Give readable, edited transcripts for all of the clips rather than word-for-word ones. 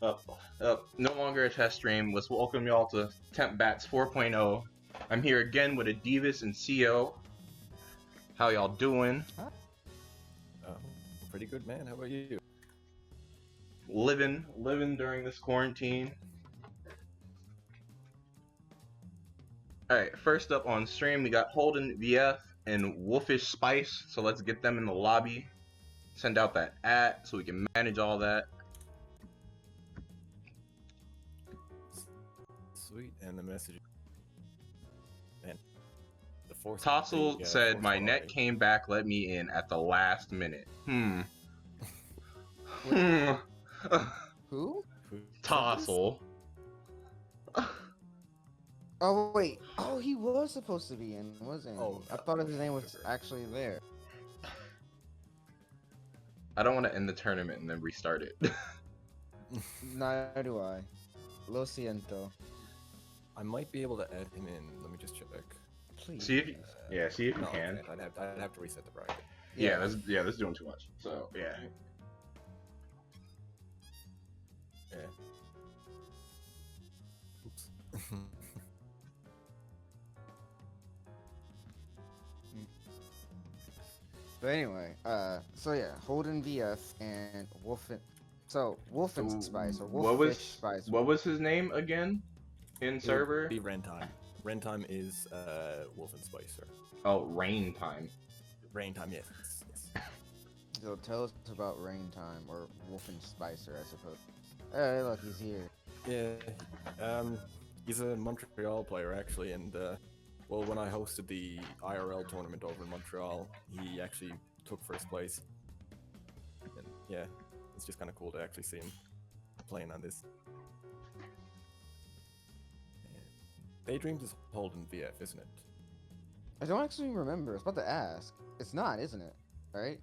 No longer a test stream. Let's welcome y'all to Tempbats 4.0. I'm here again with Adeveis and CO. How y'all doing? Oh, pretty good, man. How about you? Living during this quarantine. Alright, first up on stream, we got Holden VF and Wolfish Spice. So let's get them in the lobby. Send out that @ so we can manage all that. Sweet, and the message. Man, the force. Tossel said, "My net came back, let me in at the last minute." Who? Tossel. Oh wait. Oh, he was supposed to be in, wasn't he? Oh, I thought his name was actually there. I don't want to end the tournament and then restart it. Neither do I. Lo siento. I might be able to add him in. Let me just check. Please. See if you, see if you No, can. okay, I'd have to reset the bracket. Yeah, this is doing too much. So yeah. Yeah. Oops. But anyway, so yeah, Holden VF and Wolfen. So Wolfen Spice or Wolfish Spice. What was his name again? In server? Be Rentime. Rentime is Wolf and Spicer. Oh, Rain Time. Raintime, yes. So tell us about Rain Time or Wolfen Spicer, I suppose. Hey, look, he's here. Yeah. He's a Montreal player actually, and well, when I hosted the IRL tournament over in Montreal, he actually took first place. And yeah, it's just kind of cool to actually see him playing on this. Daydreams is Holden VF, isn't it? I don't actually remember. I was about to ask. It's not, isn't it? Right?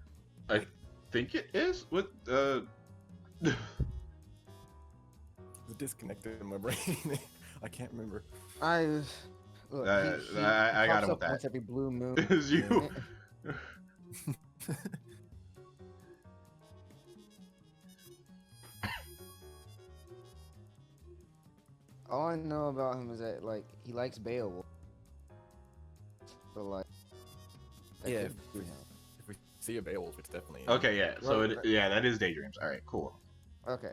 I think it is with It's disconnected in my brain. I can't remember. Look, I got him with that. Once every blue moon. It was you. All I know about him is that like he likes Beowulf. But like, that Yeah, could be him. if we see a Beowulf, it's definitely him. Okay, yeah. So Right. that is Daydreams. All right, cool. Okay.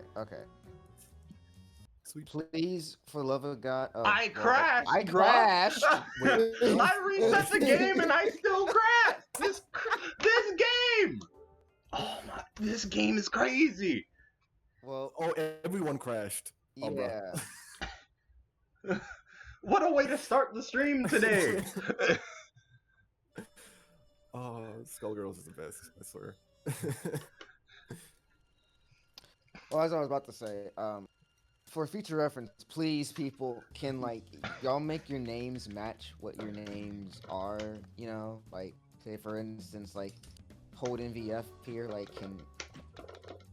Sweet. Please, for love of God. I crashed. I bro. crashed. I reset the game and I still crashed. This game. Oh my! This game is crazy. Well, Oh, everyone crashed. Oh, bro. yeah. What a way to start the stream today. Oh, Skullgirls is the best, I swear. Well, as I was about to say, for future reference, please, people, can like y'all make your names match what your names are. You know, like say for instance, like Holden VF here, like can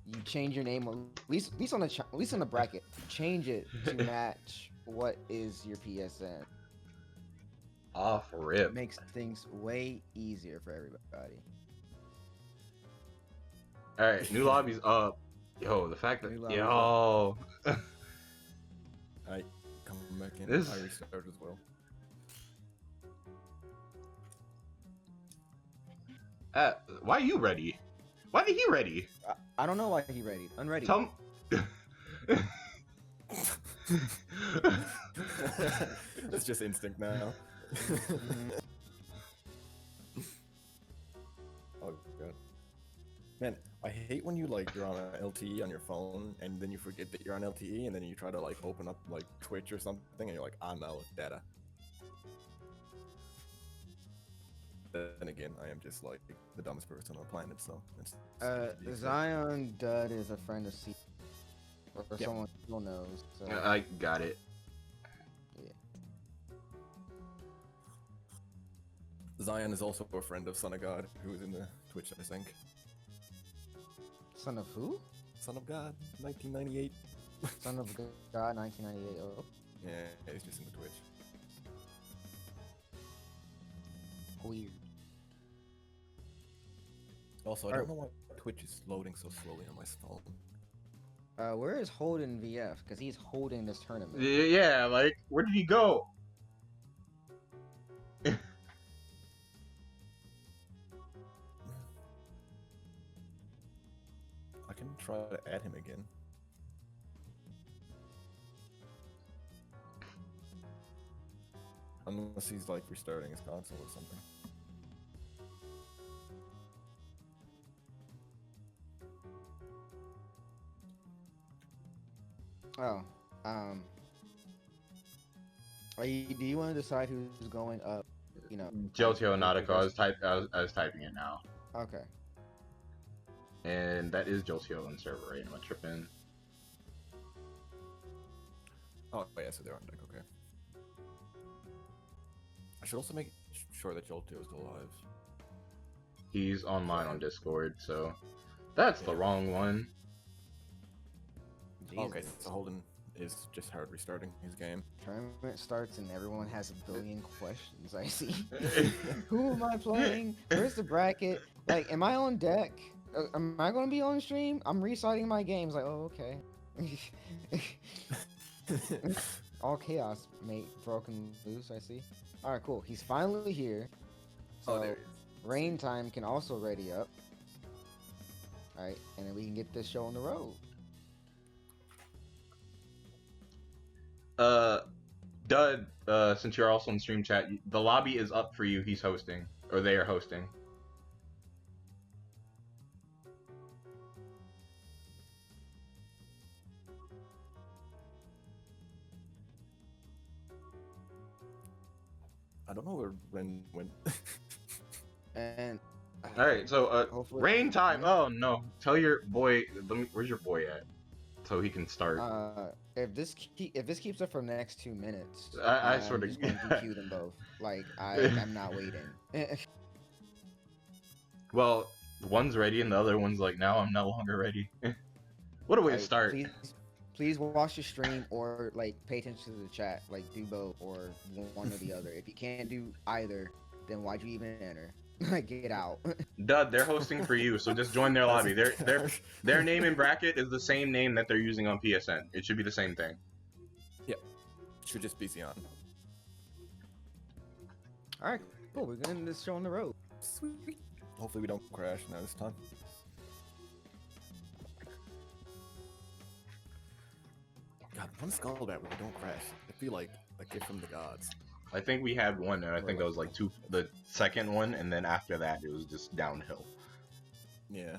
you change your name at least on the bracket, change it to match what is your PSN. Off It rip. makes things way easier for everybody. All right, new lobby's up. Yo, the fact that New lobby's Alright, come back in. This- I restarted as well. Why you ready? Why did he ready? I don't know why he ready. Unready. Tell him. It's just instinct now. Oh god. Man, I hate when you're on an LTE on your phone and then you forget that you're on LTE and then you try to like open up like Twitch or something and you're like, ah no, data. Then again, I am just like the dumbest person on the planet, so it's Zion Dud is a friend of C. Or Yep. someone who knows. So. I got it. Zion is also a friend of Son of God, who is in the Twitch, I think. Son of who? Son of God, 1998. Son of God, 1998. Oh, Yeah, he's just in the Twitch. weird. Also, I don't know why Twitch is loading so slowly on my phone. Where is Holden VF? Because he's holding this tournament. Yeah, like where did he go? I can try to add him again. Unless he's like restarting his console or something. Oh, um, do you want to decide who's going up? You know, Jotio pick Nautical. versus- I was typing it now, Okay. and that is Jotio on server, right? I'm gonna trip in. Oh yeah, so they're on deck. Okay. I should also make sure that Jolteo is still alive. He's online on Discord, so that's the wrong one. Okay, Jesus. so Holden is just hard restarting his game. Tournament starts and everyone has a billion questions. I see. Who am I playing? Where's the bracket? Like, am I on deck? Am I going to be on stream? I'm restarting my games. Like, oh, okay. All chaos, mate. Broken loose. I see. All right, cool. He's finally here. So, there he is. Rain Time can also ready up. All right, and then we can get this show on the road. Dud, since you're also in stream chat, the lobby is up for you. He's hosting, or they are hosting. I don't know where Ren went. And All right, so hopefully, rain time. Oh no, tell your boy. Where's your boy at? So he can start. if this keeps up for the next 2 minutes, I I'm sort of just going to DQ them both. Like I'm not waiting. Well, one's ready and the other one's like, now I'm no longer ready. What a way to Like, start. please watch the stream or like pay attention to the chat. Like do both or one or the other. If you can't do either, then why'd you even enter? Like get out. Dud, they're hosting for you, so just join their lobby. Their name in bracket is the same name that they're using on PSN. It should be the same thing. Yep. Should just be Xeon. All right, cool. We're getting this show on the road. Sweet. Hopefully we don't crash now this time. God, one skull bat where we don't crash. I feel like a gift from the gods. I think we had one, and I think it was like the second one, and then after that, it was just downhill. Yeah.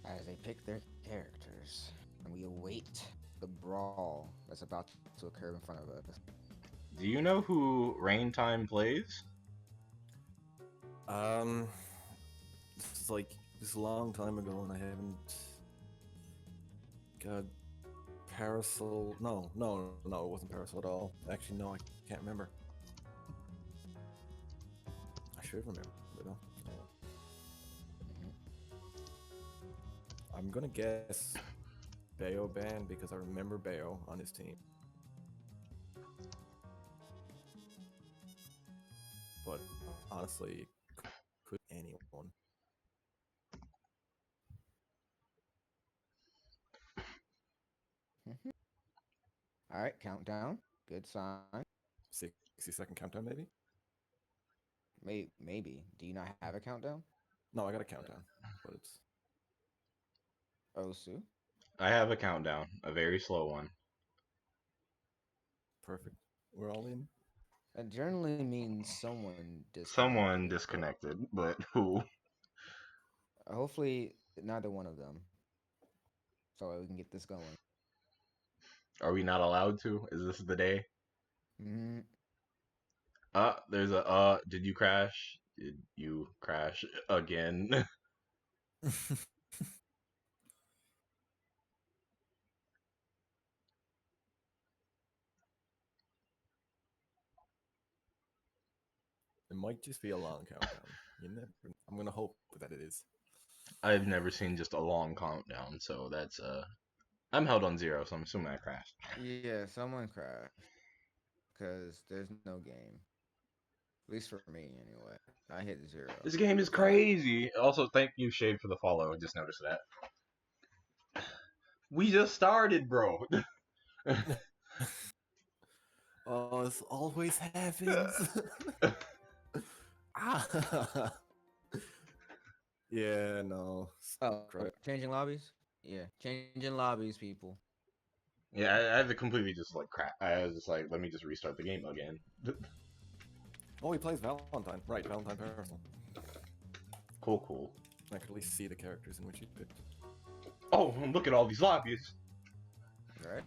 As they pick their characters, and we await the brawl that's about to occur in front of us. Do you know who Rain Time plays? This is like a long time ago, and I haven't. God, Parasol. No, it wasn't Parasol at all. Actually, no, I can't remember. I should remember though. I'm gonna guess Bayo banned because I remember Bayo on his team. But honestly, could anyone? All right, countdown. Good sign. 60-second countdown, maybe? Maybe. Do you not have a countdown? No, I got a countdown, but it's Osu. I have a countdown, a very slow one. perfect. We're all in. That generally means someone disconnected. Someone disconnected, but who? Hopefully, neither one of them. So we can get this going. Are we not allowed to? Is this the day? Mm-hmm. There's did you crash? Did you crash again? It might just be a long countdown. You never. I'm gonna hope that it is. I've never seen just a long countdown, so that's I'm held on 0, so I'm assuming I crashed. Yeah, someone crashed. because there's no game. At least for me, anyway. I hit 0. This game is crazy. Also, thank you, Shade, for the follow. I just noticed that. We just started, bro. Oh, this always happens. Ah. Yeah, no. Oh, Right. changing lobbies? Yeah, changing lobbies, people. Yeah, I had to completely just like crap. I was just like, let me just restart the game again. Oh, he plays Valentine. Right, Valentine Parasol. Cool. I can at least see the characters in which he picked. Oh, look at all these lobbies. Right?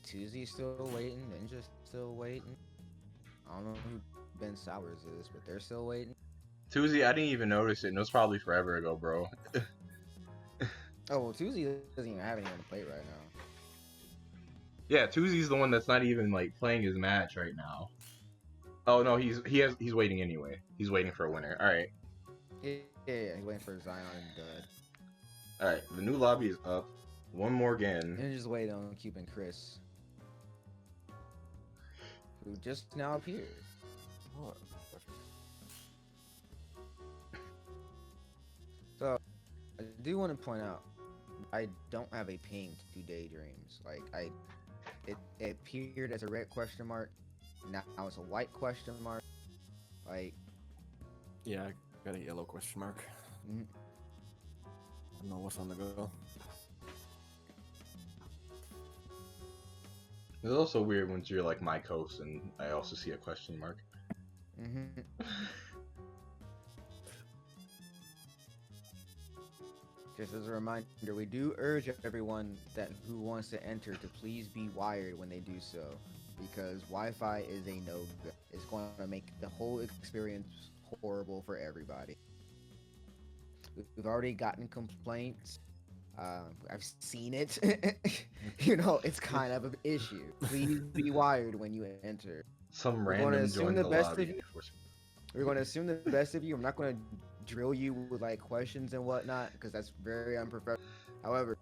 Tuesday's still waiting. Ninja's still waiting. I don't know who Ben Sowers is, but they're still waiting. Tuesday, I didn't even notice it, and it was probably forever ago, bro. Oh, well, Tuesday doesn't even have anyone to play right now. Yeah, Tuesday's the one that's not even like playing his match right now. Oh no, he's waiting anyway. He's waiting for a winner. All right, Yeah, he's waiting for Zion and Dud. all right. The new lobby is up. One more again. And just wait on Cube and Chris, who just now appeared. Oh, So, I do want to point out, I don't have a ping to Daydreams. Like, it appeared as a red question mark. Now it's a white question mark. Like, yeah, I got a yellow question mark. mm, I don't know what's on the go. It's also weird once you're like my host and I also see a question mark. Just as a reminder, we do urge everyone who wants to enter to please be wired when they do so, because Wi-Fi is a no-go. It's going to make the whole experience horrible for everybody. We've already gotten complaints. I've seen it. You know, it's kind of an issue. Please be wired when you enter. Some We're going to random assume joined the the best of lobby. you. We're going to assume the best of you. I'm not going to drill you with like questions and whatnot, because that's very unprofessional. However,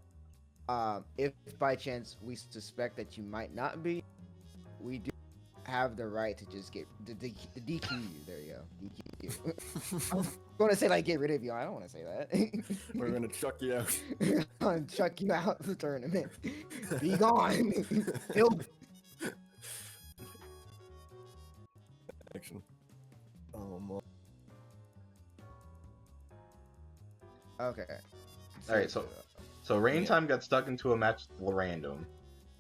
if by chance we suspect that you might not be, we do have the right to just get the DQ you. There you go, DQ you. I'm going to say like get rid of you. I don't want to say that. We're gonna chuck you out. I'm gonna chuck you out of the tournament. Be gone. Action. Oh, my. Okay. All right, so Rain Time got stuck into a match with random,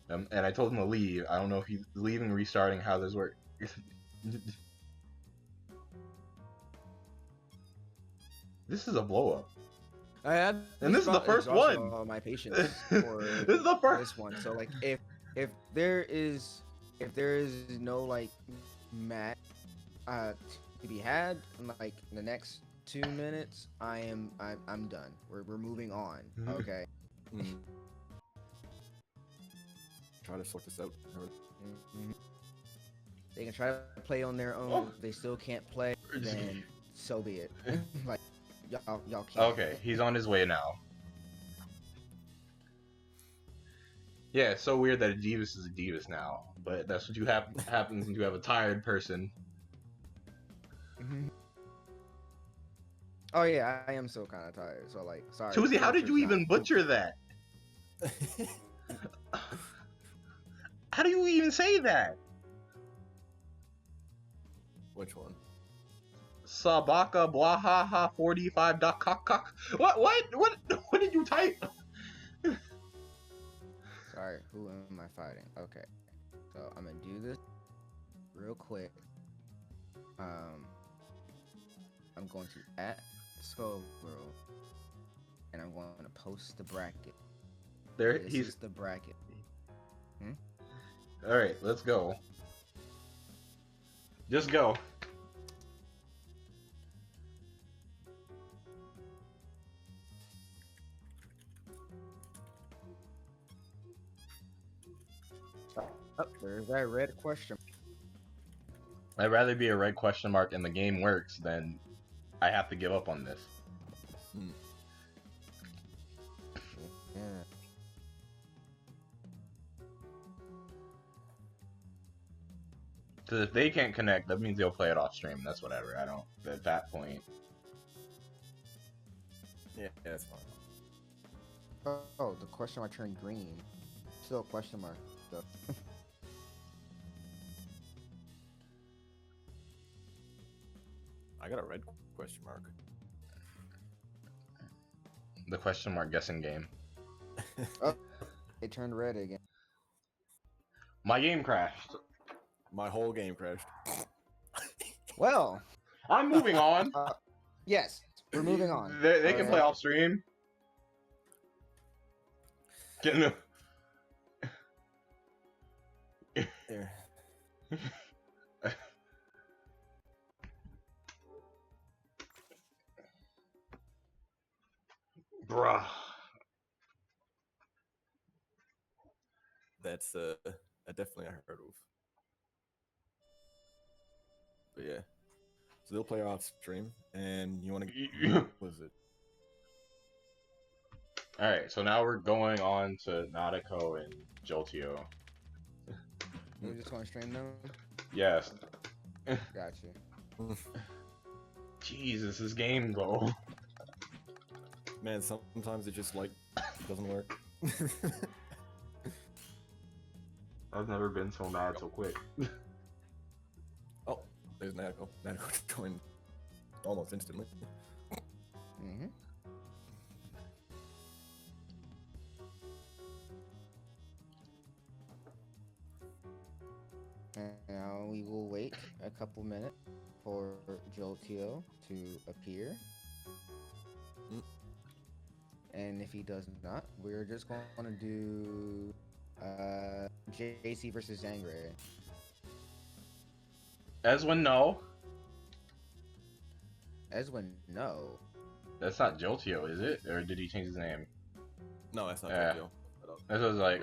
and I told him to leave. I don't know if he's leaving, restarting, how this works. This is a blow up. And this is the first one. My patience for This is the first this one. So like, if there is no like match to be had in like the next 2 minutes, I'm done. We're moving on. Okay. Try to sort this out. They can try to play on their own. If they still can't play, then so be it. Like y'all can't. Okay, he's on his way now. Yeah, it's so weird that Adeveis is Adeveis now, but that's what happens when you have a tired person. Oh yeah, I am so kind of tired. So like, sorry. Tuesday, how did you even butcher that? How do you even say that? Which one? Sabaka blahaha 45 dot cock. What did you type? Sorry, who am I fighting? Okay, so I'm gonna do this real quick. I'm going to @Skullgirl, and I'm going to post the bracket. There, This he's is the bracket. all right. Let's go. Just go. Oh, there's that red question. I'd rather be a red question mark and the game works than I have to give up on this. Yeah. Because if they can't connect, that means they'll play it off stream. That's whatever. I don't. At that point. Yeah, that's fine. Oh, the question mark turned green. Still a question mark, though. I got a red question mark. The question mark guessing game. Oh, it turned red again. My game crashed. My whole game crashed. Well, I'm moving on. yes, we're moving on. They can play Okay. off stream. Getting There. Bruh. That's definitely I heard of. But yeah. So they'll play off stream, and you want to what is it? Alright, so now we're going on to Nadeko and Jolteo. We're just going to stream them. Yes. Got you. Jesus, this game though. Man, sometimes it just like doesn't work. I've never been so mad so quick. Oh, there's Neko. Neko joined almost instantly. Mm-hmm. And now we will wait a couple minutes for Jolteo to appear. Mm. And if he does not, we're just going to do JC versus Zangre. Eswin, no. Eswin, no. That's not Jolteo, is it? Or did he change his name? No, that's not Yeah. Tokyo at all. That was like,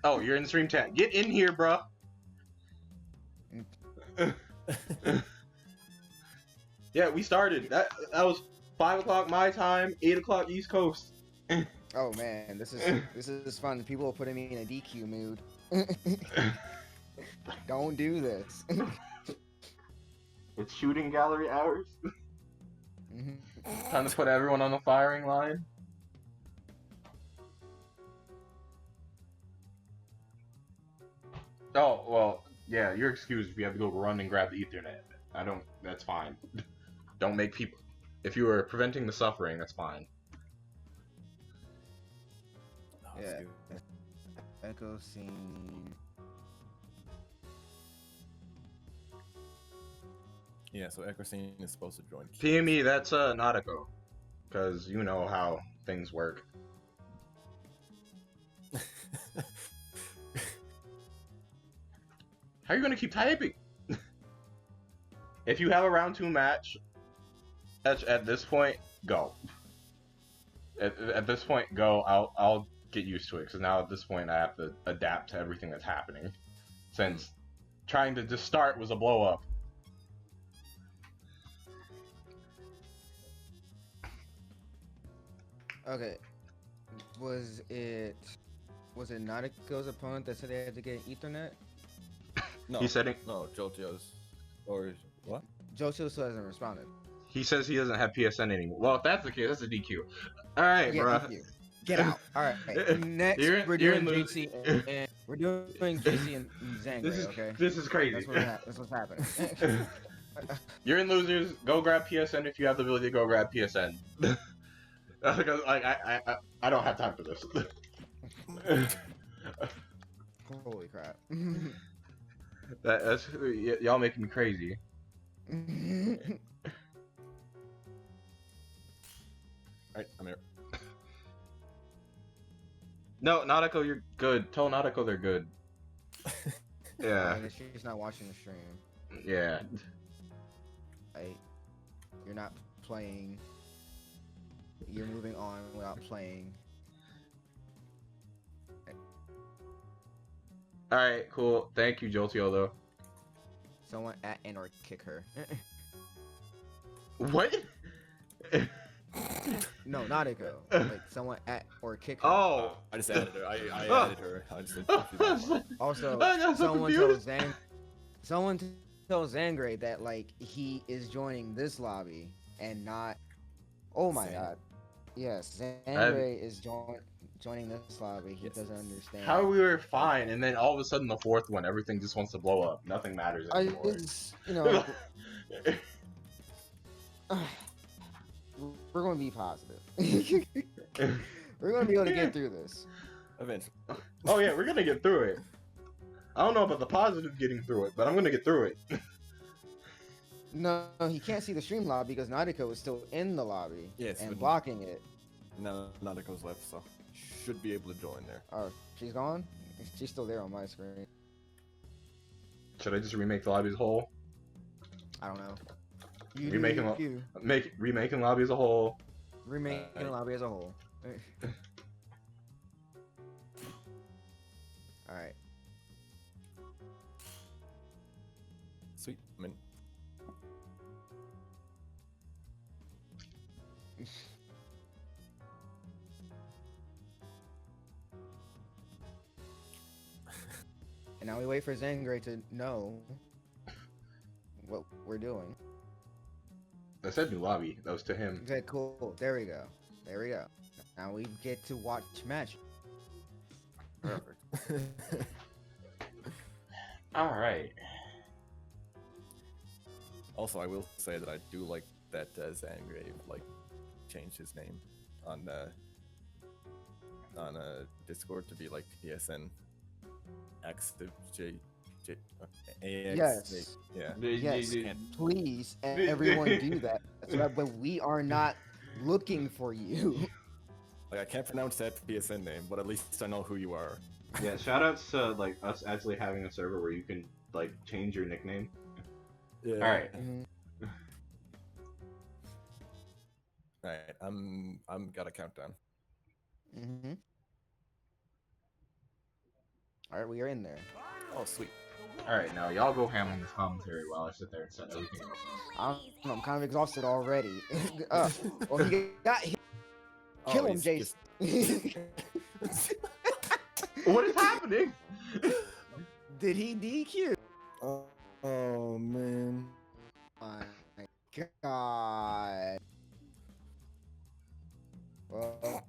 Oh, you're in stream chat. Get in here, bro. Yeah, we started. That was 5 o'clock my time, 8 o'clock East Coast. Oh man, this is fun. People are putting me in a DQ mood. Don't do this. It's shooting gallery hours. Mhm. Time to put everyone on the firing line. Oh, well, yeah, you're excused if you have to go run and grab the Ethernet. That's fine. Don't make people, if you are preventing the suffering, that's fine. Oh, Yeah. stupid. Echo scene. Yeah, so Ecrosine is supposed to join. PME, that's Nadeko. Because you know how things work. How are you going to keep typing? If you have a round 2 match, at this point, go. At this point, go. I'll get used to it, because now at this point I have to adapt to everything that's happening. Since trying to just start was a blow up. Okay. Was it Nautico's opponent that said they had to get an Ethernet? No, He's setting. no, Jolteo's or what? Josio still hasn't responded. He says he doesn't have PSN anymore. Well, if that's the case, that's a DQ. All right, Yeah, bro. thank you. Get out. All right. Next, we're doing JC and we're doing JC and Zangre. Okay. This is crazy. That's what's happening. You're in losers. Go grab PSN if you have the ability to go grab PSN. Because like I don't have time for this. Holy crap. That's y'all making me crazy. Alright, I'm here. No, Nadeko, you're good. Tell Nadeko they're good. Yeah. She's not watching the stream. Yeah. Like, you're not playing. You're moving on without playing. All right, cool. Thank you, Jolteo, though. someone at and or kick her. What? No, not Echo. Like someone at or kick her. Oh. I just added her. I added her. I just said Also, I got so someone tells confused. someone tells Zangray that like he is joining this lobby and not. Oh my Zang- god. Yes, Zangray is joining this lobby. He Yes. doesn't understand. How we were fine, and then all of a sudden the fourth one, everything just wants to blow up. Nothing matters anymore. It's, you know, we're going to be positive. We're going to be able to get through this. Eventually. Oh yeah, we're gonna get through it. I don't know about the positive getting through it, but I'm gonna get through it. No, he can't see the stream lobby because Nadiko is still in the lobby Yes, and but- blocking it. No, Nadeko's left, so should be able to join there. Oh, she's gone? She's still there on my screen. Should I just remake the lobby as a whole? I don't know. You Remaking remaking lobby as a whole. Remaking the lobby as a whole. Alright. Sweet. I'm in. And now we wait for Zangray to know what we're doing. I said new lobby. That was to him. Okay, cool. There we go. There we go. Now we get to watch match. Perfect. Alright. Also, I will say that I do like that Zangrave like changed his name on Discord to be like PSN active AX. Yes. Yeah. Yes, please, everyone do that. So that when we are not looking for you. Like I can't pronounce that PSN name, but at least I know who you are. Yeah, shoutouts to like us actually having a server where you can like change your nickname. Yeah. Alright. Alright. I'm got a countdown. Mm-hmm. Alright, we are in there. Oh sweet. Alright, now y'all go ham on this commentary while I sit there and set everything else up. I'm kind of exhausted already. Well, he got hit. Kill him, he's Jace. What is happening? Did he DQ? Oh man. My God. Well.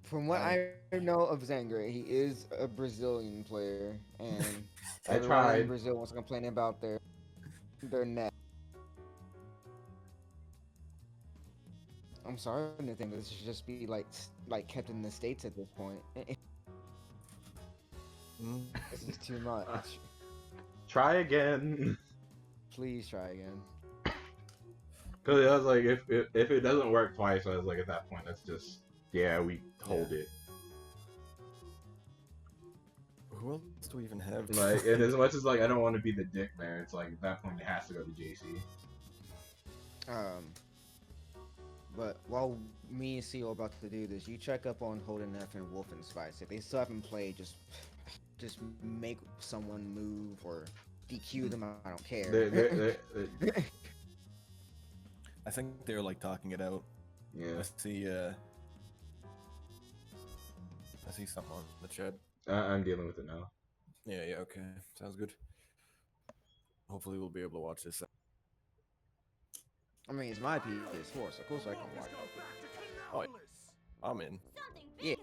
From what I know of Zangray, he is a Brazilian player, and I everyone tried. in Brazil wants to complain about their net. I'm sorry to think this should just be like kept in the States at this point. This is too much. Try again. Please try again. Because I was like, if it doesn't work twice, I was like, at that point, that's just, yeah, we hold it. Who else do we even have? Like, and as much as like I don't want to be the dick there, it's like at that point it has to go to JC. But while me and CEO are about to do this, you check up on Holden F and Wolfen Spice. If they still haven't played, just make someone move or DQ them. I don't care. They're- I think they're like talking it out. yeah. I see something on the chat. I'm dealing with it now. Yeah, okay. Sounds good. Hopefully we'll be able to watch this. I mean, it's my PS4, so of course I can watch it. Oh, I'm in. Yeah.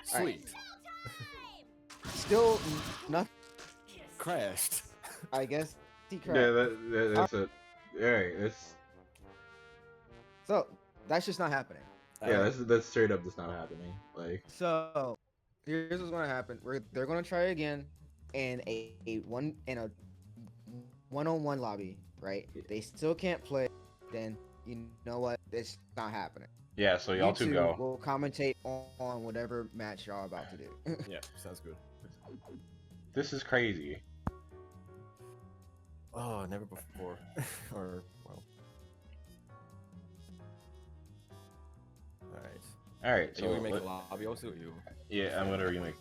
Sweet. Still, nothing. Crashed. I guess he crashed. Yeah, that's it. Alright, that's So that's just not happening. yeah, that's straight up just not happening. Like, So here's what's gonna happen. They're gonna try again in a one-on-one lobby, right? They still can't play. Then you know what? It's not happening. yeah, so y'all two go. We'll commentate on whatever match y'all about to do. Yeah, sounds good. This is crazy. Oh, never before. Or well. Alright. Alright, Are you so remaking Lobby also, or you? yeah, I'm gonna remake.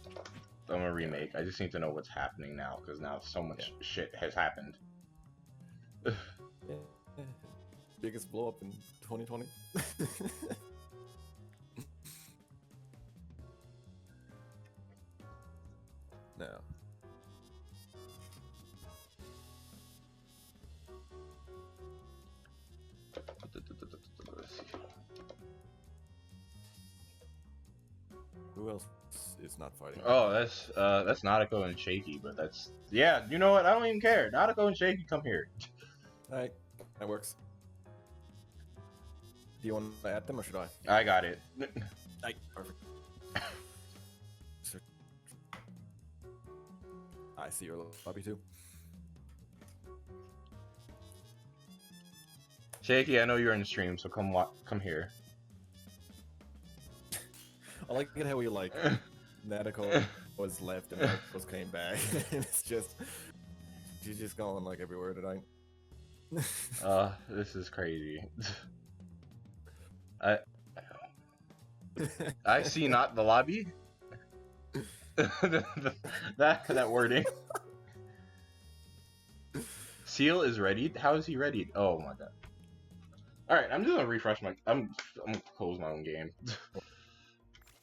I'm gonna remake. I just need to know what's happening now because now so much shit has happened. Yeah. Biggest blow up in 2020. No. Let's see. Who else is not fighting? Oh, that's Nautico and Shaky, but that's yeah. You know what? I don't even care. Nautico and Shaky, come here. Alright, that works. Do you want to add them or should I? I got it. Alright, perfect. I see your lobby too. Shaky, I know you're in the stream, so come here. I like it how we like Neko was left and Marcos came back. And it's just she's just going like everywhere tonight. This is crazy. I see not the lobby. that wording. Seal is ready. How is he ready? Oh my god. All right, I'm just gonna refresh my. I'm gonna close my own game.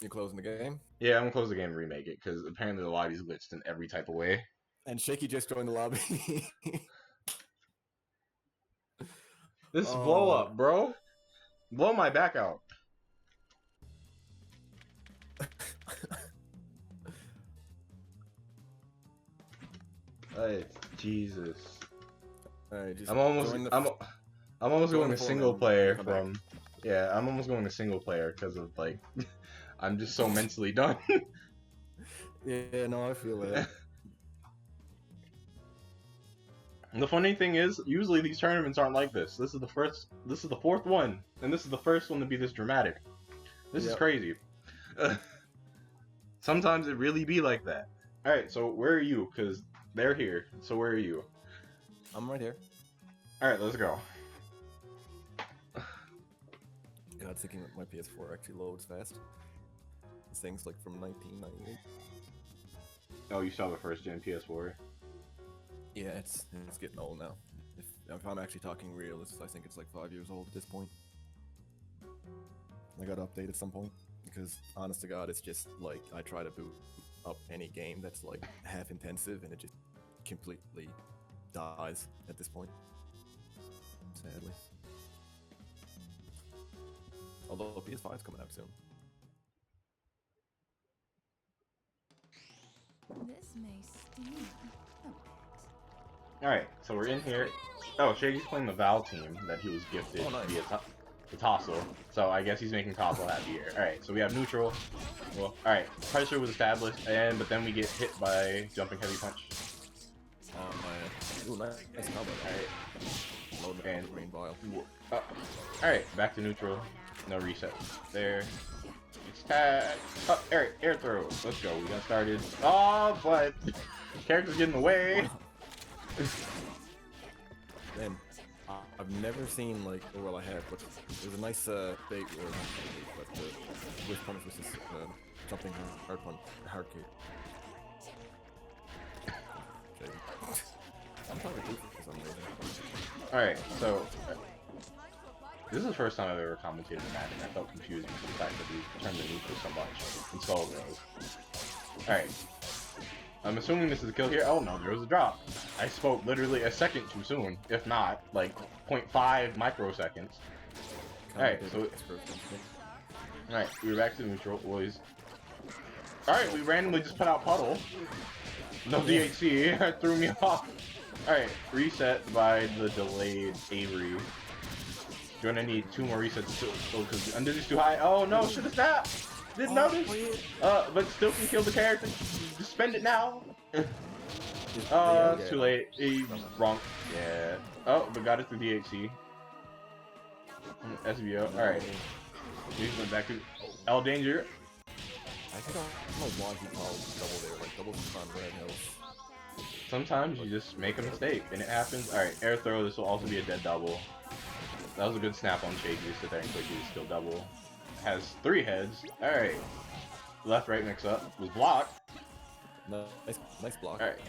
You closing the game? Yeah, I'm gonna close the game and remake it because apparently the lobby's glitched in every type of way. And Shaky just joined the lobby. This is blow up, bro. Blow my back out. Jesus. Alright, just I'm almost going to single player come from. Yeah, I'm almost going to single player because of like, I'm just so mentally done. Yeah, no, I feel that. The funny thing is, usually these tournaments aren't like this. This is the fourth one, and this is the first one to be this dramatic. This is crazy. Sometimes it really be like that. Alright, so where are you? Because they're here. So where are you? I'm right here. Alright, let's go. God, thinking that my PS4 actually loads fast. This thing's like from 1998. Oh, you saw the first gen PS4? Yeah, it's getting old now. If I'm actually talking real, I think it's like 5 years old at this point. I gotta update at some point because, honest to God, it's just like I try to boot up any game that's like half intensive and it just completely dies at this point. Sadly. Although PS5 is coming out soon. This may sting a bit. Alright, so we're in here. Oh, Shaky's playing the Val team that he was gifted via the Tossle. So I guess he's making Tossle happy here. Alright, so we have neutral. Well, alright, pressure was established, but then we get hit by jumping heavy punch. Ooh, nice combo. Alright. Load and green vial. Alright, back to neutral. No reset there. It's tag. Oh, air throw. Let's go. We got started. Oh, but character's getting away. Man, I've never seen like, or well I have, but there's a nice bait or not bait, but with punish was just jumping hard punch, hard kick. Okay. I'm probably goofy for some reason. Alright, so this is the first time I've ever commentated a match, and I felt confused because of the fact that we turned the neutral so much and solo those. Alright. I'm assuming this is a kill here. Oh no, there was a drop. I spoke literally a second too soon, if not, like 0.5 microseconds. Alright, so alright, we're back to neutral, boys. Alright, we randomly just put out Puddle. No DHC, threw me off. Alright, reset by the delayed Avery. You're gonna need 2 more resets because under is too high. Oh no, should have snapped! Didn't notice! But still can kill the character. Just spend it now! It's too late. He's wrong. Yeah. Oh, but got it through DHC. SBO. Alright. He's going back to L Danger. I don't know why he called double there, like double on red hills. Sometimes you just make a mistake and it happens. Alright, air throw. This will also be a dead double. That was a good snap on Shaky to sit there and quickly steal double. has 3 heads. Alright. Left-right mix-up was blocked. Nice block. Alright.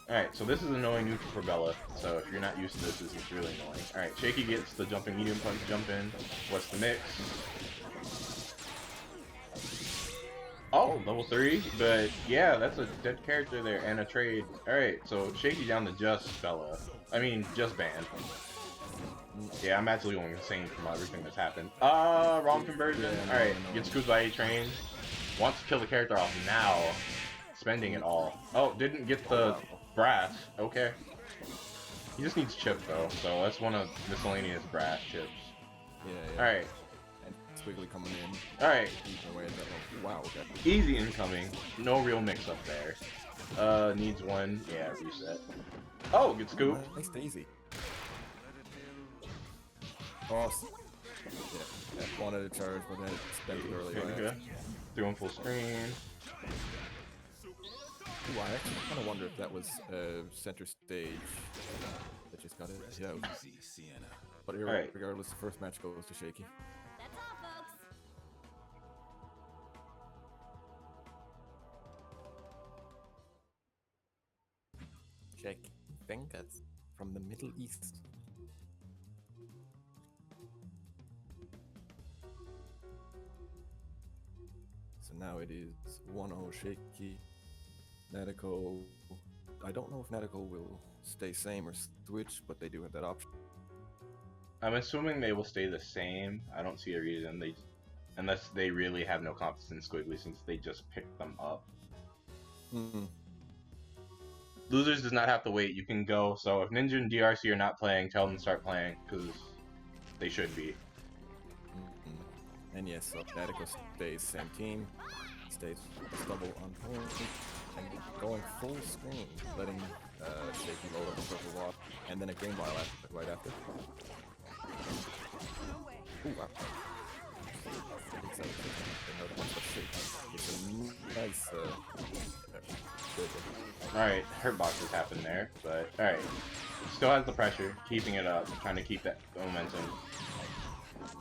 Alright, so this is annoying neutral for Bella. So if you're not used to this is really annoying. Alright, Shaky gets the jumping medium punch, jump in. What's the mix? Oh, level 3, but yeah, that's a dead character there and a trade. Alright, so Shaky down to just Bella. I mean, just Band. Yeah, I'm actually going insane from everything that's happened. Wrong conversion. Yeah, Alright, no. gets scooped by A train. Wants to kill the character off now. Spending it all. Oh, didn't get the brass. Okay. He just needs chip though, so that's one of miscellaneous brass chips. Yeah. Alright. And Squiggly coming in. Alright. Eating away at that one. Wow, okay. Easy incoming. No real mix up there. Needs one. Yeah, reset. Oh, good scoop. Nice Daisy. Oh, yeah. Wanted to charge, but then it spent it early. Okay. Doing full screen. Ooh, I actually kind of wonder if that was center stage that just got it out. But regardless, the first match goes to Shaky. That's all, folks. Shaky fingers from the Middle East. So now it is 1-0 Shaky. Neko. I don't know if Neko will stay same or switch, but they do have that option. I'm assuming they will stay the same. I don't see a reason unless they really have no confidence in Squiggly since they just picked them up. Losers does not have to wait. You can go. So if Ninja and DRC are not playing, tell them to start playing because they should be. And yes, so Neko stays same team, stays double on point, and going full screen, letting Shaky load up the purple wall, and then a green ball right after. Ooh, wow. It's a nice, good. Alright, hurt boxes happened there, but alright. Still has the pressure, keeping it up, trying to keep that momentum.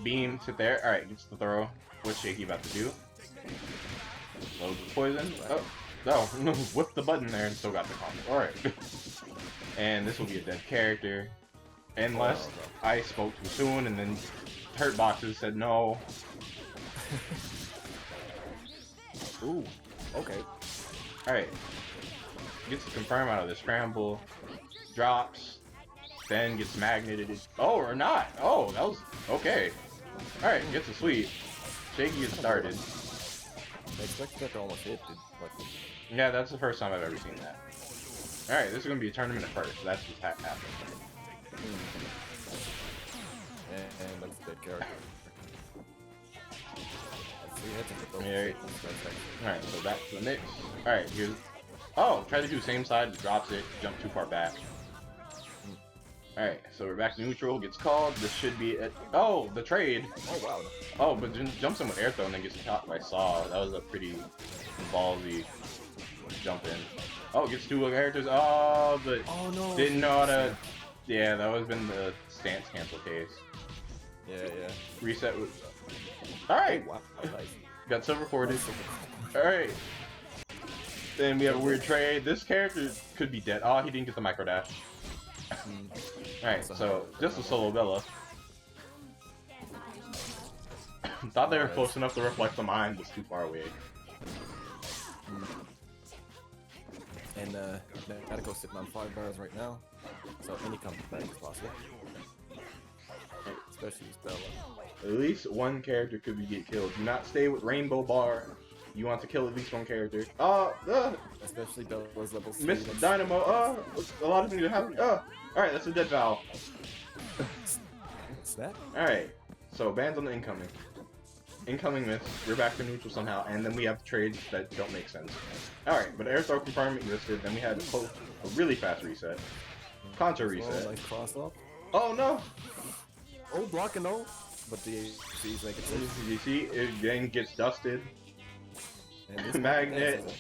Beam, sit there. Alright, gets the throw. What's Shaky about to do? Loads of poison. Oh, no, whipped the button there and still got the combo. Alright. And this will be a dead character. Unless I spoke too soon and then hurt boxes said no. Ooh, okay. Alright. Gets the confirm out of the scramble. Drops. Then gets magneted. Oh, or not. Oh, that was okay. Alright, gets a sweep. Shaky gets started. I expected that to almost hit, but... Yeah, that's the first time I've ever seen that. Alright, this is going to be a tournament at first. That's what's happening. And that's a dead character. Alright, so back to the mix. Alright, here's... Oh, try to do the same side, drops it, jump too far back. Alright, so we're back to neutral, gets called, this should be it. Oh, the trade! Oh, wow. Oh, but jumps in with air throw and then gets caught by Saw. That was a pretty ballsy jump in. Oh, gets two characters. Oh, but didn't know how to... Yeah, that would have been the stance cancel case. Yeah. Reset with... Alright! Wow, nice. Got silver corded. Alright. Then we have a weird trade. This character could be dead. Oh, he didn't get the micro dash. Alright, so just a solo Bella. Thought they were close enough to reflect the mine, was too far away. And Neko's sitting on 5 bars right now, so any comeback is possible. Especially with Bella. At least one character could be get killed. Do not stay with Rainbow Bar. You want to kill at least one character. Especially Bella's level 3. Miss Dynamo. A lot of things are happening. Alright, that's a dead Val. Snap? Alright, so bans on the incoming. Incoming miss. We're back to neutral somehow, and then we have trades that don't make sense. Alright, but air throw confirm existed. Then we had a really fast reset. Contra reset. Nice cross up. Oh no! Oh, block and no. But the ACs make it safe. You see, it then gets dusted. And this Magnet.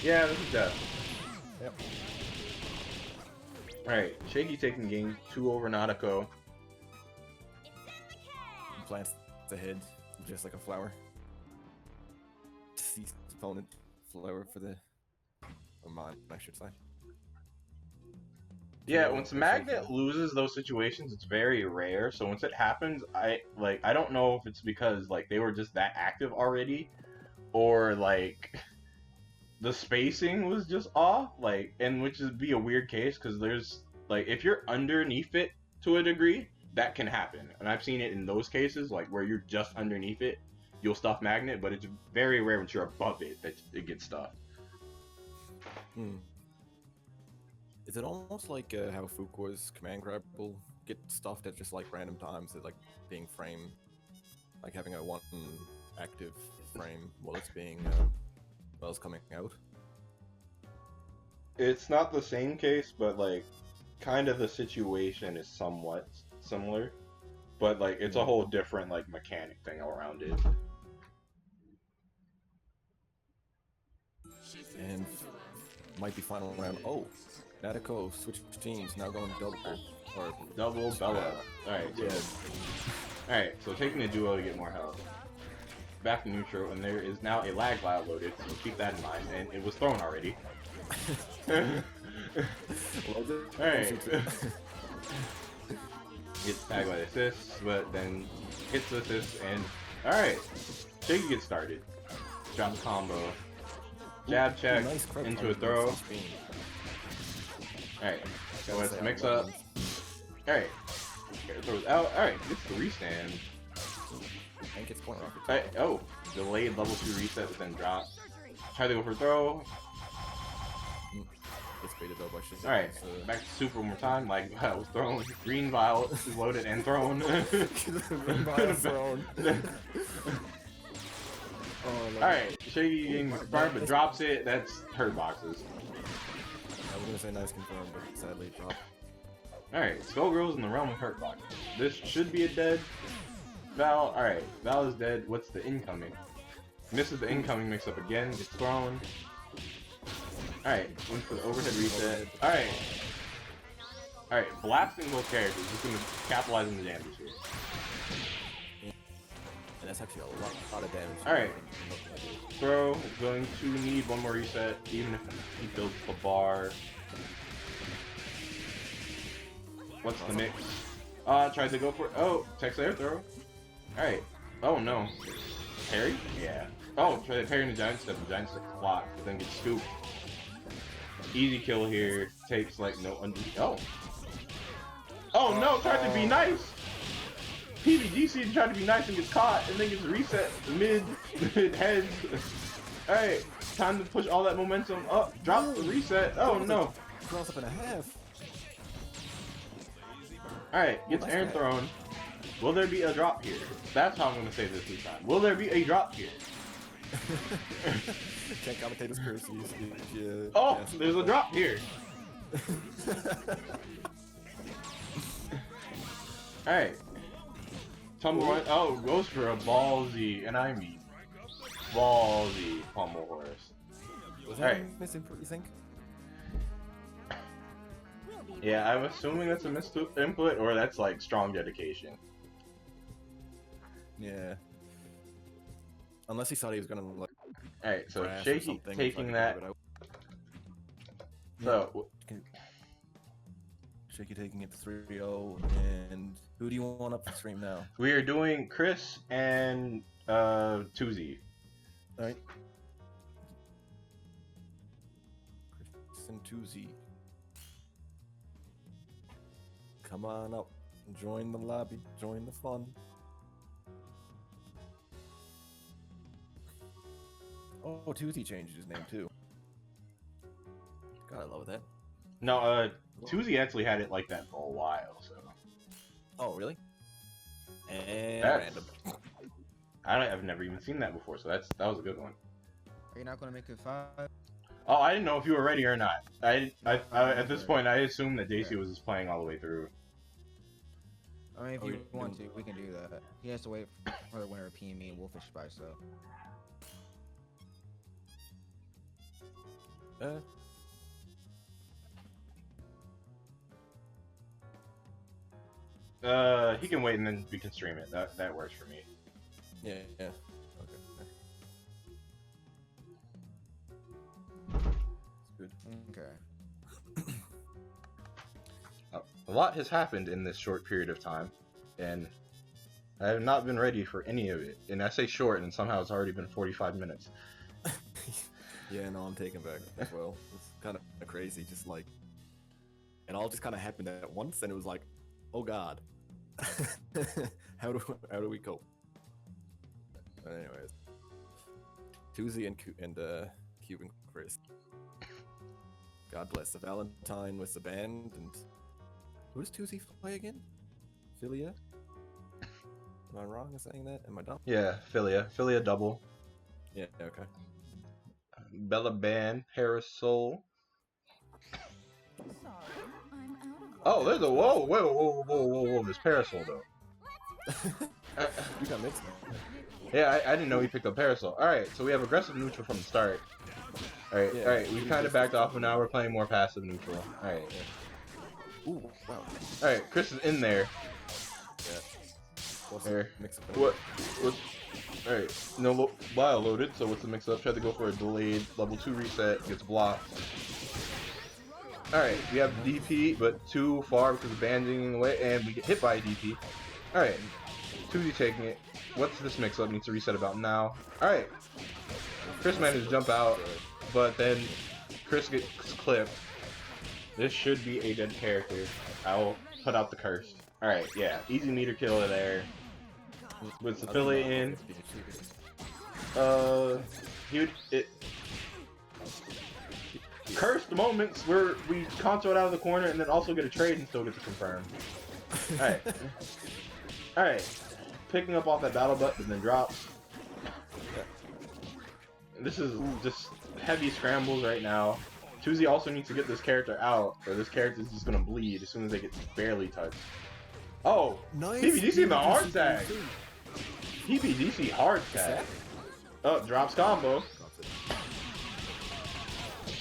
Yeah, this is death. Yep. Alright, Shaky taking game 2 over Nautico. Plants the head, just like a flower. Deceased opponent flower for the... or mine, I should say. Yeah, So, once or Magnet Shaky. loses those situations, it's very rare. So once it happens, I don't know if it's because like they were just that active already, or like the spacing was just off. Like, and which would be a weird case because there's like if you're underneath it to a degree, that can happen, and I've seen it in those cases like where you're just underneath it, you'll stuff Magnet, but it's very rare once you're above it that it gets stuffed. Hmm. Is it almost like how Fuqua's command grab will get stuffed at just like random times, at like being frame, like having a one active frame while it's being while it's coming out? It's not the same case, but like kind of the situation is somewhat similar, but like it's a whole different like mechanic thing around it. And might be final round. Oh, Neko switch teams, now going double or Double Bella. Alright, so alright, so taking a duo to get more health. Back to neutral, and there is now a lag vial loaded, so keep that in mind, and it was thrown already. Alright. Gets tagged by the assist, but then hits the assist, and alright. Shaky gets started. Drop combo. Jab check nice crit into a on throw. the spin. Alright, so let's Say mix I up. love Alright. Throws out. Alright, gets the restand. and gets point rocket. Alright, oh, delayed level 2 reset, but then drop. Try to go for throw. Gets baited though by shit. Alright, back to super one more time. Like, I was thrown. Green vial is loaded and thrown. Green vial thrown. Alright, Shaky getting fired, but drops it. That's hurt boxes. I was gonna say nice confirm, but sadly it dropped. Alright, Skullgirl's in the realm of hurt boxes. This should be a dead Val. Alright, Val is dead. What's the incoming? Misses the incoming mix up again, gets thrown. Alright, went for the overhead reset. Alright. Alright, blasting both characters. Just gonna capitalize on the damage here. And that's actually a lot of damage. Alright. Throw is going to need one more reset, even if he builds the bar. What's the mix? Tried to go for it. Oh, text air throw. Alright. Oh no. Parry? Yeah. Oh, try to parry in the giant step. The giant step blocks, but then gets scooped. Easy kill here. Takes like no undo. Oh. Oh no, tried to be nice. PVGC tried to be nice and gets caught, and then gets reset mid head. Alright, time to push all that momentum up. Drop the reset. Oh no. Cross up in a half. Alright, gets air thrown. Will there be a drop here? That's how I'm gonna say this time. Will there be a drop here? Can't commentate this person. Oh, there's a drop here. Alright. Tumble run. Oh, goes for a ballsy, and I mean ballsy pummel horse. Was that misinput, you think? Yeah, I'm assuming that's a missed input, or that's like strong dedication. Yeah. Unless he thought he was gonna like. Alright, so crash or Shaky something, taking like, that. grab it out. So, Shaky taking it to 3-0, and who do you want up the stream now? we are doing Chris and Tuzi. Alright. Chris and Tuzi. Come on up. Join the lobby. Join the fun. Oh, Tuzi changed his name too. God, I love that. No, Tuzi actually had it like that for a while, so. Oh, really? And That's- random. I've never even seen that before, so that was a good one. Are you not gonna make it 5? Oh, I didn't know if you were ready or not. At this point, I assumed that Daisy was just playing all the way through. I mean, if Oh, you you want do. to, we can do that. He has to wait for the winner of PME and Wolfish Spice, so. He can wait and then we can stream it. That works for me. Yeah, yeah. Okay. It's good. Okay. A lot has happened in this short period of time, and I have not been ready for any of it. And I say short, and somehow it's already been 45 minutes. Yeah, no, I'm taken back as well. It's kind of crazy, just like it all just kind of happened at once, and it was like, oh god, how do we cope? But anyways, Tuesday and Cuban Chris. God bless the Valentine with the band, and who does Tuesday play again? Philia? Am I wrong in saying that? Am I dumb? Yeah, Philia double. Yeah, okay. Bella Band, Parasol. Sorry, I'm out of Oh, there's a whoa, there's Parasol though. You got mixed. Yeah, I didn't know he picked up Parasol. Alright, so we have aggressive neutral from the start. Alright, Yeah, alright, we kind of backed off, and now we're playing more passive neutral. Alright. Ooh, wow. Alright, Chris is in there. Yeah. What's There. the mix up? What? Alright, no bio loaded, so what's the mix up? Tried to go for a delayed level 2 reset, gets blocked. Alright, we have DP, but too far because of banding in the way, and we get hit by a DP. Alright, 2D taking it. What's this mix up? Needs to reset about now. Alright, Chris managed to jump out, but then Chris gets clipped. This should be a dead character. I'll put out the curse. Alright, yeah, easy meter killer there. With the affiliate in. Cursed moments where we conto it out of the corner and then also get a trade and still get to confirm. Alright. Alright. Picking up off that battle button and then drops. This is just heavy scrambles right now. Tuesday also needs to get this character out, or this character is just gonna bleed as soon as they get barely touched. Oh! Nice. PBDC in the hard tag! PBDC hard tag. Oh, drops combo.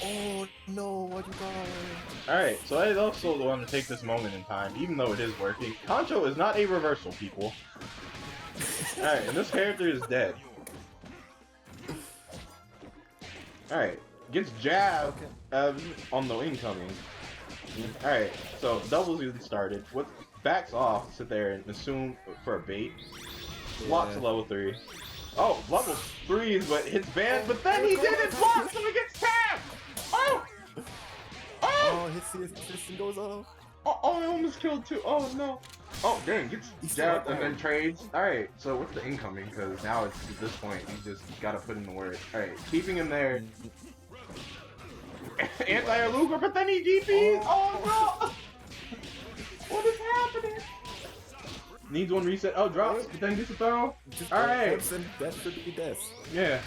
Oh no, what you got? Alright, so I also want to take this moment in time, even though it is working. Concho is not a reversal, people. Alright, and this character is dead. Alright, gets jabbed on the incoming. Alright, so doubles even started. What backs off, sit there and assume for a bait. Blocks to level 3. Oh, level 3, but hits banned, but then he didn't block, so he gets tagged! Oh! Oh! Oh, his assistant goes off. Oh, I almost killed two. Oh no. Oh, dang, gets jabbed and then trades. Alright, so what's the incoming? Because now it's at this point, you just gotta put in the work. Alright, keeping him there. Anti-Luger, but then he DPs! Oh no! What is happening? Needs one reset. Oh, drops, but then gets a throw. Alright. That should be death. Yeah,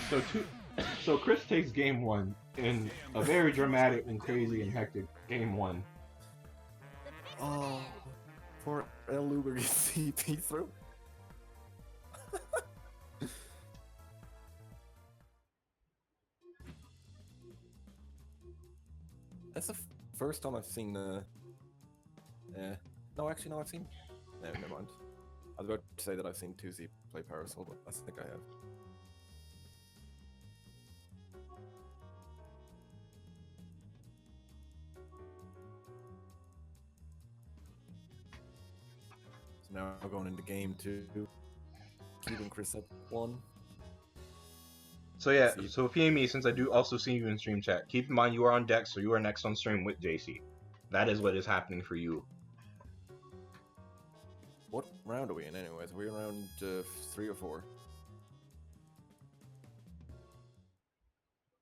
so Chris takes game 1 in a very dramatic and crazy and hectic game 1. Oh, poor El Luger gets CP through. That's the first time I've seen yeah. No, actually, no, I've seen. No, never mind. I was about to say that I've seen Tuesday play Parasol, but I think I have. So now we're going into game 2. Keeping Chris up 1. So yeah, so PME, since I do also see you in stream chat, keep in mind you are on deck, so you are next on stream with JC. That is what is happening for you. What round are we in anyways? Are we around 3 or 4?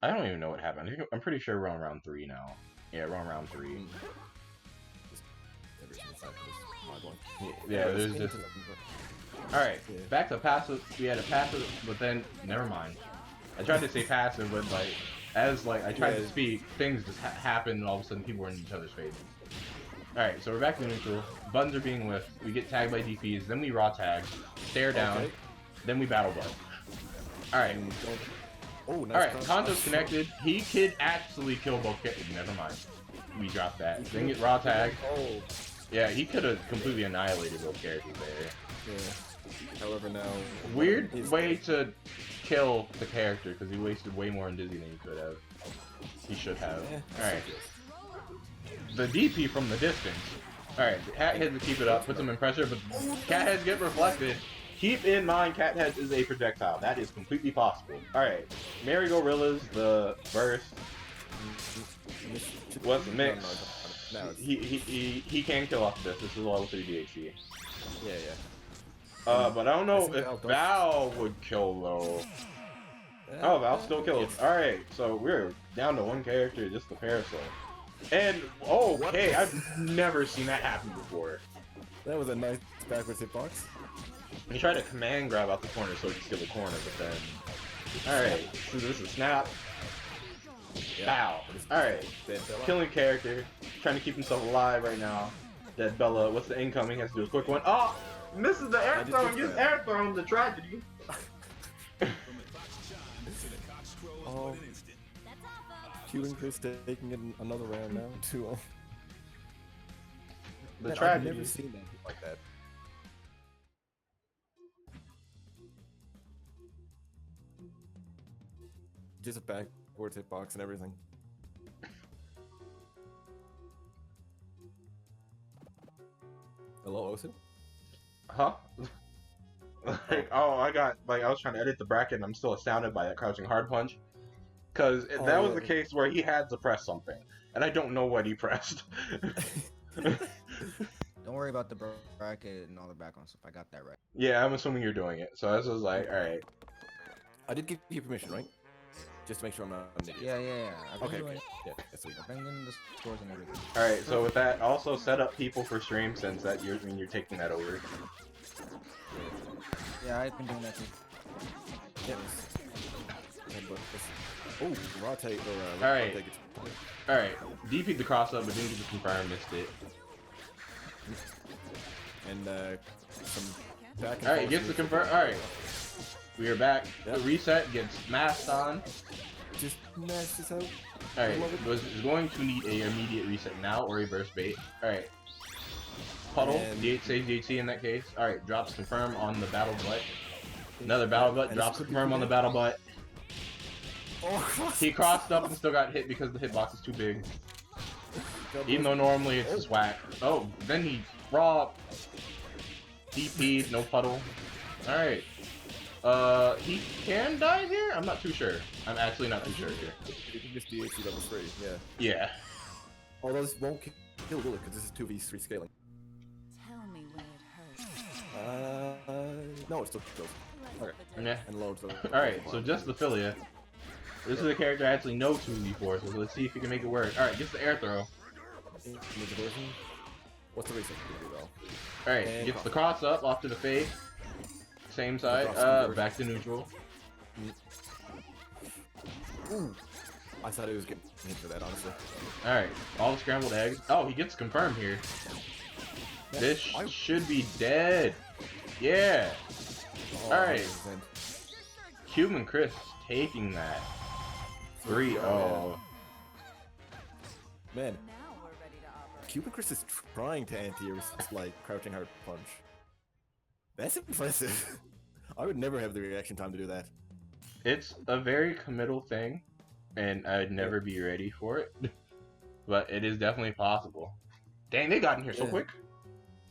I don't even know what happened. I'm pretty sure we're on round 3 now. Yeah, we're on round 3. Just every single time for this hard one. Yeah, there's just... Alright, back to passive. We had a passive, but then, never mind. I tried to say passive, but like, as like I tried to speak, things just happen and all of a sudden people are in each other's faces. Alright, so we're back to neutral. Buttons are being whiffed. We get tagged by DPs, then we raw tag, stare down, then we battle button. Alright. Oh, nice. Alright, Konto's connected. He could actually kill both characters. Never mind. We dropped that. Then get raw tag. Oh. Yeah, he could have completely annihilated both characters there. Yeah. However, now Weird he's- way to kill the character because he wasted way more on Dizzy than he could have. He should have. Alright. The DP from the distance. Alright, the cat heads to keep it up, puts him in pressure, but cat heads get reflected. Keep in mind, cat heads is a projectile. That is completely possible. Alright, Merry-Go-Rillas, the burst. What's the mix? He can kill off this. This is a level 3 DHC. Yeah. But I don't know think if Val does. Val would kill though. Oh, Val still kills. Alright, so we're down to one character, just the Parasol. And, okay, I've never seen that happen before. That was a nice backwards hitbox. He tried to command grab out the corner so he could steal the corner, but then... Alright, so this is snap. Bow. Alright, killing character, trying to keep himself alive right now. Dead Bella, what's the incoming? Has to do a quick one. Oh! Misses the air throw and gets air thrown, the tragedy. Oh, Q and Chris taking it another round now, 2-0. The I've tragedy. never seen that like that. Just a backwards hitbox and everything. Hello, Osu? Huh? Like, oh, I was trying to edit the bracket and I'm still astounded by that crouching hard punch. Because that was the case where he had to press something. And I don't know what he pressed. Don't worry about the bracket and all the background stuff. I got that right. Yeah, I'm assuming you're doing it. So I was just like, alright. I did give you permission, right? Just to make sure I'm not an idiot. Yeah. I've been Okay, doing- okay. Yeah, that's sweet. I've been getting the scores and everything. Alright, so with that, also set up people for stream since that you're taking that over. Yeah, I've been doing that too. Yeah, oh, rotate or Alright. rotate. Alright, DP'd the cross up but didn't get the confirm, missed it. And some back and Alright, forth gets the moves. confirm. Alright. We are back. Yep. The reset gets masked on. Just mash this out. Alright, is going to need a immediate reset now or a burst bait. Alright. Puddle, And- D8 saves DHC in that case. Alright, drops confirm on the battle butt. Another battle butt, And drops this could be confirm on the good. battle butt. Oh, He crossed up and still got hit because the hitbox is too big. Even though normally it's just whack. Oh, then he raw DP'd, no puddle. Alright. He can die here? I'm not too sure. I'm actually not too sure here. You can just DHC level 3, yeah. Yeah. Although this won't kill, will it? Because this is 2v3 scaling. Tell me where it hurts. No, it still kills. Okay. Yeah. And loads the Alright, so just the Philia. This is a character I actually know 2v4, so let's see if he can make it work. Alright, gets the air throw. What's the reset do though? Alright, And gets the cross up off to the face. Same side, back to neutral. Ooh. I thought he was getting hit for that, honestly. Alright, all the scrambled eggs. Oh, he gets confirmed here. Yeah, This should be dead. Yeah. Oh, Alright. 100%. Cuban Chris taking that. 3-0. Man, Now we're ready to operate. Cuban Chris is trying to anti-resist like crouching hard punch. That's impressive. I would never have the reaction time to do that. It's a very committal thing, and I'd never be ready for it. But it is definitely possible. Dang, they got in here so Yeah. quick.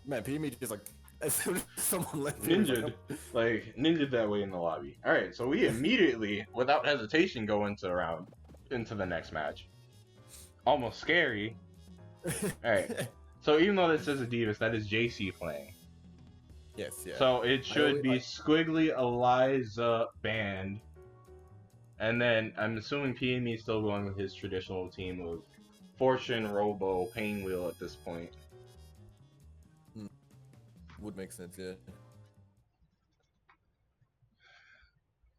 Man, PME just like as soon as someone left, he was Ninja'd. like, Like, ninja'd that way in the lobby. Alright, so we immediately, without hesitation, go into the next match. Almost scary. Alright. So even though this says Adeveis, that is JC playing. Yes, yeah. So it should always be like- Squiggly, Eliza, Band. And then I'm assuming PME is still going with his traditional team of Fortune, Robo, Painwheel at this point. Would make sense, yeah.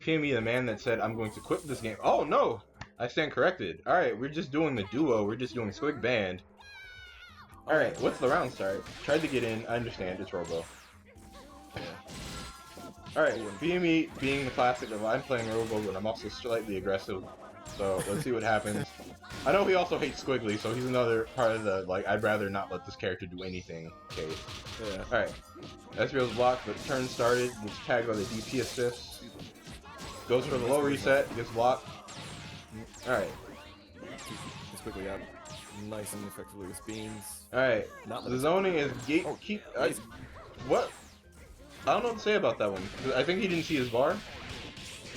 PME, the man that said, I'm going to quit this game. Oh no! I stand corrected. Alright, we're just doing the duo. We're just doing Squig Band. Alright, what's the round start? Tried to get in. I understand. It's Robo. Yeah. Alright, PME being the classic of I'm playing Robo, but I'm also slightly aggressive. So let's see what happens. I know he also hates Squiggly, so he's another part of the like I'd rather not let this character do anything case. Yeah. Alright. Ezreal's blocked, but turn started, gets tagged by the DP assist. Goes for the low reset, gets blocked. Alright. Just quickly out. Nice and effectively with beams. Alright. Not The zoning is gate Oh, keep nice. what? I don't know what to say about that one. I think he didn't see his bar.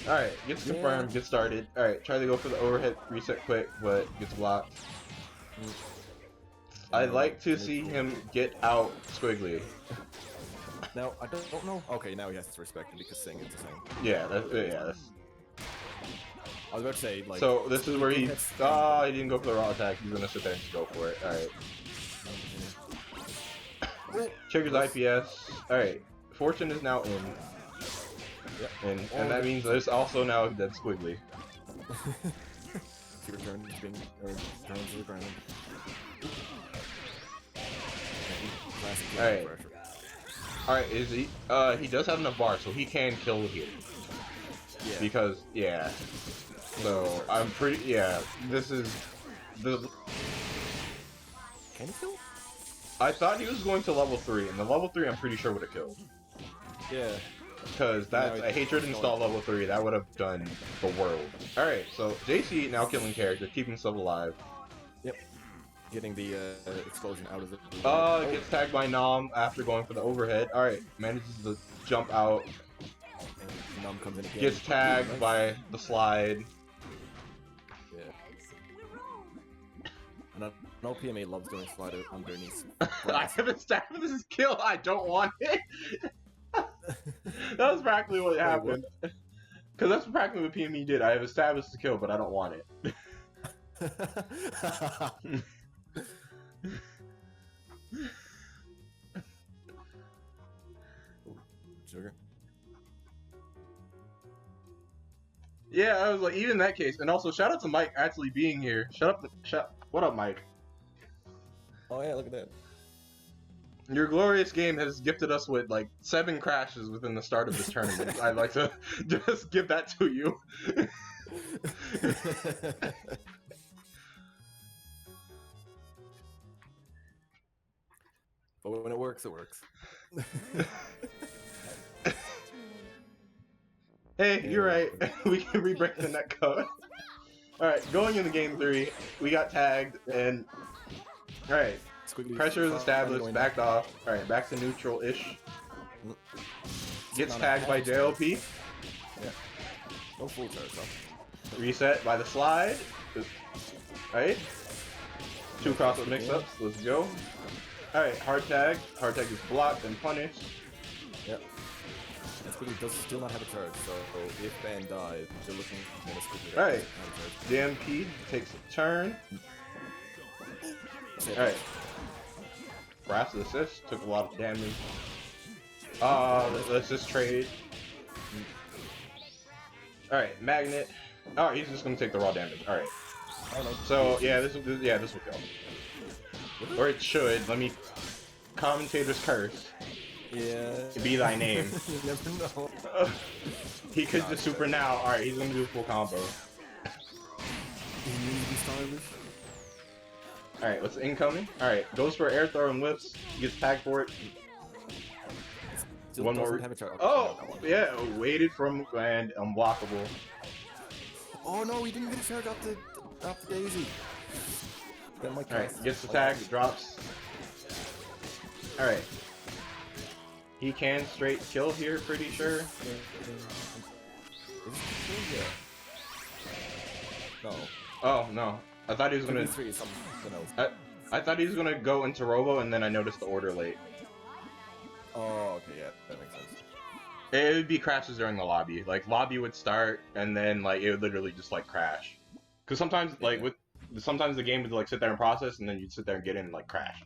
Alright, gets confirmed, gets started. Alright, try to go for the overhead reset quick, but gets blocked. I'd like to see him get out Squiggly. Now, I don't know. Okay, now he has to respect it because Sing is the same. Yeah, that's... I was about to say, like... So, this is where he... hits- he didn't go for the raw attack. He's gonna sit there and just go for it. Alright. Triggers IPS. Alright. Fortune is now in. Yep. And that means there's also now a dead Squiggly. He returns to the ground. Alright. Alright, is he... he does have enough bar, so he can kill here. Yeah. Because, yeah. So, I'm pretty... Yeah, this is... the. Can he kill? I thought he was going to level 3, and the level 3 I'm pretty sure would have killed. Yeah. Because that's a hatred install level 3, that would have done the world. Alright, so JC now killing character, keeping himself alive. Yep. Getting the explosion out of the... Gets tagged by Nom after going for the overhead. Alright, manages to jump out. And Nom comes in again. Gets tagged by the slide. Yeah. And I know PMA loves doing slide underneath. I haven't stabbed this kill, I don't want it! That was practically what happened. Because that's practically what PME did. I have established the kill, but I don't want it. Sugar. Yeah, I was like, even in that case, and also shout out to Mike actually being here. What up, Mike? Oh yeah, look at that. Your glorious game has gifted us with like 7 crashes within the start of this tournament. I'd like to just give that to you. But when it works, it works. Hey, you're right. We can re-break the net code. Alright, going into game 3, we got tagged and... Alright, pressure is established, backed off. Alright, back to neutral-ish. Gets tagged by JLP. Yeah. No full charge though. Reset by the slide. Alright. 2 crossbow mix-ups, let's go. Alright, hard tag. Hard tag is blocked and punished. Yep. And Squiggy does still not have a charge, so if Ban dies, you're looking at a Squiggy. Alright. DMP takes a turn. Alright. Brass assist, took a lot of damage. Let's just trade. Alright, magnet. Oh, he's just gonna take the raw damage. Alright. So yeah, this will kill. Or it should. Let me. Commentator's curse. Yeah. Be thy name. You never know. He could just super now. Alright, he's gonna do a full combo. He needs to be stylish. Alright, what's incoming? Alright, goes for air throw and whips. Gets tagged for it. Still One doesn't more. have a charge. Oh, yeah, waited from and unblockable. Oh no, he didn't get a charge off the daisy. Alright, gets the tag, drops. Alright. He can straight kill here, pretty sure. No. Oh, no. I thought he was gonna... I thought he was gonna go into Robo, and then I noticed the order late. Oh, okay, yeah, that makes sense. It would be crashes during the lobby. Like, lobby would start, and then, like, it would literally just, like, crash. Because sometimes, like, sometimes the game would, like, sit there and process, and then you'd sit there and get in and, like, crash.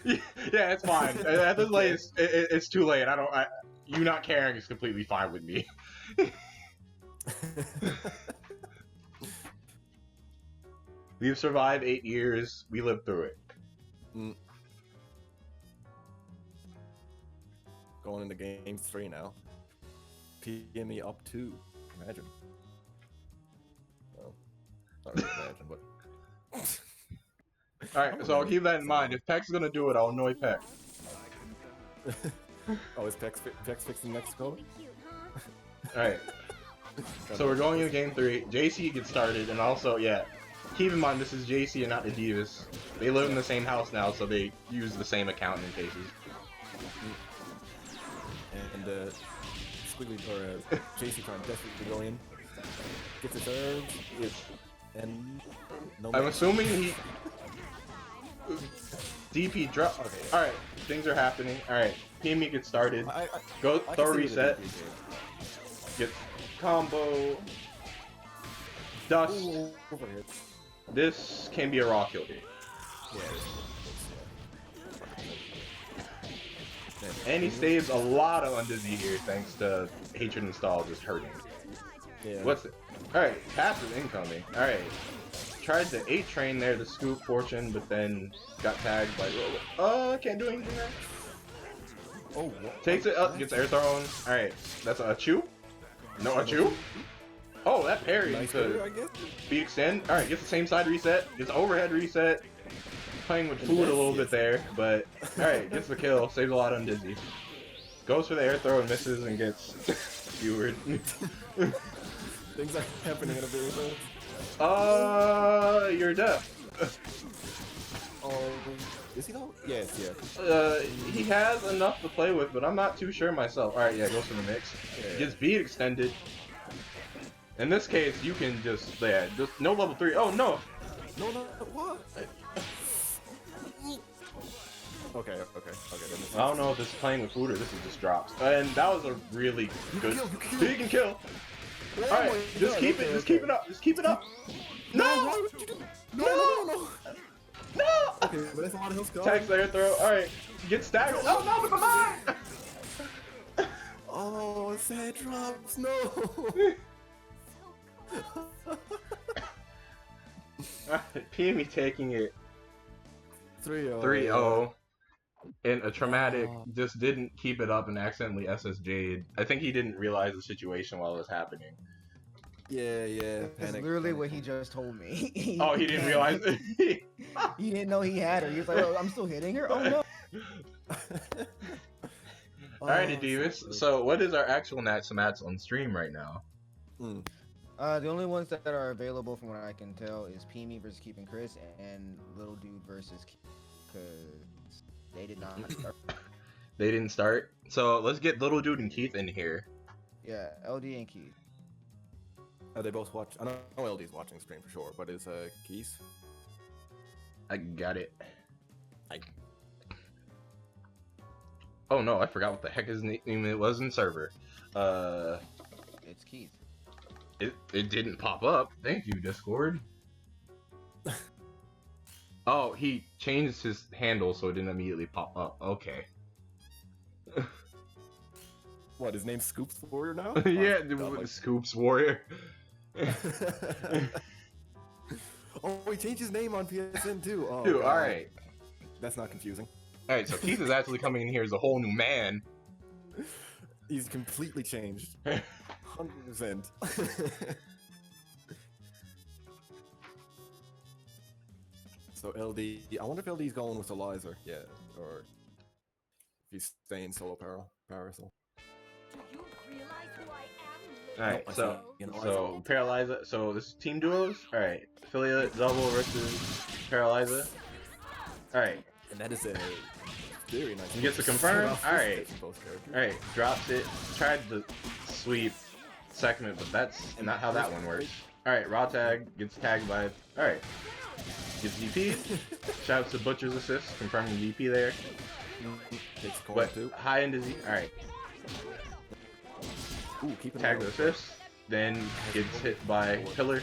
Yeah, it's fine. At this late, it's too late. You not caring is completely fine with me. We've survived 8 years. We lived through it. Going into game 3 now. PME up 2. Imagine. Well, not really imagine, but. Alright, so I'll keep that in mind. If Peck's gonna do it, I'll annoy Peck. Oh, is Peck's fixing next code? Alright. So we're going into game 3. JC gets started, and also, yeah, keep in mind this is JC and not Adeveis. They live in the same house now, so they use the same account in cases. And Squiggly or JC trying to desperately go in, gets his urge, and no. I'm assuming he DP drop. Okay, all right, things are happening. All right, PME gets started. Go throw reset. Get combo. Dust. Ooh, overhead. This can be a raw kill here. Yeah. And he saves a lot of undizzy here thanks to Hatred Install just hurting. Yeah. What's it? Alright, passive incoming. Alright. Tried to 8 train there to scoop Fortune, but then got tagged by can't do anything there. Oh, what? Takes it up, gets air thrown. Alright, that's a chew? No, a chew? Oh, that parry Nice to player, I guess. be extend. Alright, gets the same side reset, gets overhead reset. Playing with food a little bit there, but alright, gets the kill, saves a lot on Dizzy. Goes for the air throw and misses and gets skewered. Things are happening in a very fast. You're deaf. Oh, is he though? Yes, yeah. He has enough to play with, but I'm not too sure myself. Alright, yeah, goes for the mix. Yeah. Gets beat extended. In this case, you can just, yeah, just no level 3. Oh, no! No, what? Okay. Then I don't know if this is playing with food or this is just drops. And that was a really good. He can kill. All right, just keep it. Just keep it up. Just keep it up. No! No! No! Okay, but that's a lot of health. Tags the air throw. All right, get staggered. Oh no! With the mine. Oh, sad drops. No. PME taking it 3-0. 3-0. And a traumatic just didn't keep it up and accidentally SSJ'd. I think he didn't realize the situation while it was happening. Yeah. That's literally what he just told me. He didn't realize it. He didn't know he had her. He was like, "Oh, I'm still hitting her. Oh no." Alright, Adeveis. So, what is our actual mats on stream right now? The only ones that are available from what I can tell is PME versus Keep and Chris and Little Dude versus because they did not start. They didn't start. So let's get Little Dude and Keith in here. Yeah, LD and Keith. They both watch. I know LD's watching stream for sure, but is Keith? I got it. Oh no, I forgot what the heck his name it was in server. It's Keith. It didn't pop up. Thank you, Discord. Oh, he changed his handle so it didn't immediately pop up. Okay. What, his name's Scoops Warrior now? Yeah, like... Scoops Warrior. Oh, he changed his name on PSN too. Oh, Dude, alright. That's not confusing. Alright, so Keith is actually coming in here as a whole new man. He's completely changed. 100%. So LD, I wonder if LD's going with Eliza, yeah, or if he's staying solo Parasol. Alright, so Paralyza, so this is team duos? Alright, Affiliate Double versus Paralyza. Alright. And that is a very nice. He gets to confirm? Alright. Alright, drops it, tried to sweep segment, but that's not how that one works. Alright, raw tag, gets tagged by, alright. Gets DP, shouts to Butcher's assist, confirming DP there. But high end dizzy, alright. Tag the assist, then gets hit by Pillar.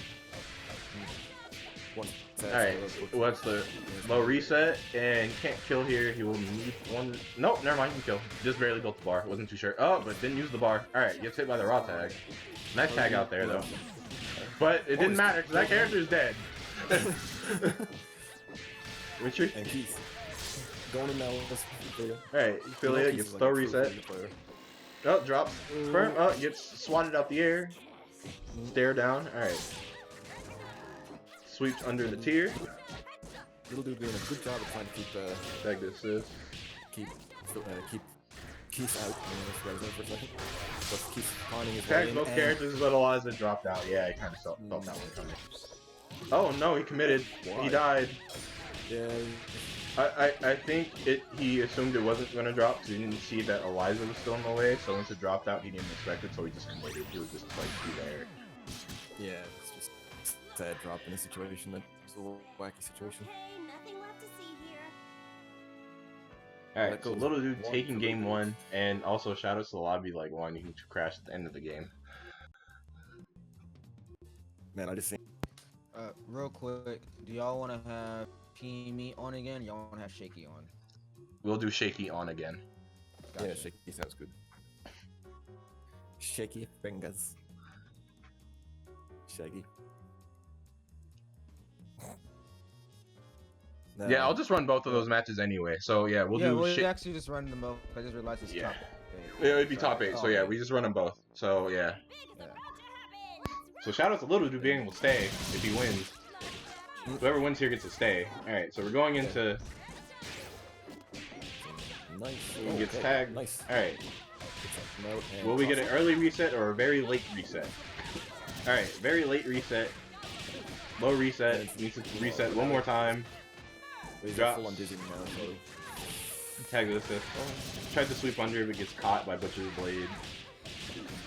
Alright, what's the low reset? And can't kill here, he will need one. Nope, never mind, he can kill. Just barely built the bar, wasn't too sure. Oh, but didn't use the bar. Alright, gets hit by the raw tag. Nice tag out there though. But it didn't matter because that character's dead. Richard? And Keith. Going in now. Alright, Affiliate gets throw reset. Oh, drops. Firm. Oh, gets swatted out the air. Stare down. Alright. Sweeps under the tier. Little dude doing a good job of trying to keep Tag this is. keep Keith out. For a second. But Keith finding his way Tags in, both and characters, but Eliza dropped out. Yeah, I kind of felt that one coming. Oh no, he committed. Why? He died. Yeah. I think he assumed it wasn't going to drop because he didn't see that Eliza was still in the way, so once it dropped out, he didn't expect it, so he just committed. He was just like, be there. Yeah, it's just sad drop in a situation that's a little wacky situation. Hey, nothing left to see here. Alright, That so goes Little Dude one taking for game Little Dude. 1, and also shoutouts to the lobby like wanting to crash at the end of the game. Man, I just think Real quick, do y'all want to have me on again? Y'all want to have Shaky on? We'll do Shaky on again. yeah, Gotcha. shaky sounds good. Shaky fingers. Shaggy. No. Yeah, I'll just run both of those matches anyway. So yeah, we'll do we'll actually just run them both. I just realized it's Yeah. top 8. Yeah, it'd be top 8. So yeah, we just run them both. So yeah. Big is about to happen. So shout out to Little Dude being able to stay if he wins. Whoever wins here gets to stay. Alright, so we're going into Nice. He gets Okay, tagged. Nice. Alright. Note and Will we get an toss-up. early reset or a very late reset? Alright, very late reset. Low reset. Needs to reset one more time. He's drops. full on dizzy now, so Tag this. Tried to sweep under but gets caught by Butcher's Blade.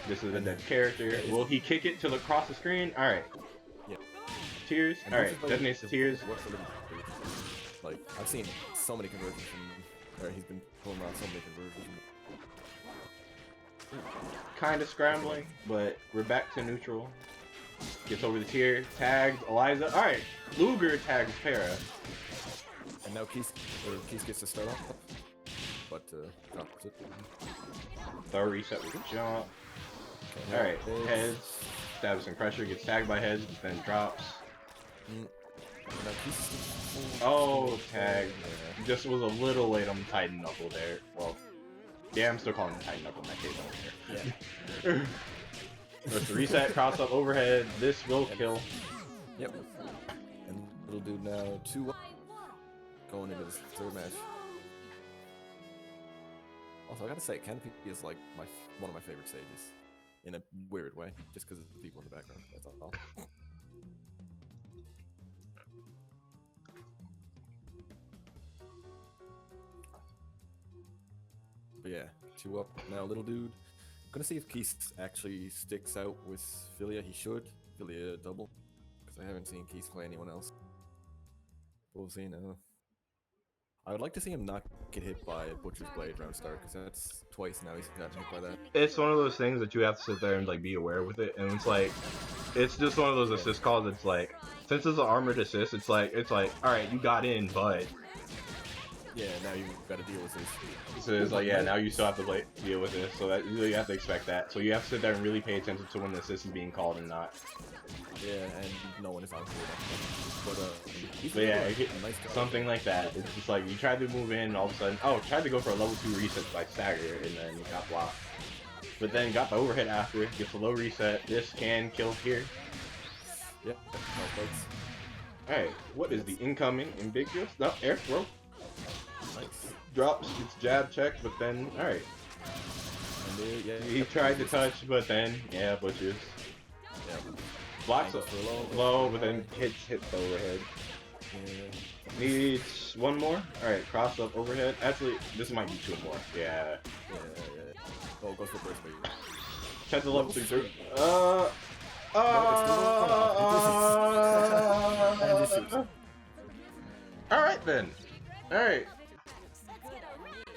This is a dead character. Will he kick it till across the screen? Alright. Yeah. Tears? And Alright, Butcher's Blade detonates the tears. works a little bit. Like, I've seen so many conversions from, or he's been pulling around so many conversions. Kinda scrambling, but we're back to neutral. Gets over the tier. Tagged Eliza. Alright. Luger tags Para. And now Keith gets to start off, but drops it. Throw reset with a jump. Okay, Alright, now heads. Stabs some pressure, gets tagged by heads, but then drops. Now Keith's Oh, tag. Just was a little late on the Titan Knuckle there. Well, yeah, I'm still calling it Titan Knuckle in that case over here. Yeah. Let's reset, cross up overhead. This will kill. Yep. And Little Dude now 2 going into this third match. Also, I gotta say, Canopy is like one of my favorite stages. In a weird way, just because of the people in the background. That's all. But yeah, 2 up now, Little Dude. Gonna see if Keith actually sticks out with Philia. He should. Philia double. Because I haven't seen Keith play anyone else. But we'll see now. I would like to see him not get hit by Butcher's Blade round start, because that's twice now he's gotten hit by that. It's one of those things that you have to sit there and like be aware with it, and it's like, it's just one of those assist calls. It's like, since it's an armored assist, it's like, all right, you got in, but Yeah, now you've got to deal with this. so it's like, yeah, now you still have to deal with this. So that you have to expect that. So you have to sit there and really pay attention to when the assist is being called and not. Yeah, and no one is on board. But yeah, it hit nice job. something like that. It's just like you tried to move in, and all of a sudden, oh, tried to go for a level 2 reset by stagger, and then you got blocked. But then got the overhead after, gets a low reset. This can kill here. Yep, no fights. Alright, what is the incoming ambiguous? No, air throw. Nice. Drops, gets jab checked, but then, alright. And there, yeah, He tried to touch, but then, yeah, Butchers. Yeah. Blocks up For low, but then hits the overhead. Yeah. Needs one more. Alright, cross up overhead. Actually, this might be 2 more. Yeah. Yeah. Oh, goes for first base. Tried to level 3 through. Alright then. Alright.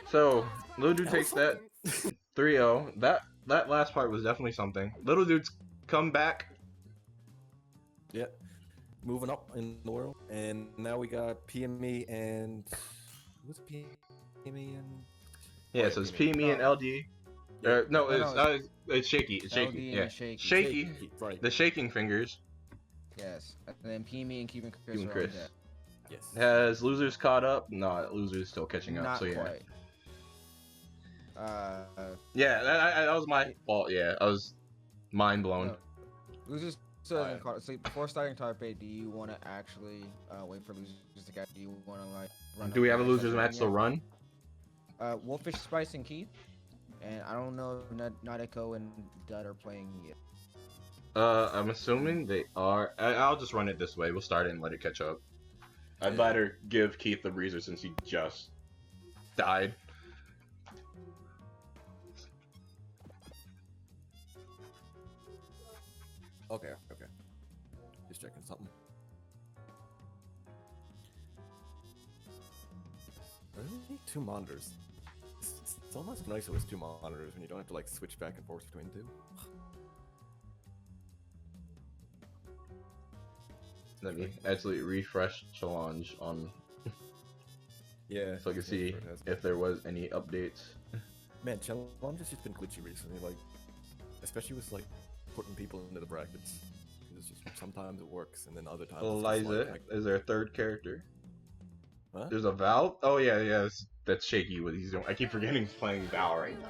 So, Little Dude takes that 3-0. That last part was definitely something. Little Dude's come back. Yeah. Moving up in the world. And now we got PME and... What's PME and... Yeah, so it's P, me, and LD. No, it's Shaky. It's Shaky. LD Yeah. and Shaky. Shaky. Right. The shaking fingers. Yes. And then me and Cuban Chris Cuban are Chris. on deck. Yes. Has losers caught up? No, losers still catching up. Not So yeah. quite. Yeah, that was my fault. Yeah, I was mind blown. No. Losers doesn't call. So before starting Tarp 8, do you want to actually wait for losers to get? Do you want to like run? Do we have a match losers up match to yet? run? Wolfish, Spice, and Keith. And I don't know if Neko and Dud are playing yet. I'm assuming they are. I'll just run it this way. We'll start it and let it catch up. I'd better give Keith the breezer since he just died. Okay. Just checking something. I really need 2 monitors. It's almost nicer with 2 monitors when you don't have to like switch back and forth between 2. Let me actually refresh challenge on Yeah. so I can see if there was any updates. Man, challenge has just been glitchy recently, like especially with like putting people into the brackets. It's just sometimes it works and then other times. Eliza, like, is there a third character? huh? There's a Val. Oh yeah, that's shaky. What he's doing. I keep forgetting he's playing Val right now,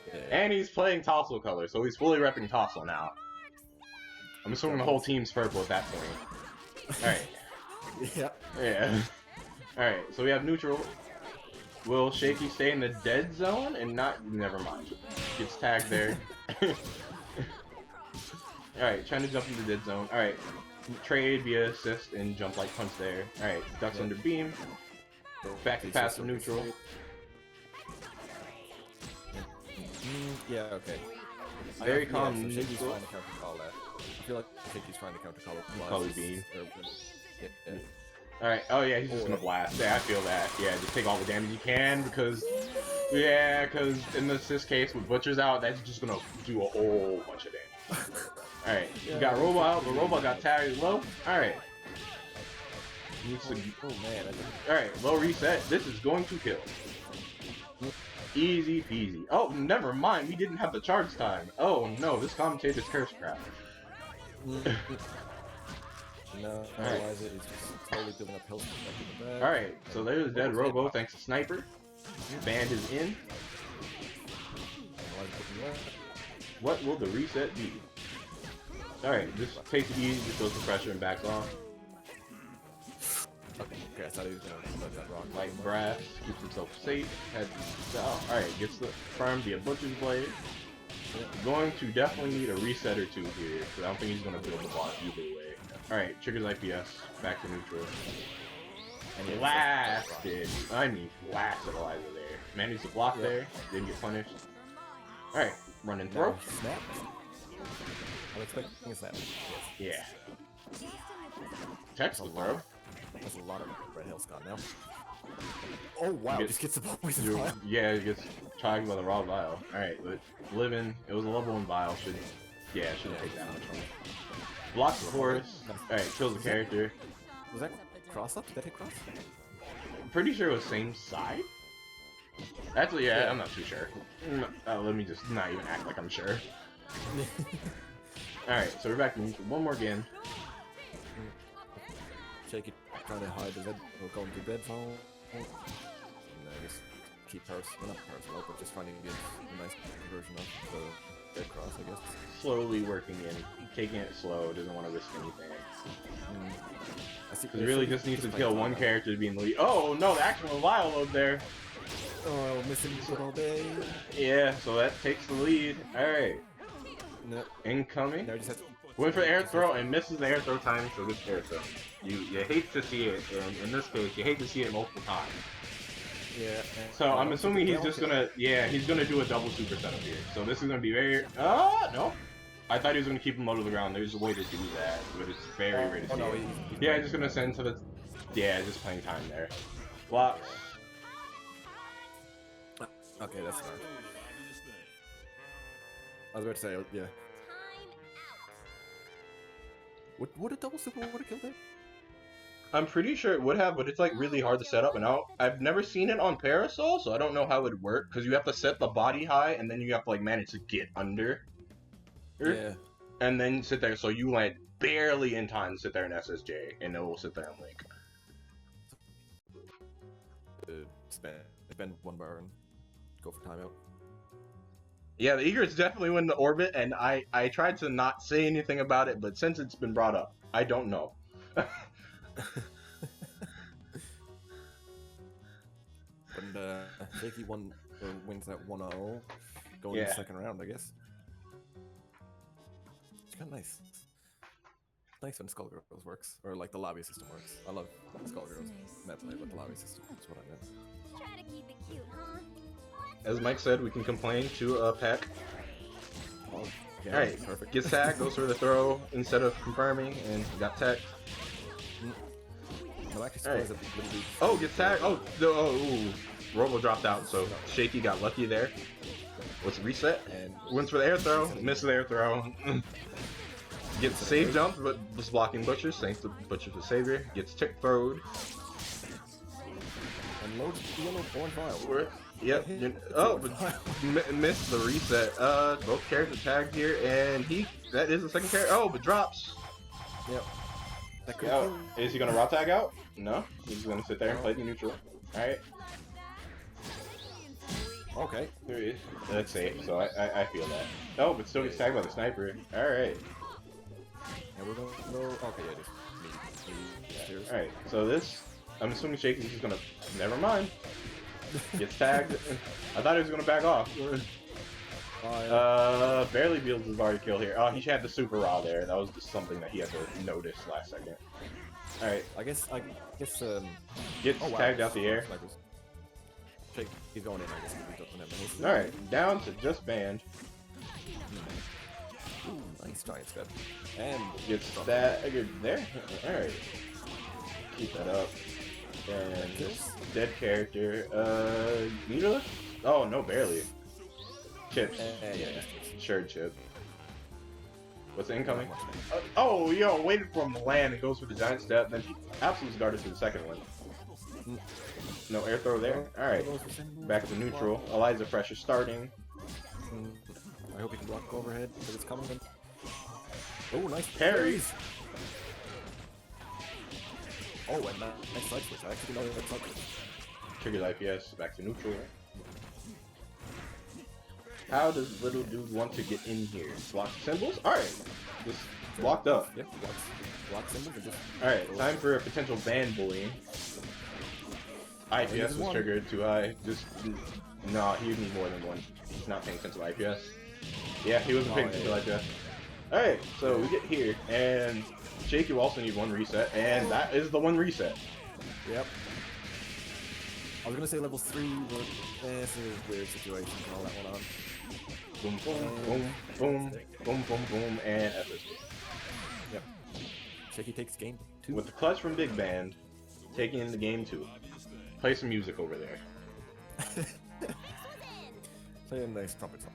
Yeah. and he's playing Tossel color, so he's fully repping Tossel now. I'm assuming the whole team's purple at that point. All right. Yeah. Alright, so we have neutral. Will Shaky stay in the dead zone and not... Never mind. Gets tagged there. Alright, trying to jump into the dead zone. Alright, trade via assist and jump like punch there. Alright, ducks under beam. Back to pass to neutral. Yeah, okay. Very calm. So Shaky's neutral. trying to counter call that. I feel like Shaky's trying to counter call Color beam. Yeah. Alright, oh yeah, he's just gonna blast. Yeah, I feel that. Yeah, just take all the damage you can because... Yeah, because in the assist case with Butcher's out, that's just gonna do a whole bunch of damage. Alright, you got Robo out, but Robo got tagged low. Alright. Oh man. Alright, low reset. This is going to kill. Easy peasy. Oh, never mind. We didn't have the charge time. Oh no, this commentator's curse crap. No, otherwise it is just totally building up health. Alright, so there's dead Robo thanks to Sniper. Band is in. What will the reset be? Alright, just takes it easy, just goes to pressure and backs off. Okay, I thought he was gonna let that rock. Like brass, keeps himself safe. Alright, gets the firm via Butcher's Blade. Going to definitely need a reset or two here, because I don't think he's going to build the boss either way. Alright, triggers IPS, back to neutral. And blasted! I mean, blasted Eliza there. Managed to block there, didn't get punished. Alright, run and throw. Snap. I'm expecting a snap. Yes. Yeah. Text the throw. That's a lot of red health's gone now. Oh wow, just gets the poison vial. Yeah, it gets tagged by the raw vial. Alright, but living, it was a level 1 vial, shouldn't take that much from it. Blocks the force. Alright, kills the character. Was that cross up? Did that hit cross? I'm pretty sure it was same side. Actually, yeah, I'm not too sure. Let me just not even act like I'm sure. Alright, so we're back to one more game. Shake it, trying to hide the red, or going to dead zone. And I guess keep personal, not personal, but just trying to get a nice version of the dead cross, I guess. Slowly working in, taking it slow, doesn't want to risk anything. I see. He really just needs to kill one character to be in the lead. Oh no, the actual vial load there. Oh, missing it all day. Yeah, so that takes the lead. Alright. No. Incoming. No, just have to... Went for the air throw and misses the air throw time, so good air throw. You hate to see it, and in this case, you hate to see it multiple times. Yeah. So I'm assuming he's just gonna, he's gonna do a double super setup here. So this is gonna be very, no. I thought he was gonna keep him low to the ground. There's a way to do that, but it's very rare to see it. Yeah, just gonna send to the, just playing time there. Blocks. Okay, that's fine. I was about to say, yeah. Would a double super would have killed it? I'm pretty sure it would have, but it's like really hard to set up, and I've never seen it on Parasol, so I don't know how it would work, because you have to set the body high, and then you have to like manage to get under. Yeah. And then sit there, so you land barely in time to sit there in SSJ, and it will sit there and link. Spend 1 bar and go for timeout. Yeah, the egrets definitely win the orbit, and I tried to not say anything about it, but since it's been brought up, I don't know. And Shaky wins that 1-0, going to Yeah. the second round, I guess. It's kind of nice. Nice when Skullgirls works, or like the lobby system works. I love Skullgirls meta play, but the lobby system is what I meant. Try to keep it cute, huh? As Mike said, we can complain to a Peck. Oh, yeah, Alright, perfect. gets tagged, goes for the throw instead of confirming, and got tagged. No, actually, Alright. surprised that literally- Oh, gets tagged. Ooh. Robo dropped out, so Shaky got lucky there. What's reset? And Wins for the air throw, missed the air throw. Gets save jumped, but was blocking Butchers, thanks to Butcher for Savior. Gets tick throwed. and loads of yellow orange vial. Yep. Oh, but missed the reset. Both characters tagged here, and that is the second character. Oh, but drops. Yep. That could Yeah. Is he gonna raw tag out? No. He's gonna sit there and play the neutral. Alright. Okay. That's safe, so I feel that. Oh, but still gets tagged by the sniper. Alright. And we're going to go. Okay, yeah, just me. Cheers. Alright, so this, I'm assuming Shaky's just gonna, never mind. Gets tagged. I thought he was gonna back off. Barely Fields is already killed here. Oh, he had the super raw there. That was just something that he had to notice last second. Alright, I guess, gets oh, wow. tagged out the air. Snipers. Shake, he's going in, I guess. He's up in that. Alright, down to just banned. Ooh, nice giant step. And Gets staggered there. Alright. Keep that up. And dead character. Needle? Oh, no, barely. Chips. yeah. Sure, chip. What's incoming? Oh, yo, waited for him to land and goes for the giant step, then he absolutely guarded for the second one. No air throw there. Alright. Back at the neutral. Eliza Fresh is starting. I hope he can block overhead because it's coming. Oh, nice Parries. Oh, and nice side switch. I actually didn't know that side switch. Triggers IPS. Back to neutral. How does little dude want to get in here? Block symbols? Alright. Just blocked up. Yep, block symbols and just... Alright, time for a potential ban bullying. IPS was triggered too high. Just... No, he would need more than one. He's not paying attention to IPS. Yeah, he wasn't paying attention to IPS. Alright, so we get here, and Shaky will also need one reset, and that is the one reset. Yep. I was gonna say level 3, but it's a weird situation and all that went on. Boom, boom, boom, boom, boom, boom, and FS. Yep. Shaky takes game 2. With the clutch from Big Band, taking into game 2. Play some music over there. Play a nice trumpet song.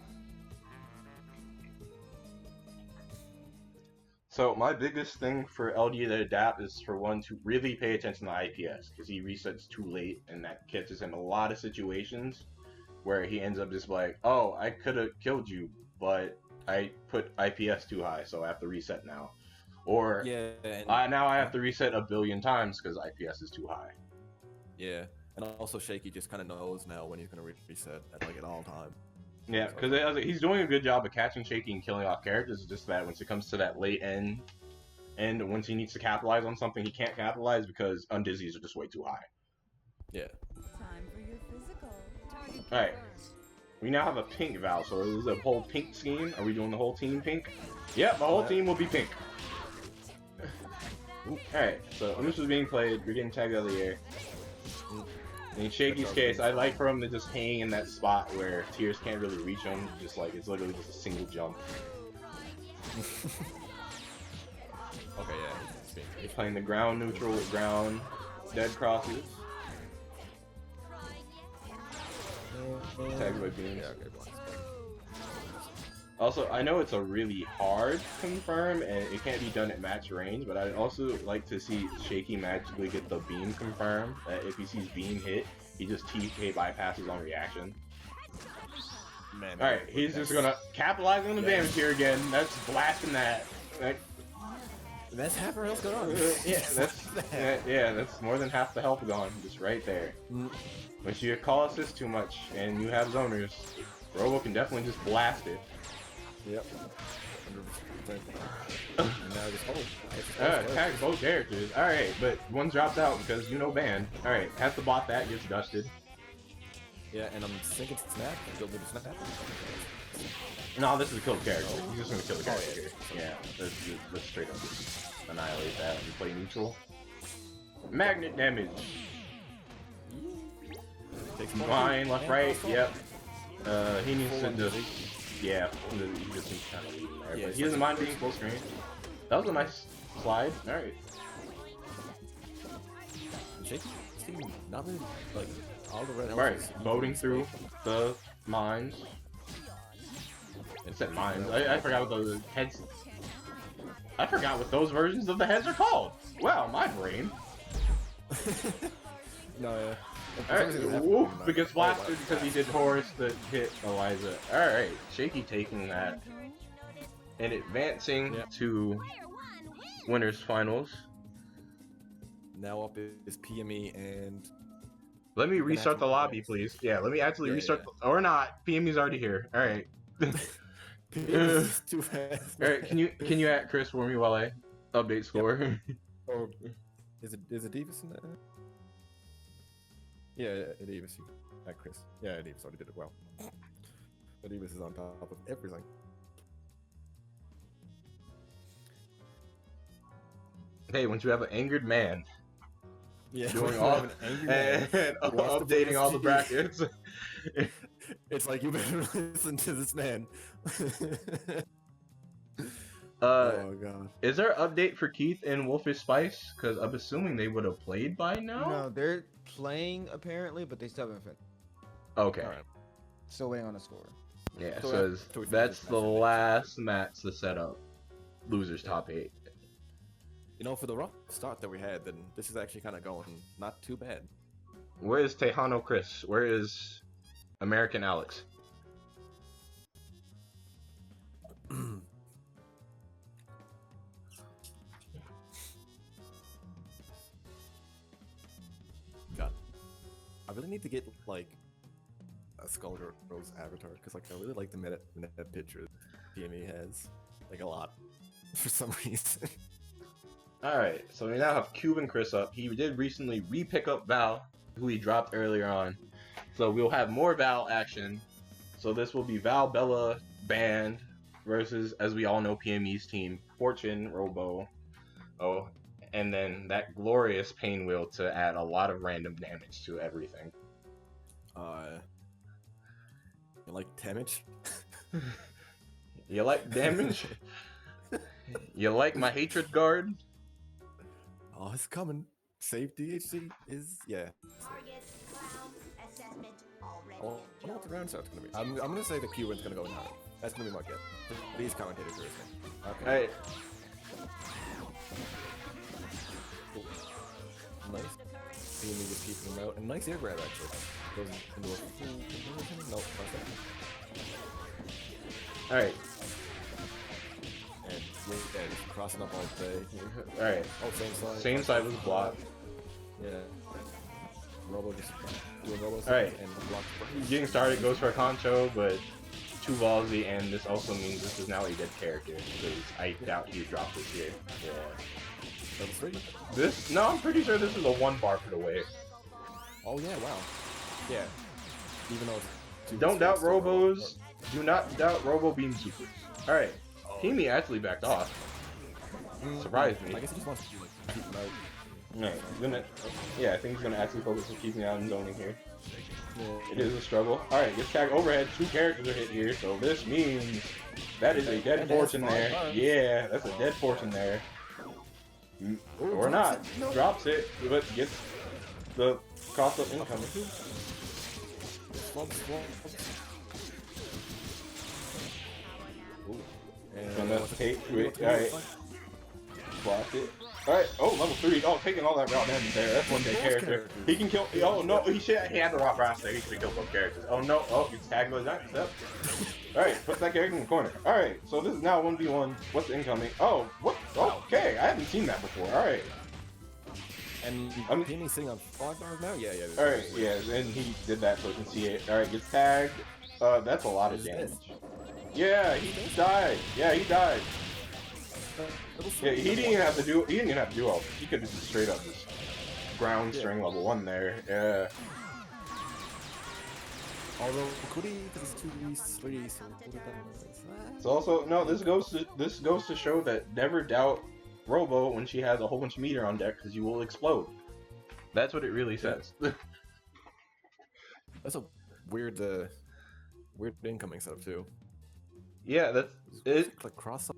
So my biggest thing for LD to adapt is for one to really pay attention to IPS, because he resets too late, and that catches him in a lot of situations where he ends up just like, oh, I could have killed you, but I put IPS too high, so I have to reset now. Or Yeah. And, now I have to reset a billion times because IPS is too high. yeah. And also Shaky just kind of knows now when he's gonna reset at like at all time. Yeah, because he's doing a good job of catching Shaky and killing off characters. It's just that once it comes to that late end, and once he needs to capitalize on something, he can't capitalize because undizzies are just way too high. Yeah. Time for your physical. Target Alright. confirmed. We now have a pink Val, so is a whole pink scheme. Are we doing the whole team pink? Yep, the whole team will be pink. Alright, so this is being played. We're getting tagged out of the air. In Shaky's case, I like for him to just hang in that spot where Tears can't really reach him. Just like, it's literally just a single jump. Okay, yeah. He's playing the ground neutral with ground dead crosses. Tagged by beams. Yeah, okay, blocks. Also, I know it's a really hard confirm, and it can't be done at match range, but I'd also like to see Shaky magically get the beam confirmed. That if he sees beam hit, he just TK bypasses on reaction. Man, Alright, he's just gonna capitalize on the damage here again. That's blasting that. That's half our health gone. Yeah, that's more than half the health gone, just right there. Once you call assist too much and you have zoners, Robo can definitely just blast it. Yep. 100%. And now just Tag both characters. Alright, but one drops out because you know banned. Alright, has to bot that, gets dusted. Yeah, and I'm thinking snap. Don't need to snap. No, this is a killed character. He's just gonna kill the character here. Yeah, let's straight up annihilate that when you play neutral. Magnet damage. Fine, left, right, yep. He needs to just, yeah, he just needs to kind of leave there. Yeah, but he doesn't mind being full screen. That was a nice slide. Alright. Not really, like, all the red Alright, boating through the mines. It said mines. I forgot what those heads. I forgot what those versions of the heads are called. Wow, my brain. No, yeah. Alright, whoop, it gets blasted because he did Horus that hit Eliza. Alright, Shaky taking that and advancing to winners finals. Now up is PME and... Let me restart the lobby, please. Yeah, let me actually restart. Or not. PME's already here. Alright. PME's too fast. Alright, can you at Chris for me while I update score? Or is Adeveis in there? Yeah, Adeveis. At Chris. Yeah, Adeveis already did it well. Adeveis is on top of everything. Hey, once you have an angered man doing all an angry man and updating all the brackets. It's like, you better listen to this man. Oh god. Is there an update for Keith and Wolfish Spice? Because I'm assuming they would have played by now. No, they're playing apparently, but they still haven't finished. Okay. Alright. Still waiting on a score. Yeah, So so that's the last match to set up losers top 8. You know, for the rough start that we had, then this is actually kind of going not too bad. Where is Tejano Chris? Where is American Alex? God, I really need to get like a Skullgirl Rose avatar because like I really like the meta picture PME has, like a lot for some reason. Alright, so we now have Cuban Chris up. He did recently re-pick up Val, who he dropped earlier on. So we'll have more Val action. So this will be Val, Bella, Band versus, as we all know, PME's team, Fortune, Robo, and then that glorious Pain Wheel to add a lot of random damage to everything. You like damage? You like damage? You like my hatred guard? Oh, it's coming. Save DHC is, yeah. Oh, I know what the round start's gonna be. I'm gonna say the Q win's gonna go now. That's gonna be my guess. These commentators are listening. Okay. Alright. Cool. Nice. Seeing me just keeping them out. And nice air grab actually. Goes into a full conversion. Nope, Alright. And yeah, just crossing up all day. Alright. Oh, same side. Same side was blocked. Yeah. Robo just doing Robo Alright. and block. Getting started goes for a Concho, but too ballsy, and this also means this is now a dead character, because I doubt he dropped this here. Yeah. Level 3? This? No, I'm pretty sure this is a 1 bar put away. Oh yeah, wow. Yeah. Even though it's Don't doubt Robos. Do not doubt Robo Beam Supers. Alright. Kimi actually backed off. Surprised me. I guess he just wants to like, keep him out. Yeah, I think he's gonna actually focus on keeping out and zoning here. Yeah. It is a struggle. Alright, gets tagged overhead. 2 characters are hit here, so this means that is a dead fortune there. Yeah, that's a dead fortune there. Or not. Drops it, but gets the cost of income. Gonna take it. Alright. Block it. Alright, oh, level 3. Oh, taking all that raw damage there. That's one dead character. He can kill. Oh no, he had the raw frost there. He could have killed both characters. Oh no, oh, he's tagged with that. Yep. Alright, put that character in the corner. Alright, so this is now 1v1. What's incoming? Oh, what? Okay, I haven't seen that before. Alright. And Penny's sitting on 5 bars now? Yeah. Alright, yeah, and he did that so we can see it. Alright, gets tagged. That's a lot of damage. Yeah, he died. Yeah, he died. Yeah, he didn't even have to do. He didn't even have to do all this. He could have just straight up just ground string level 1 there. Yeah. Although could he? Because it's 2v3, so would have done. It's also no. This goes to show that never doubt Robo when she has a whole bunch of meter on deck because you will explode. That's what it really says. That's a weird incoming setup too. Yeah, that's it. Like cross up.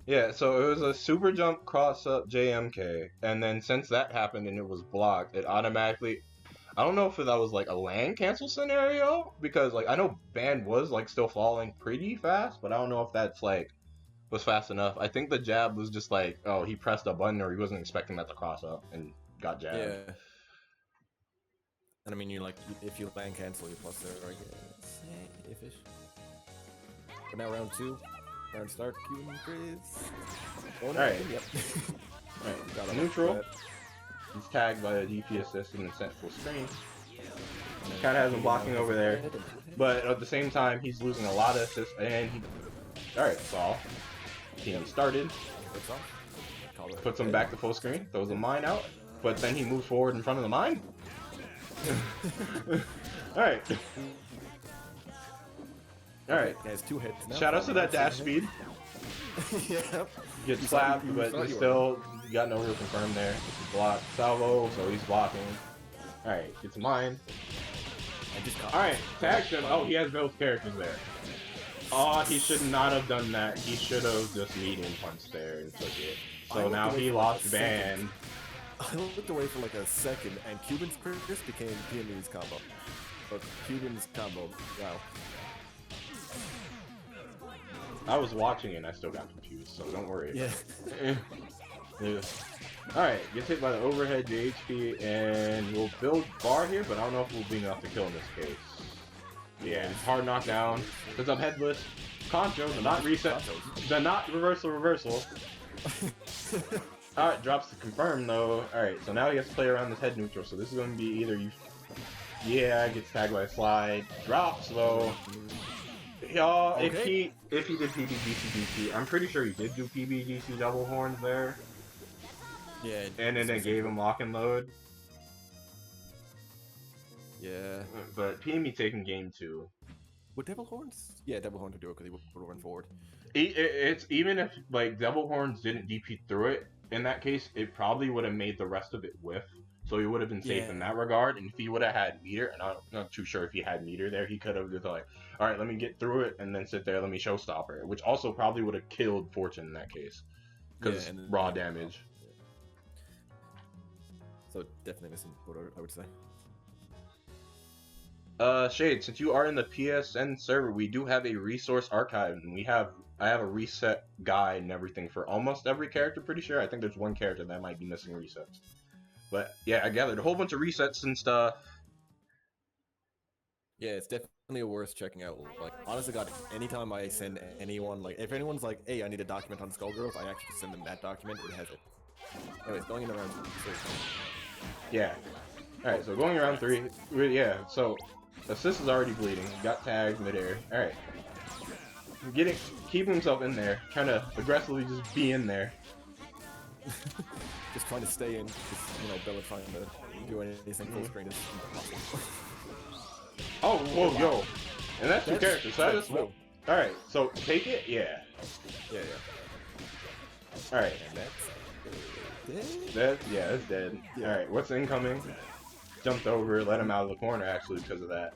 Yeah, so it was a super jump cross up JMK, and then since that happened and it was blocked, it automatically. I don't know if that was like a land cancel scenario because like I know Band was like still falling pretty fast, but I don't know if that's like was fast enough. I think the jab was just like, oh, he pressed a button or he wasn't expecting that to cross up and got jabbed. Yeah. And I mean, you like if you land cancel, you plus there, I guess. If-ish. But now round 2, round start, Q and Chris. Alright. Yep. Alright, Got neutral. He's tagged by a DP assist and sent full screen. Kind of has him blocking over there, but at the same time, he's losing a lot of assists. And he, alright, Saul. Team started. Puts him back to full screen. Throws a mine out, but then he moves forward in front of the mine. Alright. Alright. Has 2 hits now. Shout out to that dash speed. Yep. Gets slapped, but he still got no real confirm there. Block salvo, so he's blocking. Alright, gets mine. Alright, tags him. Oh, he has both characters there. Oh, he should not have done that. He should have just medium punched there and took it. So now he lost Band. I looked away for like a second, and Cuban's Chris became PME's combo. But Cuban's combo, wow. I was watching it and I still got confused, so don't worry. Yeah. Yeah. Alright, gets hit by the overhead JHP, and we'll build bar here, but I don't know if we'll be enough to kill in this case. Yeah, it's hard knockdown. Because I'm headless. Concho, the not reset. The not reversal. Alright, drops the confirm though. Alright, so now he has to play around this head neutral, so this is going to be either you... Yeah, gets tagged by a slide. Drops though. Y'all, okay. if he did PBGC, I'm pretty sure he did do PBGC double horns there. Yeah. And then they gave him lock and load. Yeah. But PME taking game 2. Would Devil Horns? Yeah, Devil Horns would do it because he would run forward. It's even if like Devil Horns didn't DP through it, in that case, it probably would have made the rest of it whiff. So he would have been safe in that regard. And if he would have had meter, and I'm not too sure if he had meter there, he could have just like, all right, let me get through it and then sit there, let me showstopper, which also probably would have killed Fortune in that case because raw damage. So definitely missing photo, I would say. Shade, since you are in the PSN server, we do have a resource archive, and I have a reset guide and everything for almost every character, pretty sure. I think there's one character that might be missing resets. But yeah, I gathered a whole bunch of resets and stuff. Yeah, it's definitely worth checking out. Like, honestly, God, anytime I send anyone, like, if anyone's like, hey, I need a document on Skullgirls, I actually send them that document. It has it. Anyways, going in around 3. Yeah. Alright, so going around 3. Yeah, so assist is already bleeding. Got tagged midair. Alright. Keeping himself in there. Trying to aggressively just be in there. Just trying to stay in. Just, you know, Bella trying to do anything full screen is impossible. Oh, whoa, yo. And that's 2 characters, so that's cool. Alright, so take it? Yeah. Yeah. Alright. Dead? That's dead. Yeah. Alright, what's incoming? Jumped over, let him out of the corner actually because of that.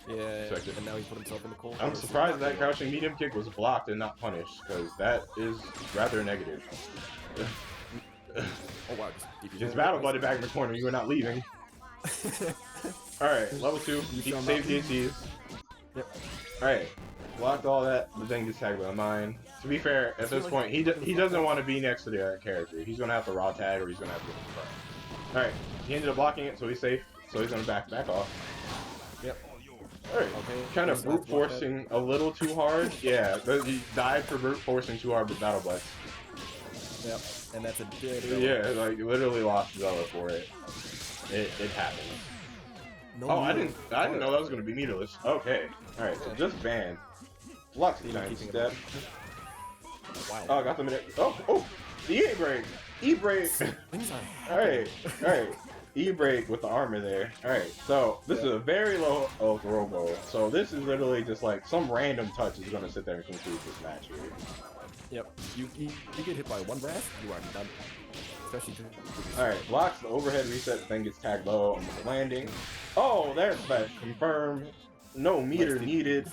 Yeah, and now he put himself in the corner. I'm surprised that crouching medium kick was blocked and not punished, because that is rather negative. Oh wow, Just battle buddy back in the corner, you are not leaving. Alright, level 2, save DCs. Yep. Alright, blocked all that, but then gets tagged by mine. To be fair, at this point, he doesn't want to be next to the other character. He's going to have to raw tag or he's going to have to get in front. Alright, he ended up blocking it, so he's safe. So he's going to back off. Yep. Alright, Okay, kind of so brute that's what that- forcing a little too hard. Yeah, you died for brute forcing too hard with Battle Butts. Yep, and that's a dead. Yeah, like literally lost Zella for it. It happened. No Oh, I meter. didn't know that was gonna be meterless. Okay, alright, so just ban. Lots of Even times keeping step. Wow. Oh, I got the minute. Oh, the E-break! E-break! Things are Alright, happening. alright. E-break with the armor there. Alright, so this is a very low health robo. So this is literally just like some random touch is gonna sit there and conclude this match here. Yep. You get hit by one blast, you are done. Especially Alright, blocks the overhead reset, then gets tagged low on the landing. Oh, there's that confirm. No meter needed.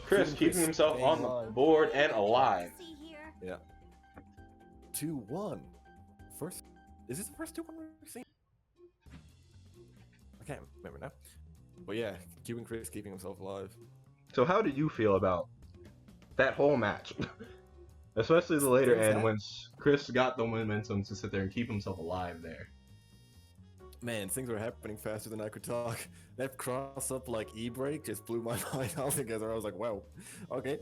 Chris keeping himself on the board and alive. See here. Yeah. 2-1. First, is this the first 2-1 we've seen? I can't remember now. But yeah, Cuban Chris keeping himself alive. So how did you feel about that whole match? Especially the later end when Chris got the momentum to sit there and keep himself alive there. Man, things were happening faster than I could talk. That cross up like E-break just blew my mind altogether. I was like, wow, okay.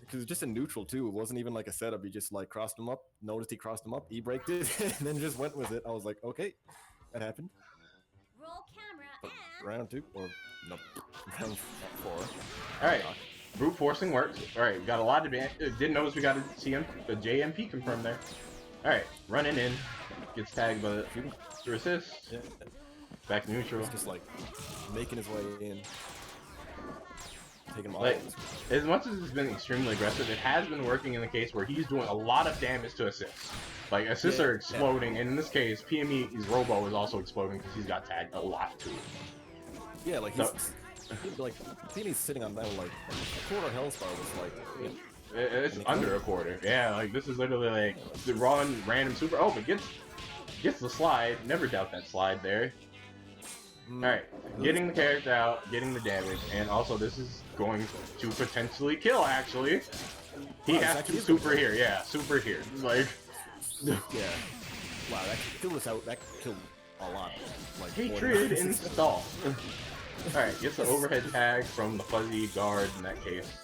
Because it's just a neutral too. It wasn't even like a setup. He just like crossed him up, noticed he crossed him up, E-braked it, and then just went with it. I was like, okay, that happened. Roll camera But and round 2, or nope, round 4. Alright, brute forcing works. Alright, we got a lot of didn't notice we got a JMP confirmed there. Alright, running in, gets tagged by the assist. Yeah. Back neutral. It's just like making his way in. Taking him all Like, over. as much as it's been extremely aggressive, it has been working in the case where he's doing a lot of damage to assists. Like, assists are exploding, and in this case, PME's Robo is also exploding because he's got tagged a lot too. Yeah, like he's like PME's sitting on that like a quarter health bar was like. You know, It's under a quarter. Yeah, like, this is literally like the random super. Oh, but gets the slide. Never doubt that slide there. Alright, getting the character out, getting the damage, and also this is going to potentially kill, actually. He has to super here, yeah, super here. Like, yeah. Wow, that killed us out. That killed a lot. Like hatred install. Alright, gets the overhead tag from the fuzzy guard in that case.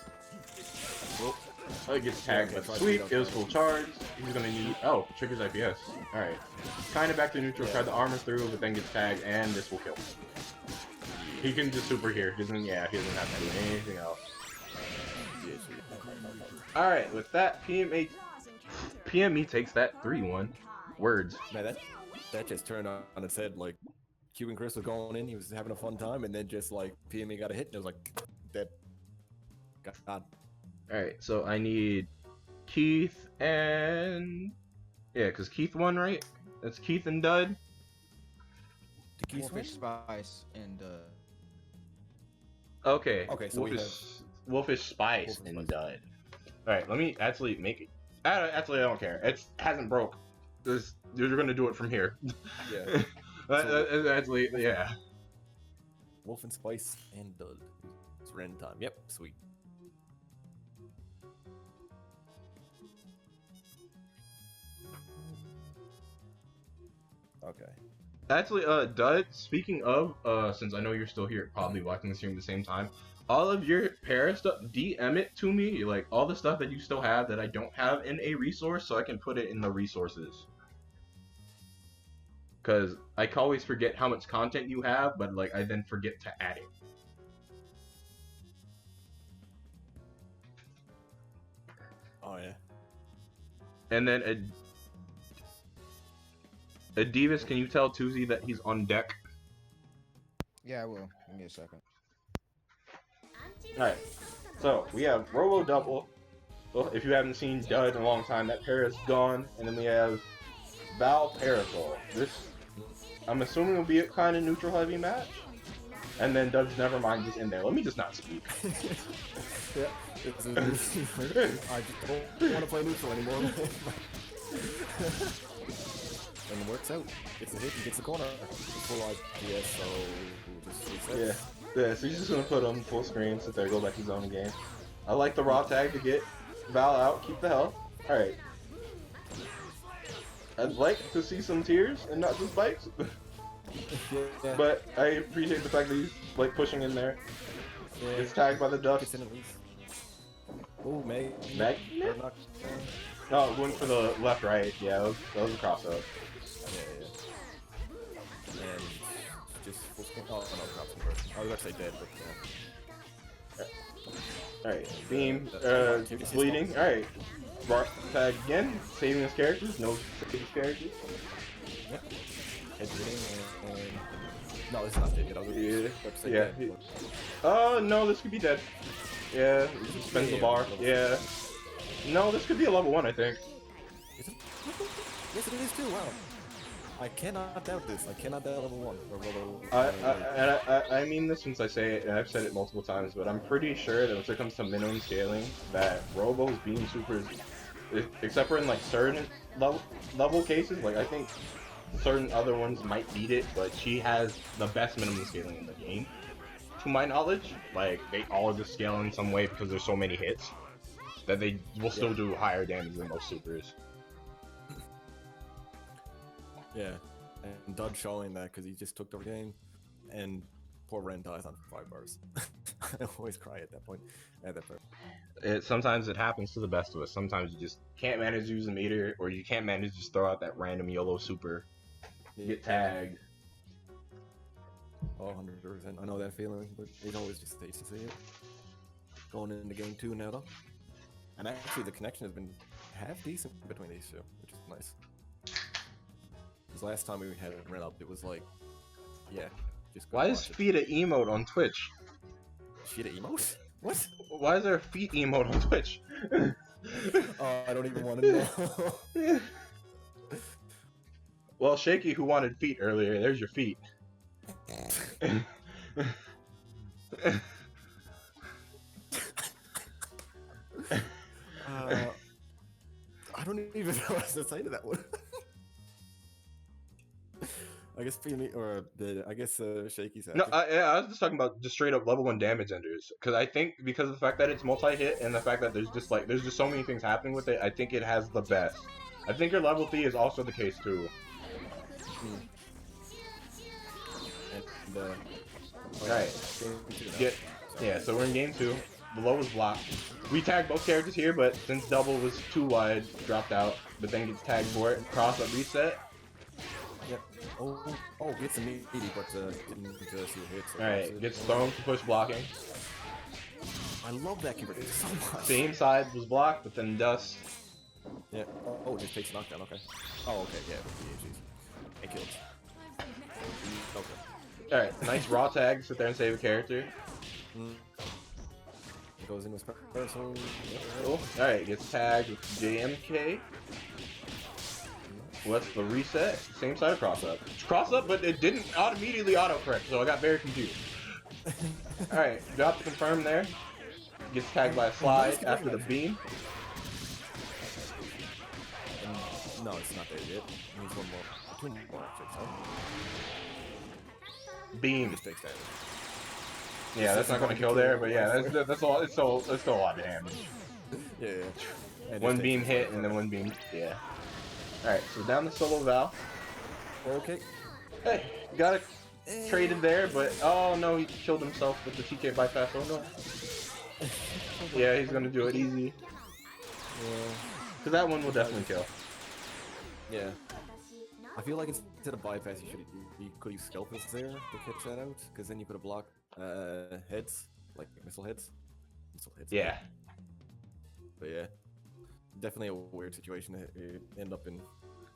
Oh, it gets tagged with sweep, it was full charge. He's gonna need, oh, triggers IPS. Alright. Kinda back to neutral, tried the armor through, but then gets tagged, and this will kill. He can just super here, he doesn't have to do anything else. Alright, with that, PME takes that 3-1. Words. Man, that just turned on its head. Like, Cuban Chris was going in, he was having a fun time, and then just like PME got a hit, and it was like dead. God. Alright, so I need Keith and... Yeah, because Keith won, right? That's Keith and Dud. Wolfish Spice and Okay. Okay, so Wolfish Spice and Dud. Alright, let me actually make it... Actually, I don't care. It hasn't broke. You're gonna do it from here. Yeah. Actually, yeah. Wolf and Spice and Dud. It's random time. Yep, sweet. Okay. Actually, Dud, speaking of, since I know you're still here, probably watching the stream at the same time, all of your para stuff, DM it to me, like, all the stuff that you still have that I don't have in a resource, so I can put it in the resources. Because I can always forget how much content you have, but, like, I then forget to add it. Oh, yeah. And then, Adeveis, can you tell Tuzi that he's on deck? yeah, I will. Give me a second. Alright, so we have Robo Double. Well, if you haven't seen Dud in a long time, that pair is gone. And then we have Val Parasol. This, I'm assuming, will be a kind of neutral heavy match. And then Dud's Nevermind is in there. Let me just not speak. Yeah. I just don't want to play neutral anymore. And it works out. Gets a hit and gets the corner. Full IPS, so we'll just reset. Yeah, so he's just gonna put him full screen, sit there, go back to zone game. I like the raw tag to get Val out, keep the health. Alright. I'd like to see some tears and not just bites. Yeah. But I appreciate the fact that he's like pushing in there. Yeah. Gets tagged by the dust. Gets in at least. Oh, Meg. Meg? Or not. No, going for the left, right. Yeah, that was a cross up. Yeah. And just full screen. Oh, no, crops first. I was about to say dead, but Alright, beam, bleeding. Alright, tag again, saving his characters. No, save his characters. Yep. Head hitting and no, it's not dead yet. I was about to say Yeah. dead. Oh, no, this could be dead. Yeah, spends the bar. Yeah. No, this could be a level 1, I think. Is it? Yes, it is too. Wow. I cannot doubt this. I cannot doubt level 1 or level. I mean this since I say it, and I've said it multiple times, but I'm pretty sure that when it comes to minimum scaling, that Robo's beam supers, except for in like certain level cases, like I think certain other ones might beat it, but she has the best minimum scaling in the game, to my knowledge. Like they all just scale in some way because there's so many hits that they will still do higher damage than most supers. Yeah, and Dud showing that because he just took the game, and poor Ren dies on 5 bars. I always cry at that point. At that part. Sometimes it happens to the best of us. Sometimes you just can't manage to use a meter, or you can't manage to just throw out that random YOLO super. You get tagged. Oh, 100%. I know that feeling, but it always just stays to see it. Going into game 2 now, though. And actually, the connection has been half decent between these two, which is nice. Because last time we had it run up, it was like, yeah, just go Why watch is it. feet a emote on Twitch? Feet a emote? What? Why is there a feet emote on Twitch? Oh, I don't even want to know. Well, Shaky, who wanted feet earlier, there's your feet. I don't even know what to say to that one. I guess Shaky's No, I was just talking about just straight up level 1 damage enders, because I think because of the fact that it's multi-hit and the fact that there's just so many things happening with it, I think it has the best. I think your level 3 is also the case too. And, Alright. Yeah, so we're in game 2. The low was blocked. We tagged both characters here, but since double was too wide, dropped out, but then gets tagged for it. Cross up reset. Yep. Oh, gets a meaty, but didn't see the hits. Alright, gets thrown for push blocking. I love that conversion so much. Same side was blocked, but then dust. Yeah. Oh, it just takes knockdown, okay. Oh, okay, yeah, it kills. Okay. Alright, nice raw tag, sit there and save a character. It goes in with personal. Cool. Alright, gets tagged with JMK. What's the reset? Same side of cross up. It's cross up, but it didn't immediately auto correct, so I got very confused. Alright, drop the confirm there. Gets tagged by a slide after the beam. And, no, it's not there yet. It needs one more. Twin more actually, so. Beam. Just takes damage. Yeah, that's not gonna kill there, but yeah, that's all. It's still a lot of damage. Yeah. And One just beam takes hit damage. and then one beam. Yeah. Alright, so down the solo Val. Okay. Hey, got it traded there, but oh no, he killed himself with the TK bypass. Oh no. Yeah, he's gonna do it easy. Yeah. Cause that one will definitely kill. Yeah. I feel like instead of bypass, you could use scalpers there to catch that out, because then you could have blocked heads, like missile heads. Yeah. But yeah, definitely a weird situation to end up in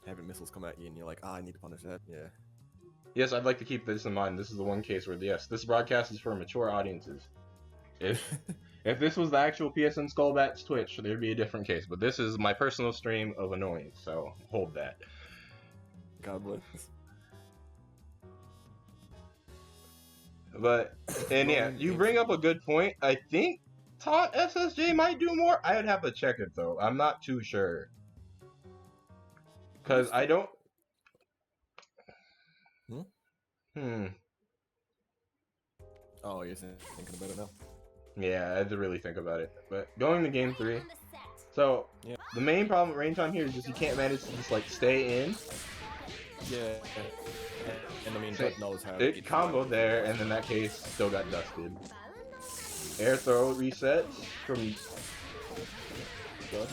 having missiles come at you, and you're like, I need to punish that. Yeah. Yes, I'd like to keep this in mind. This is the one case where yes, this broadcast is for mature audiences. If this was the actual PSN Skullbats Twitch, there'd be a different case. But this is my personal stream of annoyance, so hold that. God bless. But, and yeah, you bring up a good point. I think Taunt SSJ might do more. I would have to check it though. I'm not too sure. Because I don't... Oh, you're thinking about it now? Yeah, I had to really think about it. But going to game 3. So, yeah. The main problem with range time here is just you can't manage to just like stay in. Yeah. And I mean, Say- God knows how It comboed there, and in that case, still got dusted. Air throw resets from.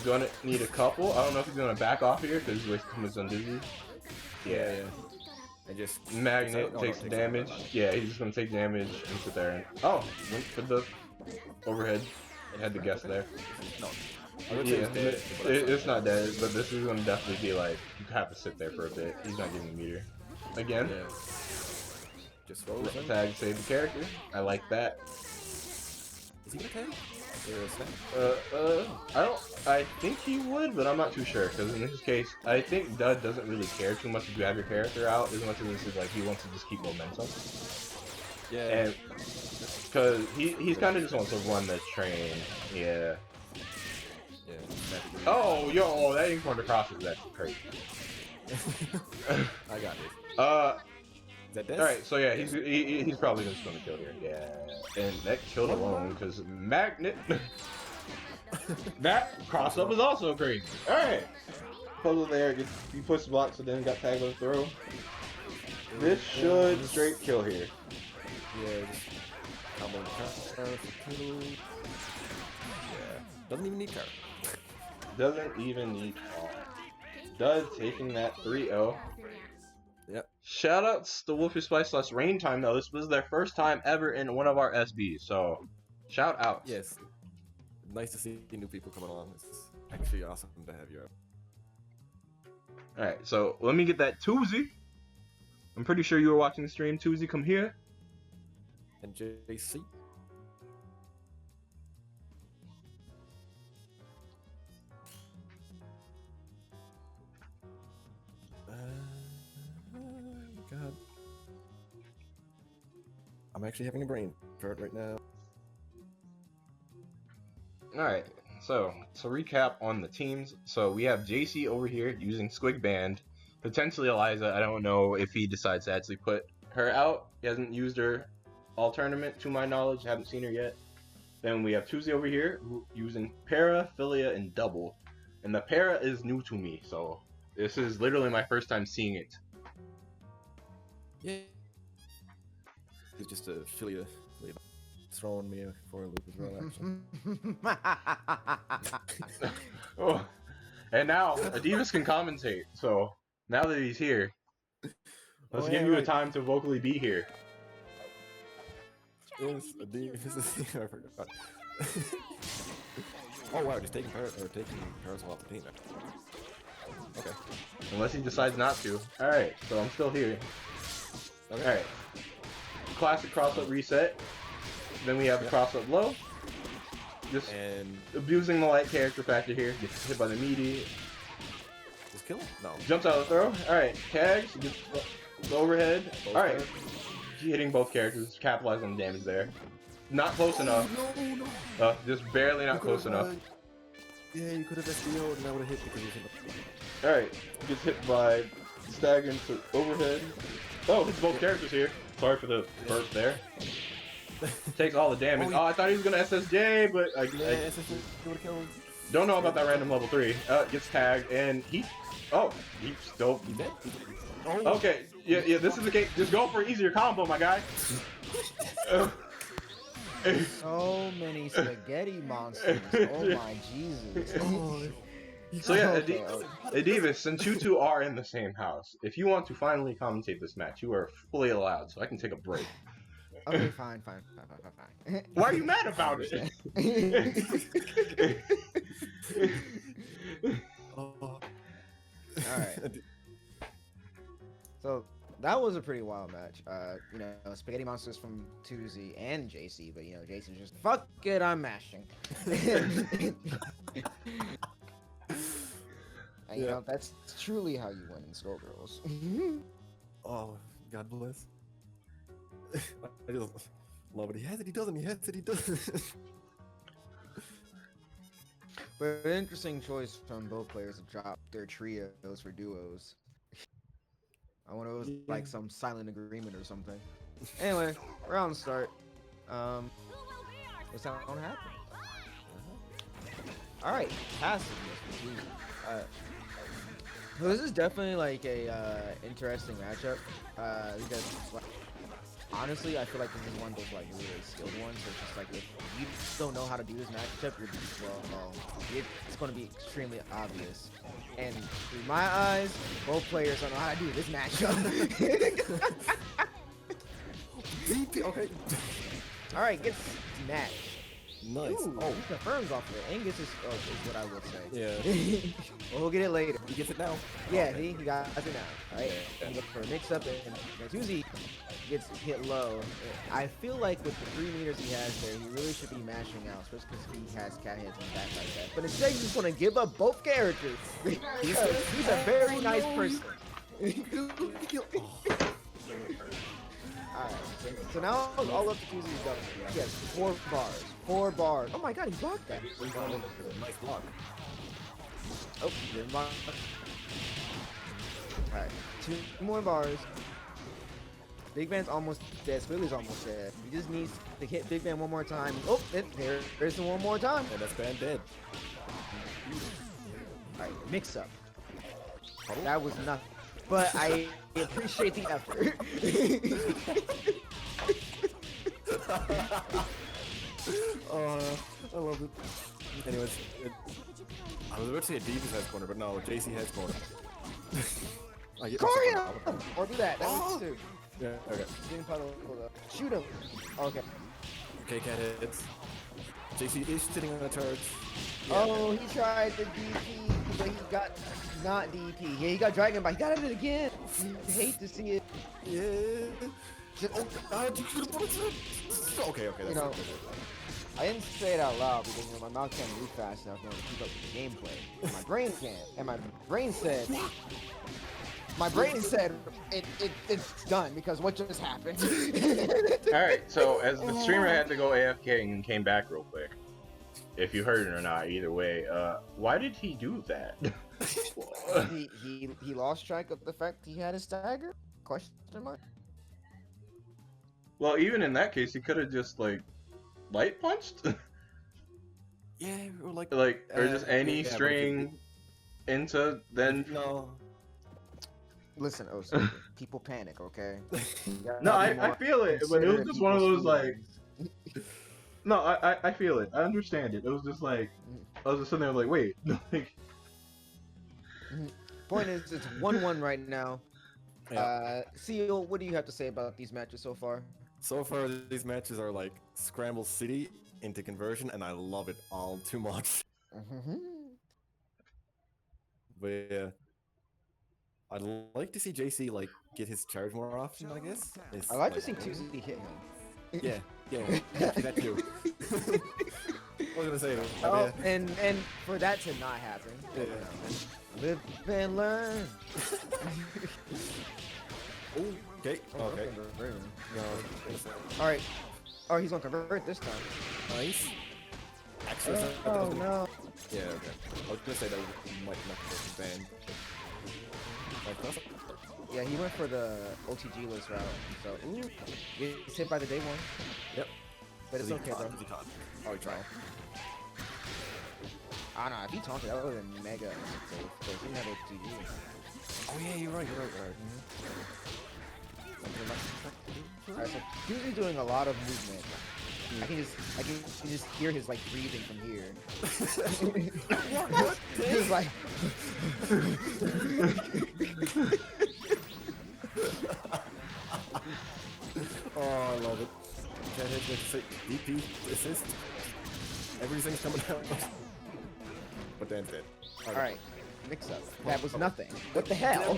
Gonna need a couple. I don't know if he's gonna back off here because he's wasting his on dizzy. Yeah. And just Magnet Oh, no, takes takes damage. damage. Yeah, he's just gonna take damage and sit there. And, oh, went for the overhead. Had to guess there. No. I would say Yeah, it's dead, but it's not dead, but this is gonna definitely be like you have to sit there for a bit. He's not getting a meter. Again, Yeah. Just rolls him. tag save the character. I like that. Is he gonna tag? Or a snap? I think he would, but I'm not too sure because in this case, I think Dud doesn't really care too much if you have your character out as much as this is like he wants to just keep momentum. Yeah. And because he's kind of just wants to run the train. Yeah. Yeah. Oh, yo, that ink corner crosses. That's crazy. I got it. Is that death? All right, so yeah, he's probably just gonna kill here. Yeah, and that killed alone because Magnet. That cross up is also crazy. All right, puzzle there. You push blocks, so then got tagged on the throw. This should straight kill here. Yeah. Just combo the counter for kill. Yeah. Doesn't even need counter. Doesn't even need call. Does taking that 3-0. Yep. Shoutouts to Wolfie Spice / Rain Time though. This was their first time ever in one of our SBs, so shout out. Yes. Nice to see new people coming along. It's actually awesome to have you out. Alright, so let me get that Tuesday. I'm pretty sure you were watching the stream. Tuesday, come here. And JC. God. I'm actually having a brain fart right now. Alright, so to recap on the teams. So we have JC over here using Squig Band. Potentially Eliza. I don't know if he decides to actually put her out. He hasn't used her all tournament to my knowledge. Haven't seen her yet. Then we have Tuesday over here using Para, Philia, and Double. And the Para is new to me, so this is literally my first time seeing it. Yeah. He's just a Philia throwing me for a loop as well, actually. Oh. And now Adeveis can commentate. So now that he's here, let's give you a time to vocally be here. Yes, Adeveis is here. I forgot. Oh wow, just taking Parasol off the team now. Okay. Unless he decides not to. Alright, so I'm still here. Okay. Alright. Classic cross-up reset. Then we have the cross-up low. Just And abusing the light character factor here. Gets hit by the meaty. just kill him? No. Jumps out of the throw. Alright, tags. Gets the overhead. Alright. Hitting both characters. Capitalize on the damage there. Not close enough. No. Just barely not close enough. Yeah, you could have SDO'd and I would have hit because you hit Alright. Gets hit by stagger into overhead. Oh, hits both characters here. Sorry for the burst there. Takes all the damage. Oh, I thought he was gonna SSJ, but I don't know about that random level 3. Gets tagged, and he still... He's dead? Okay, yeah, this is the case. Just go for an easier combo, my guy. So many spaghetti monsters. Oh my Jesus. So yeah, Okay, Adeveis, since you two are in the same house, if you want to finally commentate this match, you are fully allowed, so I can take a break. Okay, fine. Why are you mad about it? Alright. So that was a pretty wild match. You know, Spaghetti Monsters from Tuesday and JC, but you know, JC's just fuck it, I'm mashing. And you know, that's truly how you win in Skullgirls. Oh, God bless. I just love it. He has it, he doesn't. He has it, he doesn't. But an interesting choice from both players to drop their trios for duos. I wonder if it was like some silent agreement or something. Anyway, round start. What's that gonna happen? Alright, passiveness. So this is definitely like a interesting matchup. Because like, honestly, I feel like this is one of those like really skilled ones. So it's just like if you don't know how to do this matchup, it's going to be extremely obvious. And through my eyes, both players don't know how to do this matchup. Okay. All right, get snatched. Nice. Ooh, Oh, he confirms off of it. Angus is what I would say. yeah. We'll get it later. He gets it now. Yeah, Okay. he got it now. Right? Yeah. He looks for a mix-up, and Uzi gets hit low. I feel like with the 3 meters he has there, he really should be mashing out, especially because he has cat heads and back like that. But instead, he's just going to give up both characters. He's a very nice person. Alright, so now all up to Uzi's done. He has 4 bars. 4 bars. Oh my god, he blocked that. Nice block. Oh, he didn't block. Alright, 2 more bars. Big Man's almost dead. Squiggly's almost dead. He just needs to hit Big Man one more time. Oh, there's the one more time. And that's bad dead. Alright, mix up. That was nothing. But I appreciate the effort. I love it. Anyways, I was about to say Adeveis has corner, but no, JC has corner. I get Score him! Or do that. That works too. Yeah, okay. Shoot him. Okay. Okay, cat hits. JC is sitting on the turret. Oh, he tried the DP, but he got not DP. Yeah, he got Dragon Bite. He got it again. You hate to see it. Yeah. Just, Okay, okay, that's You know, it. I didn't say it out loud because my mouth can't move fast enough in order to keep up with the gameplay. And my brain can't. And my brain said, it's done because what just happened? Alright, so as the streamer had to go AFK and came back real quick, if you heard it or not, either way, why did he do that? he lost track of the fact he had a stagger? Question mark? Well, even in that case, he could have just, like, light punched? Yeah, or like, or just any yeah, string into then... No. Listen, Osa, people panic, okay? No, I feel it, but it was just one of those, like... No, I feel it. I understand it. It was just like... I was just sitting there like, wait. Like... Point is, it's 1-1 right now. Yeah. Seal, what do you have to say about these matches so far? So far, these matches are like Scramble City into conversion, and I love it all too much. But yeah, I'd like to see JC like get his charge more often. I guess. It's, I like to see Tuesday hit him. Yeah, that too. I was gonna say that. Oh, and for that to not happen, live and learn. Okay. Okay. No. All right. Oh, he's gonna convert this time. Nice. Actually, Oh no. Yeah. Okay. I was gonna say that might not be banned. Yeah, he went for the OTG list route. So, ooh, he's hit by the day one. Yep. But it's okay, bro. Oh, he tried. I don't know, if he taunted, that would have been mega safe, because he didn't have OTG. Oh yeah, you're right. Alright, so Tuesday's doing a lot of movement. I can just hear his like breathing from here. He's like Oh, I love it. That hit with DP assist. Everything's coming out. But Dan's dead. alright, mix up. That was nothing. What the hell?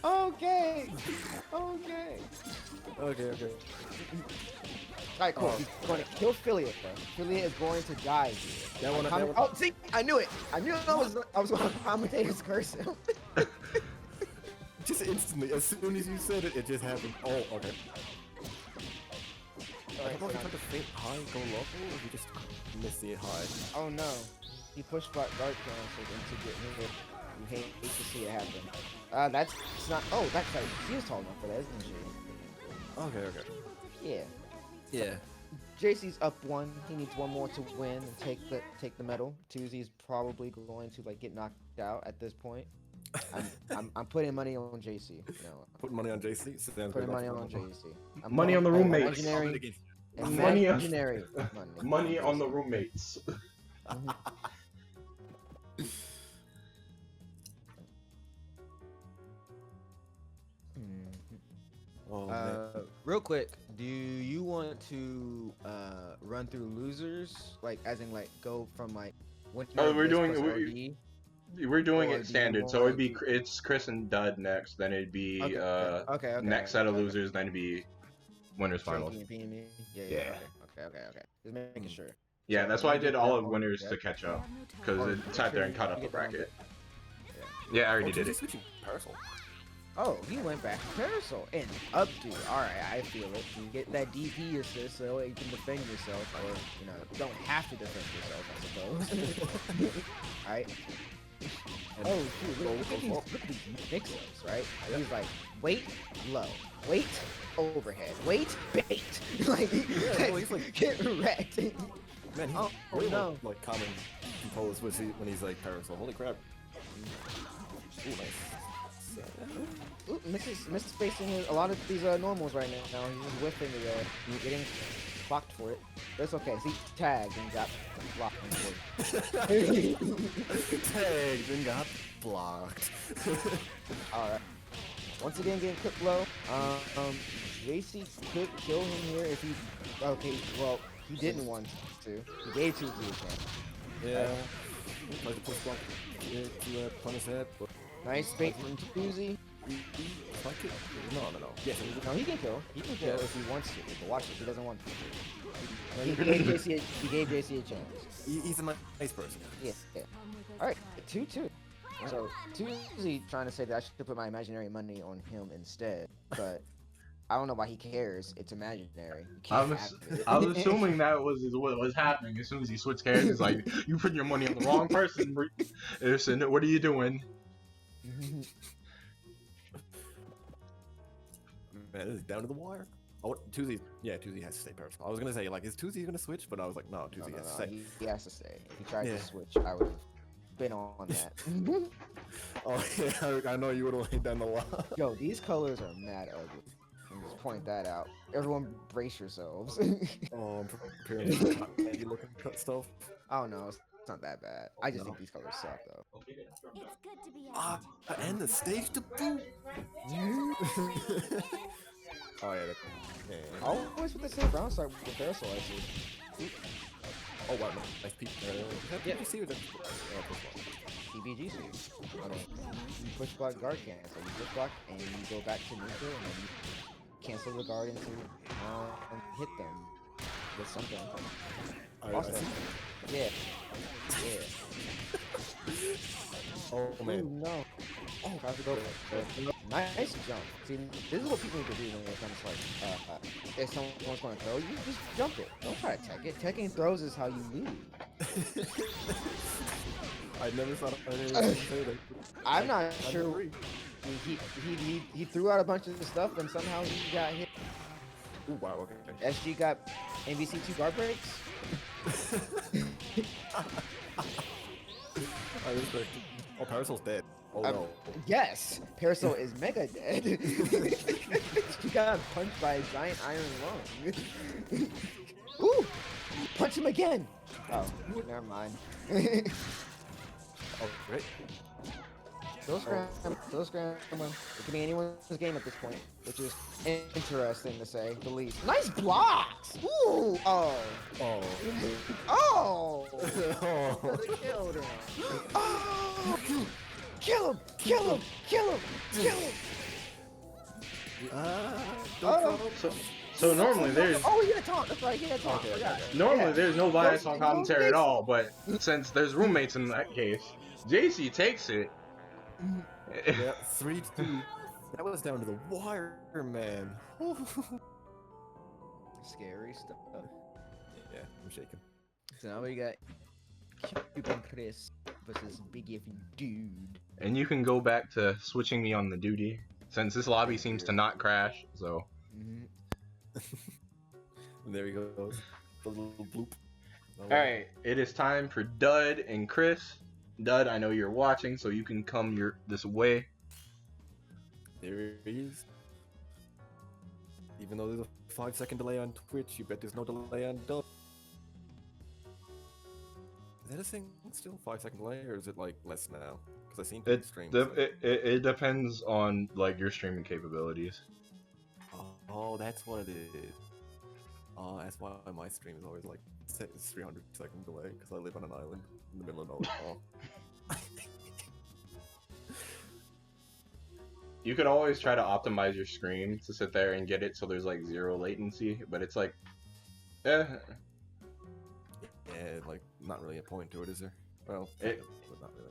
Okay. Alright, cool. He's going to kill Philiot, bro. Philiot is going to die here. Oh, see? I knew it. I knew I was going to commentator's curse him. Just instantly, as soon as you said it, it just happened. Oh, okay. I don't know if he tried to feint high, go low, or if he just missed the high. Oh no. He pushed back guard cancels into get hit. You hate to see it happen. That's not. Oh, that's right. She was tall enough for that, isn't she? Okay. Yeah. Yeah. JC's up 1. He needs 1 more to win and take the medal. Tuesday's probably going to like get knocked out at this point. I'm putting money on JC. You know, Putting money on JC. So putting money on JC. I'm Money on the putting roommates. Money on- Imaginary Money on the JC. roommates. Oh, man. Real quick, do you want to run through losers, like as in like go from like what? Oh, we're doing Or do it you standard, so want it'd be to- it's Chris and Dud next, then it'd be okay. next set of losers, then it'd be winners finals. JP and me? Yeah. Okay. Just making sure. Yeah, So, that's why I we did did all that of one, winners yeah. to catch up, Oh, because it sat there and caught up the You get that one. bracket. Yeah, I already Oh, did JC it. switching Parasol. Oh, he went back to Parasol and up to. Alright, I feel it. You get that DP assist so you can defend yourself, or you know, you don't have to defend yourself, I suppose. Alright. Oh shoot, look at these mix-ups, right? Yeah. He's like, wait, low, wait, overhead, wait, bait. Like, Yeah, well, he's like- get wrecked. Man, he's Oh, way no. more, like common composed when he's like Parasol. Holy crap. Ooh, nice. Ooh, Mrs. facing a lot of these normals right now. He's just whiffing it, getting blocked for it. But it's okay. He tagged and got blocked for it. Tagged and got blocked. Alright. Once again, getting clipped low. JC could kill him here if he. Okay, well, he didn't want to. He gave Tuesday a chance. Yeah. Like to push block to punish that, but Nice bait from Tuesday. fuck it. No. Yes. No, he can kill. He can kill Yeah. if he wants to. But watch it. He doesn't want to. He gave JC a chance. He's a nice person. Yeah. Alright, 2-2. So, Tuesday trying to say that I should put my imaginary money on him instead, but I don't know why he cares. It's imaginary. You can't have it. I was assuming that was what was happening as soon as he switched characters. He's like, you put your money on the wrong person. What are you doing? Man, this is down to the wire. Oh, Tuesday has to stay Parasol. I was gonna say, like, is Tuesday gonna switch? But I was like, no, Tuesday has to stay. He has to stay. If he tried Yeah. to switch, I would have been on that. Oh, yeah, I know you would have laid down the law. Yo, these colors are mad ugly. I'm just point that out. Everyone brace yourselves. Oh, I'm preparing for candy looking cut stuff. Oh no, it's not that bad. I just No. think these colors suck though. It's good to be Ah, out. and the stage to boot. Oh yeah. Always with the same brown side with Parasol, I see. Oh wow, nice peek. Yeah. You see with PBG suits. I mean, you push block guard cancel. You push block and you go back to neutral and then you cancel the guard into and hit them with something. Awesome. Yeah. Oh man. Ooh, no. Oh, tries to go for it. Nice jump. See, this is what people need to do when it comes to like, if someone's going to throw, you just jump it. Don't try to tech it. Teching throws is how you lose. I never thought I'd say that. I'm not I sure. agree. He threw out a bunch of stuff and somehow he got hit. Ooh, wow, okay. SG got MVC 2 guard breaks. I respect it. Oh, Parasol's dead. Oh Um, no. Yes, Parasol is mega dead. He got punched by a giant iron lung. Ooh! Punch him again! Oh, never mind. Oh, great. Still scrambling. It can be anyone's game at this point, which is interesting to say the least. Nice blocks! Ooh! Oh! Oh. Oh! Oh. Could've killed him. Oh! Kill him! Kill him! Kill him! Kill him! Oh! So normally there's Oh, he had a taunt. That's right. He had a taunt. Okay, Forgot. normally Yeah. there's no bias on No commentary at roommates. all, but since there's roommates in that case, JC takes it. Yeah, 3-2. That was down to the wire, man. Scary stuff. Yeah, I'm shaking. So now we got Cuban Chris versus Big F Dude. And you can go back to switching me on the duty, since this lobby seems to not crash, so. Mm-hmm. And there he goes. The little bloop. Alright, it is time for Dud and Chris. Dud, I know you're watching, so you can come this way. There he is. Even though there's a 5-second delay on Twitch, you bet there's no delay on Dub. Is that a thing still? 5-second delay, or is it like less now? Because I seen people stream. It depends on like your streaming capabilities. Oh, that's what it is. Oh, that's why my stream is always like 300-second delay, because I live on an island in the middle of nowhere. You could always try to optimize your screen to sit there and get it so there's like 0 latency, but it's like, Yeah, like not really a point to it, is there? Well, but not really.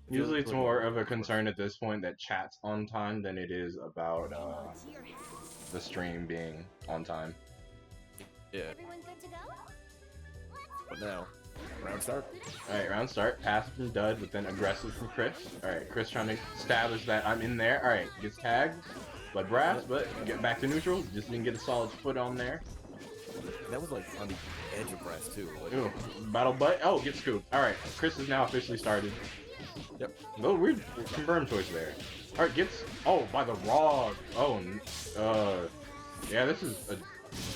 Usually it's more of a concern at this point that chat's on time than it is about the stream being on time. Yeah. Everyone good to go? But now, round start. Alright, round start. Passive from Dud, but then aggressive from Chris. Alright, Chris trying to establish that I'm in there. Alright, gets tagged by Brass, but get back to neutral. Just didn't get a solid foot on there. That was like on the edge of Brass too. Like, Ooh, battle butt. Oh, get scooped. Alright, Chris is now officially started. Yep. Oh, weird confirmed choice there. Alright, gets... Oh, by the Rog. Oh, yeah, this is a...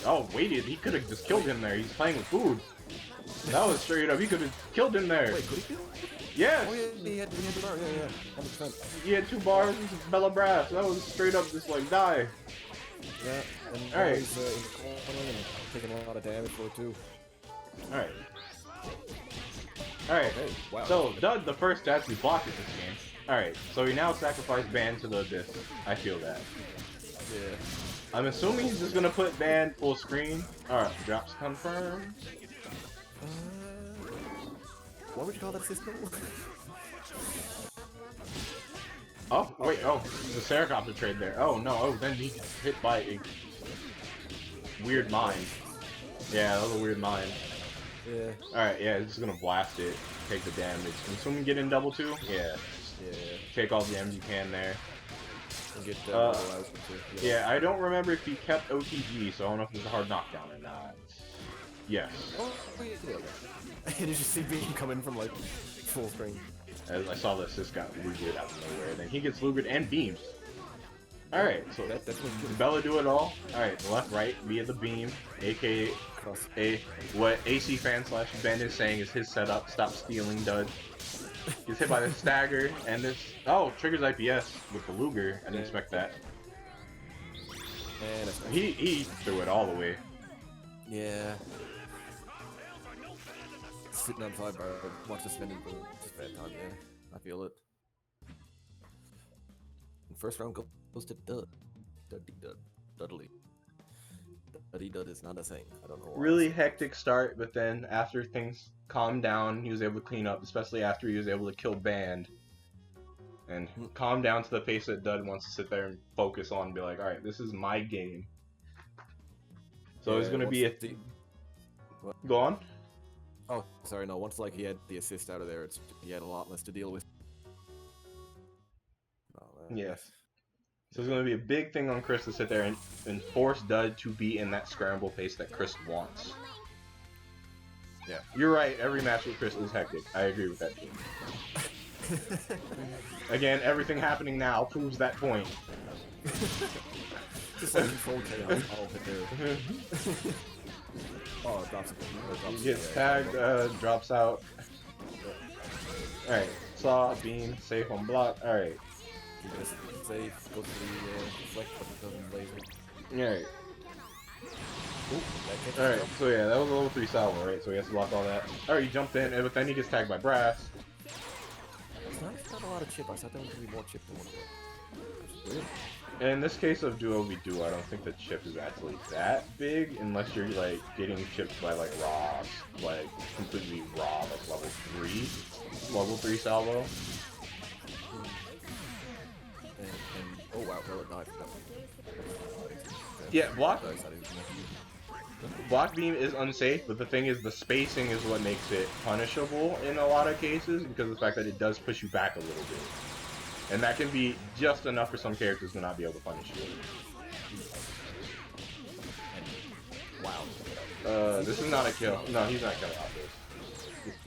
Oh, waited. He could have just killed him there. He's playing with food. That was straight up. He could have killed him there. Wait, could he kill? Yes! Oh yeah, he had the bar. Yeah, 100%. He had 2 bars and Bella Brass. That was straight up just like die. Yeah, and Alright. he's in the corner and taking a lot of damage for it too. Alright. Alright. Hey, wow. So, Dud the first to actually block it this game. Alright, so he now sacrificed Ban to the Abyss. I feel that. Yeah. I'm assuming he's just gonna put Ban full screen. Alright, drops confirmed. What would you call that system? Oh, wait, oh, the Seracopter trade there. Oh, no, oh, then he gets hit by a weird mine. Yeah, that was a weird mine. Yeah. Alright, yeah, it's just gonna blast it, take the damage. I'm assuming get in double 2? Yeah. Yeah. Take all the damage you can there. And get Yeah, I don't remember if he kept OTG, so I don't know if it's a hard knockdown or not. Yes. Oh, yeah. Did you see Beam come in from like full screen? As I saw the assist got Lugered out of nowhere, then he gets Lugered and beams. Alright, so That's what Bella do it all. Alright, left, right, via the beam, aka what AC fan / Ben is saying is his setup. Stop stealing, Dud. Gets hit by the stagger, and this triggers IPS with the Luger. I didn't expect that. And He threw it all the way. yeah. Sitting on 5 bar, watch this spinning, just bad time, yeah. I feel it. And first round goes to Dud. Dudley. Duddy Dud is not a thing. I don't know why. Really hectic start, but then after things calmed down, he was able to clean up, especially after he was able to kill Band. And calm down to the pace that Dud wants to sit there and focus on and be like, alright, this is my game. So it's gonna be a... Go on? Oh, sorry, no, once like he had the assist out of there, he had a lot less to deal with. Oh, Yes. So it's going to be a big thing on Chris to sit there and force Dud to be in that scramble pace that Chris wants. Yeah, you're right. Every match with Chris is hectic. I agree with that too. Again, everything happening now proves that point. Just like control chaos all hit there. Oh, it drops. He gets tagged, drops out. Alright, saw, beam, safe on block. Alright. He just safe, go to the deflect, but it doesn't laser. Alright. Ooh, Alright, so yeah, that was a level 3 salvo, right? So he has to block all that. Alright, he jumped in, but then he gets tagged by Brass. It's not a lot of chip. I thought there was going to be more chip than what it was. Weird. In this case of Duo v Duo, I don't think the chip is actually that big, unless you're like getting chipped by like raw, like completely raw, like level 3 salvo. And oh wow, Bella died. Yeah, block beam is unsafe, but the thing is the spacing is what makes it punishable in a lot of cases because of the fact that it does push you back a little bit. And that can be just enough for some characters to not be able to punish you. Wow, This is not a kill. No, he's not killing off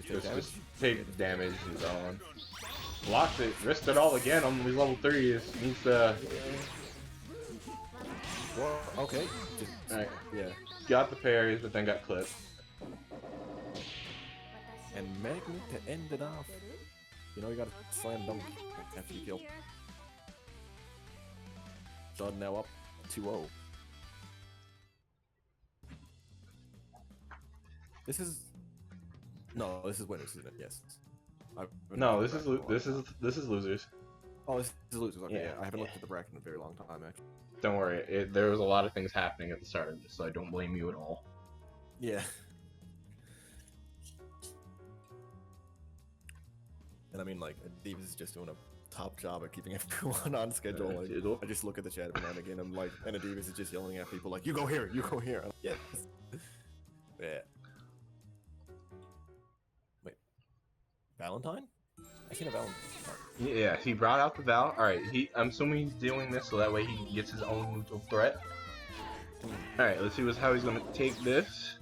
this. Just take damage and so on. Blocked it, risked it all again on these level 3s. Needs to. Well, okay. Alright. Yeah. Got the parries, but then got clipped. And Magnet to end it off. You know you gotta slam dunk after you kill. Dud now up 2-0. This is winners, isn't it? Yes. No, this is losers. Oh, this is losers. Okay, Yeah, yeah. I haven't looked at the bracket in a very long time, actually. Don't worry, there was a lot of things happening at the start of this, so I don't blame you at all. Yeah. And I mean, like, Adeveis is just doing a top job at keeping everyone on schedule. Like, I just look at the chat every now and again, I'm like, and Adeveis is just yelling at people like, you go here, you go here. I'm like, yes. Yeah. Wait. Valentine? I seen a Valentine. Yeah, he brought out the Val. Alright, I'm assuming he's doing this so that way he gets his own neutral threat. Alright, let's see how he's gonna take this.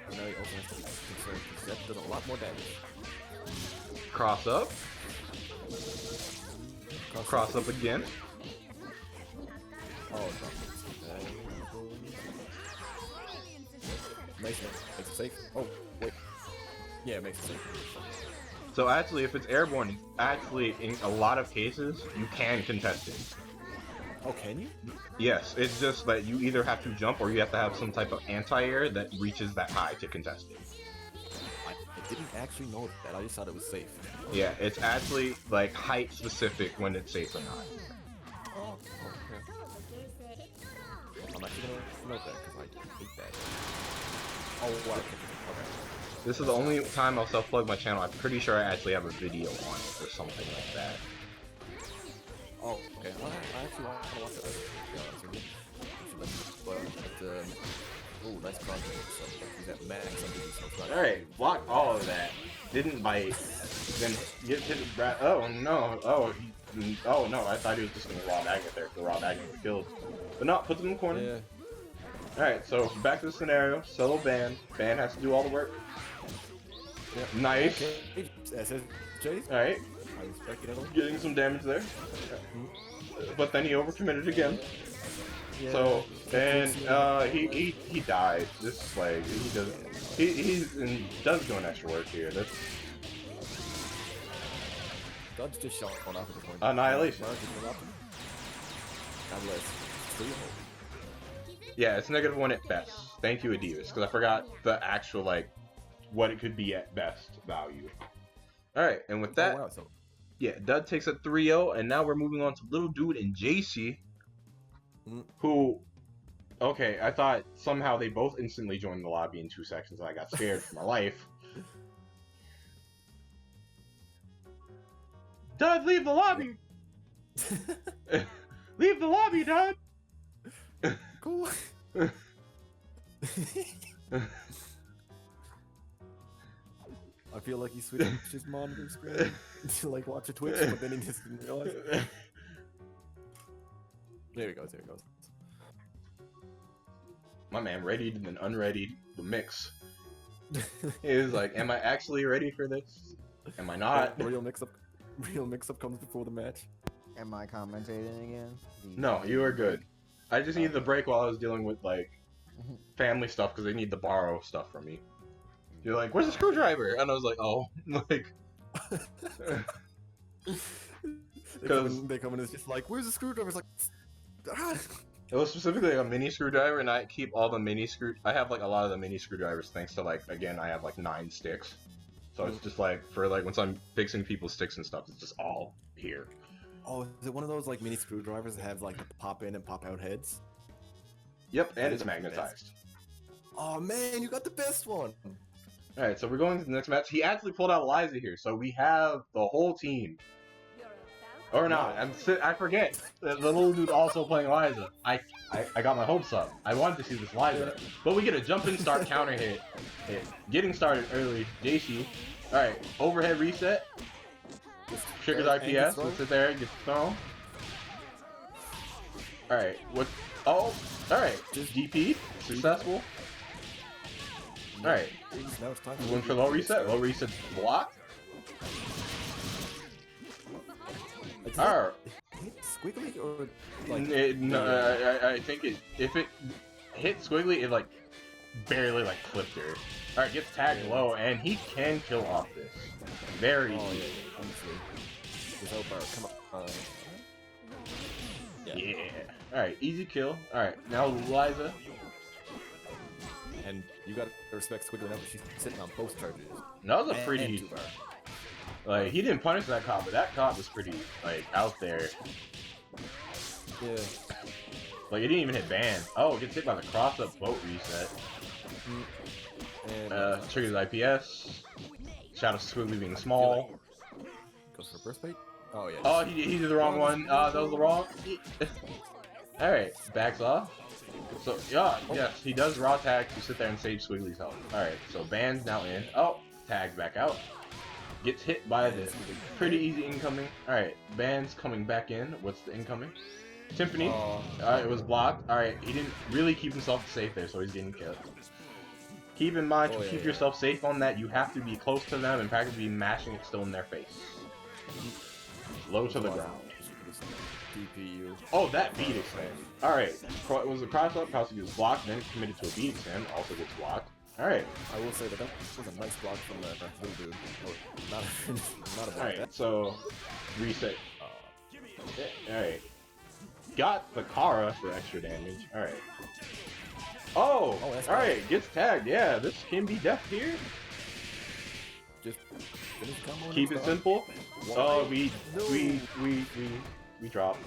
And now he also has to be concerned because that does a lot more damage. Cross up. Cross up again. Oh, it's not. Makes it safe. Oh, wait. Yeah, it makes it safe. So actually, if it's airborne, actually, in a lot of cases, you can contest it. Oh, can you? Yes, it's just that you either have to jump or you have to have some type of anti-air that reaches that high to contest it. I didn't actually know that. I just thought it was safe. Yeah, it's actually, like, height specific when it's safe or not. Oh, okay. I'm actually gonna note that because I hate that. Oh, wow. Okay. This is the only time I'll self-plug my channel. I'm pretty sure I actually have a video on it or something like that. Oh, okay. I actually want to watch it later. Oh, nice content. So, he's at max. Alright, block all of that. Didn't bite. Then get hit. Oh no. Oh no. I thought he was just gonna raw magnet there. The raw magnet was killed. But no, put them in the corner. Yeah. Alright, so back to the scenario. Solo ban. Ban has to do all the work. Yeah. Nice. Okay. SSJs. Alright. I respect it. Getting some damage there. But then he overcommitted again. Yeah. So, and he died. This is like, he does do an extra work here. That's Dodge just shot one off at the point. Annihilation. Yeah, it's -1 at best. Thank you, Adeveis, because I forgot the actual, like, what it could be at best value. Alright, and with that, yeah, Dud takes a 3-0, and now we're moving on to Little Dude and JC, who, okay, I thought somehow they both instantly joined the lobby in 2 seconds, and I got scared for my life. Dud, leave the lobby! Leave the lobby, Dud! Cool. I feel like he switched his monitor screen to like watch a Twitch, but then he just didn't realize. There he goes, there he goes. My man readied and then unreadied the mix. He was like, am I actually ready for this? Am I not? Real mix-up comes before the match. Am I commentating again? No, you are good. I just needed the break while I was dealing with, like, family stuff because they need to borrow stuff from me. You're like, where's the screwdriver? And I was like, oh, like... They come in and it's just like, where's the screwdriver? It's like... Ah! It was specifically a mini screwdriver, and I keep all the mini I have, like, a lot of the mini screwdrivers thanks to, like, again, I have, like, 9 sticks. So it's just, like, for, like, once I'm fixing people's sticks and stuff, it's just all here. Oh, is it one of those, like, mini screwdrivers that have, like, the pop-in and pop-out heads? Yep, and it's magnetized. Oh, man, you got the best one! Alright, so we're going to the next match. He actually pulled out Eliza here, so we have the whole team. Or not, I forget. The little dude also playing Eliza. I got my hopes up. I wanted to see this Eliza. But we get a jump in start counter hit. Getting started early. JC. Alright, overhead reset. Triggers IPS. Let's sit there and get thrown. Alright, what? Oh, alright. Just DP. Successful. Alright. Now it's time Went for low reset. Low reset block. Alright. Hit squiggly or like No, I think if it hit Squiggly, it like barely like flipped her. Alright, gets tagged low, and he can kill off this. Very oh easy. yeah, honestly. His outpower, come on. Yeah. Alright, easy kill. Alright, now Liza. And you gotta respect Squiggly now that she's sitting on both charges. That was a And pretty... two-bar. Like, he didn't punish that cop, but that cop was pretty, like, out there. Yeah. Like, it didn't even hit ban. Oh, it gets hit by the cross-up boat reset. And Triggers IPS. Shadow Squiggly being small. goes for burst bait. Oh yeah. Oh, he did the wrong one. That was the wrong... Alright, backs off. So, yeah, yes, he does raw tag to sit there and save Squiggly's health. Alright, so ban's now in. Oh, tags back out. Gets hit by the pretty easy incoming. Alright, ban's coming back in. What's the incoming? Timpani. It was blocked. Alright, he didn't really keep himself safe there, so he's getting killed. Keep in mind, to keep yourself safe on that, you have to be close to them and practically be mashing it still in their face. Low to the ground. DPU. Oh, that beat extend. Alright, it was a cross-up, gets blocked, then committed to a beat extend, also gets blocked. Alright. I will say that was a nice block from the little dude. Oh, not a bad Alright, so reset. Alright. Got the Kara for extra damage. Alright. Oh! Alright, gets tagged. Yeah, this can be death here. Just finish combo. Keep it simple. Oh, we dropped.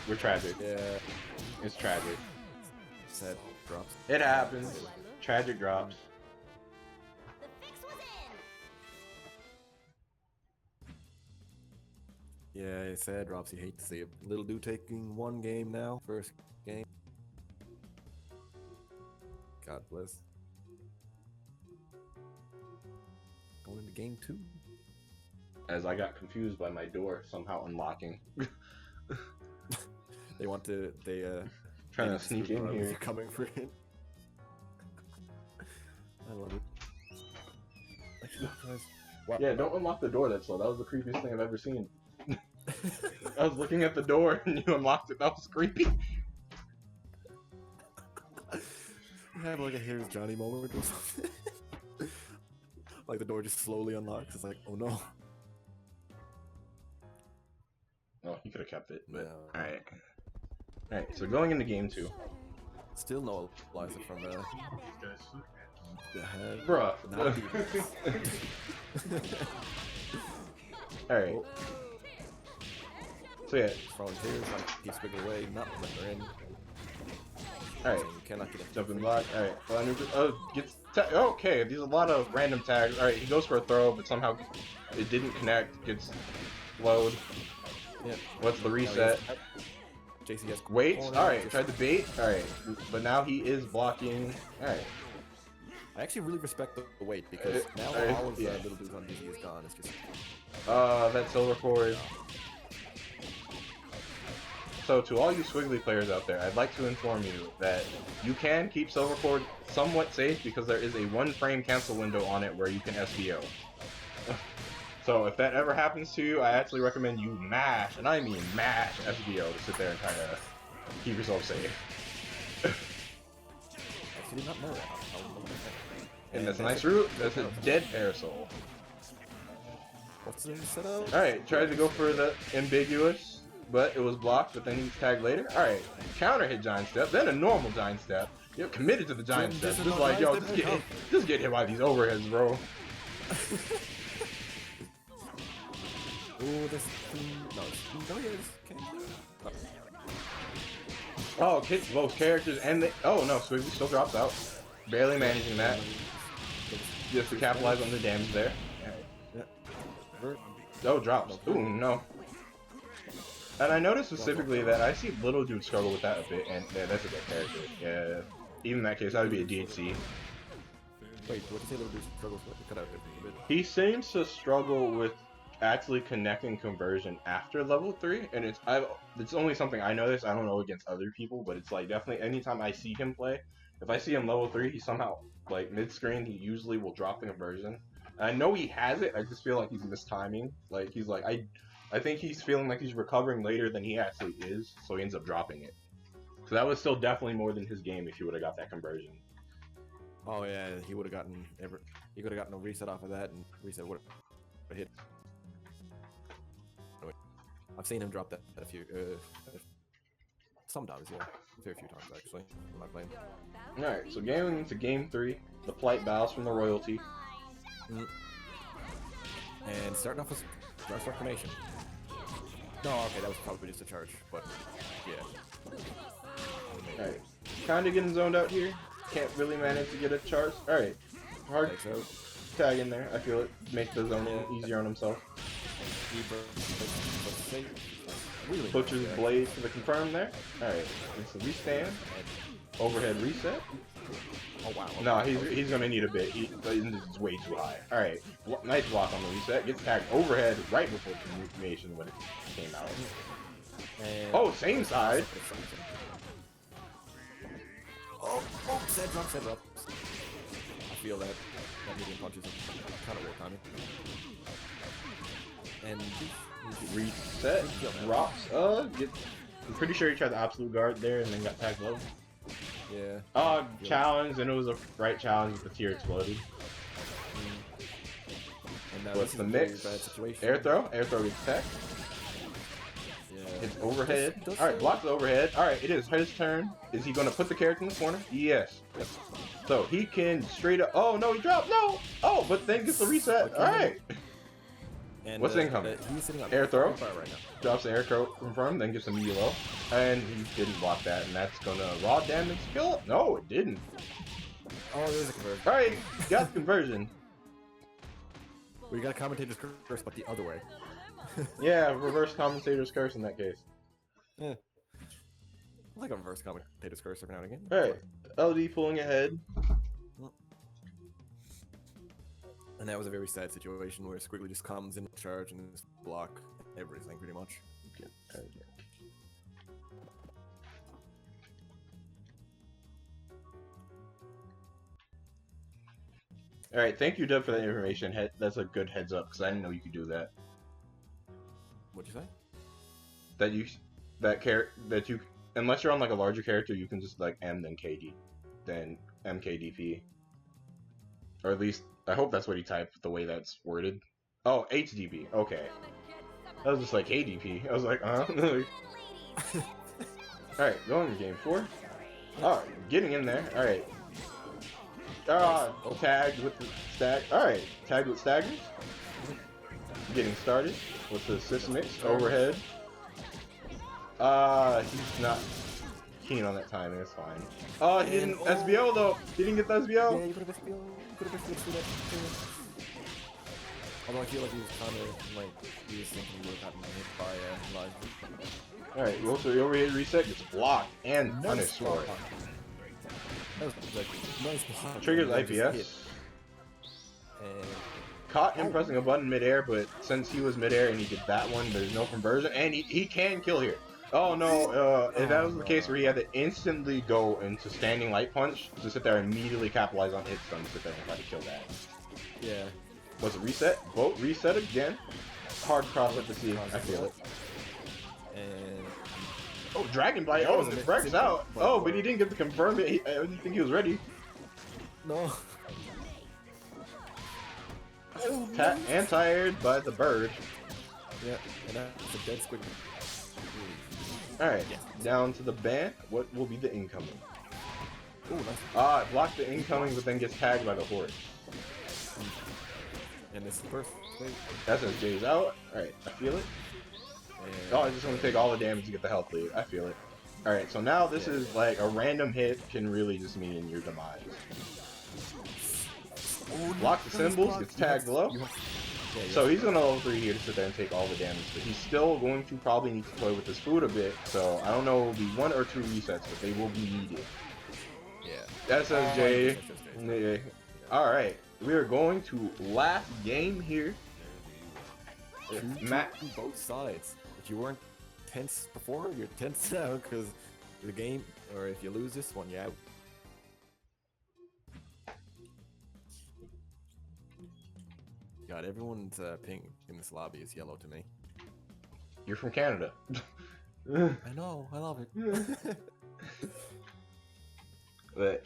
We're tragic. Yeah. It's tragic. Sad drops. It happens. Tragic drops. The fix was in. Yeah, sad drops. You hate to see it. Little dude taking one game now. First game. God bless. Going into game 2. As I got confused by my door somehow unlocking. They want to. Trying to sneak in here. Coming for it. I love it. Actually, guys, Yeah, don't unlock the door that slow. That was the creepiest thing I've ever seen. I was looking at the door and you unlocked it. That was creepy. You have like a Here's Johnny moment or something. Like the door just slowly unlocks. It's like, oh no. Oh, he could have kept it. But Yeah. alright. Alright, so going into game 2. Still no Liza from the head. Bruh. Not Alright. Oh. So yeah, Throwing tears, like keep squiggling away, not letting her in. alright. So you cannot get it. Jumping block. Alright. Oh, gets okay, there's a lot of random tags. Alright, he goes for a throw, but somehow it didn't connect. Gets load. Yeah. What's the reset? JC has Waits. corner, Alright, just- tried to bait. Alright. But now he is blocking. Alright. I actually really respect the wait because now all of the little dudes on DZ is gone. It's just That silver cord. So to all you Squiggly players out there, I'd like to inform you that you can keep silver cord somewhat safe because there is a 1-frame cancel window on it where you can SBO. So if that ever happens to you, I actually recommend you mash, and I mean mash SBO to sit there and try to keep yourself safe. I did not know that. I'll And that's a nice route. That's a dead Parasol. What's the setup? Alright, tried to go for the ambiguous, but it was blocked, but then he was tagged later. Alright, counter hit giant step, then a normal giant step. You're committed to the giant step. Just like, yo, just get hit by these overheads, bro. Oh, this no, yeah, this can't. Oh, hits both characters and they. Oh no, Squiggly still drops out. Barely managing that. Just to capitalize on the damage there. Yeah. Oh, drops. Ooh, no. And I noticed specifically that I see little dudes struggle with that a bit, and yeah, that's a good character. Yeah, even in that case, that would be a DHC. Wait, what did you say little dude struggles with? Cut out a bit. He seems to struggle with actually connecting conversion after level 3, and it's only something I noticed. I don't know against other people, but it's like definitely anytime I see him play, If I see him level 3, he somehow, like, mid-screen, he usually will drop the conversion. And I know he has it, I just feel like he's mistiming. Like, he's like, I think he's feeling like he's recovering later than he actually is, so he ends up dropping it. So that was still definitely more than his game if he would have got that conversion. Oh yeah, he would have gotten he could have gotten a reset off of that, and reset would have hit. I've seen him drop that a few, sometimes, yeah, a fair few times actually. When I playing. Alright, so going into game 3, the Plight bows from the royalty. And starting off with Dress Reclamation. No, okay, that was probably just a charge, but yeah. Alright, kind of getting zoned out here. Can't really manage to get a charge. Alright, hard So, tag in there. I feel it. Make the zoning easier on himself. really Butcher's blade for the confirm there. Alright, it's a restand. Overhead reset. Oh wow. No, he's gonna need a bit. It's way too high. Alright, nice block on the reset. Gets tagged overhead right before confirmation when it came out. And Oh, same side. Oh, set up. I feel that medium punch is kind of weird timing. And Reset. Drops. I'm pretty sure he tried the absolute guard there and then got tagged low. yeah. Challenge, and it was a right challenge with the tier exploded. And now What's this the is a very mix? bad situation. Air throw gets tagged. Yeah. It's overhead. Does Alright, so. blocks the overhead. Alright, it is his turn. Is he gonna put the character in the corner? Yes. So he can straight up. Oh no, he dropped. No. Oh, but then gets the reset. Alright. And, What's incoming? He's sitting on Air throw. fire right now. Drops the air throw confirmed, then gets a Milo. And he didn't block that, and that's gonna raw damage kill it? No, it didn't. Oh, there's a conversion. Alright, got the conversion. We got commentator's curse, but the other way. Yeah, reverse commentator's curse in that case. Yeah. I like a reverse commentator's curse every now and again. Alright, LD pulling ahead. And that was a very sad situation where Squiggly just comes in charge and just block everything pretty much. Alright, thank you, Deb, for that information. That's a good heads up, because I didn't know you could do that. What'd you say? That you, unless you're on like a larger character, you can just like M then KD, then MKDP. Or at least, I hope that's what he typed, the way that's worded. Oh, HDP, okay. I was just like KDP. I was like, Alright, going to game 4. Alright, getting in there. Alright. Tagged with the stag. Alright, tagged with staggers. Getting started with the assist mix. Overhead. He's not keen on that timing, it's fine. He didn't SBO though! He didn't get the SBO! Yeah, you could have SBO. Could have SBO that. Although I feel like he was kind of like, he was thinking he would have gotten hit by live. Alright, goes to the overhead reset, gets blocked and punished for it. That was like, nice block. Triggers And then just IPS. hit. And Caught him pressing a button midair, but since he was midair and he did that one, there's no conversion, and he can kill here. Oh no, if that was the case where he had to instantly go into standing light punch to sit there and immediately capitalize on hit stun to sit there and try to kill that. yeah. Was it reset? Vote reset again. Hard cross up to see. I feel it. And Oh, Dragon Bite. Oh, the Breck's out. Oh, but he didn't get the confirm it. I didn't think he was ready. no. Anti-aired by the bird. Yeah, and that's a dead Squiggly. Alright, down to the ban. What will be the incoming? Ooh, nice. It blocked the incoming, but then gets tagged by the horse. And this is the first. SSJ's out. Alright, I feel it. And Oh, I just want to take all the damage to get the health lead. I feel it. Alright, so now this is like a random hit can really just mean your demise. Block the symbols, gets tagged low. So he's gonna level 3 here to sit there and take all the damage, but he's still going to probably need to play with his food a bit, so I don't know, it'll be 1 or 2 resets, but they will be needed. yeah. SSJ. Yeah. Alright, we are going to last game here. Matt. Both sides. If you weren't tense before, you're tense now, because the game, or if you lose this one, you're out. God, everyone's ping in this lobby is yellow to me. You're from Canada. I know, I love it. But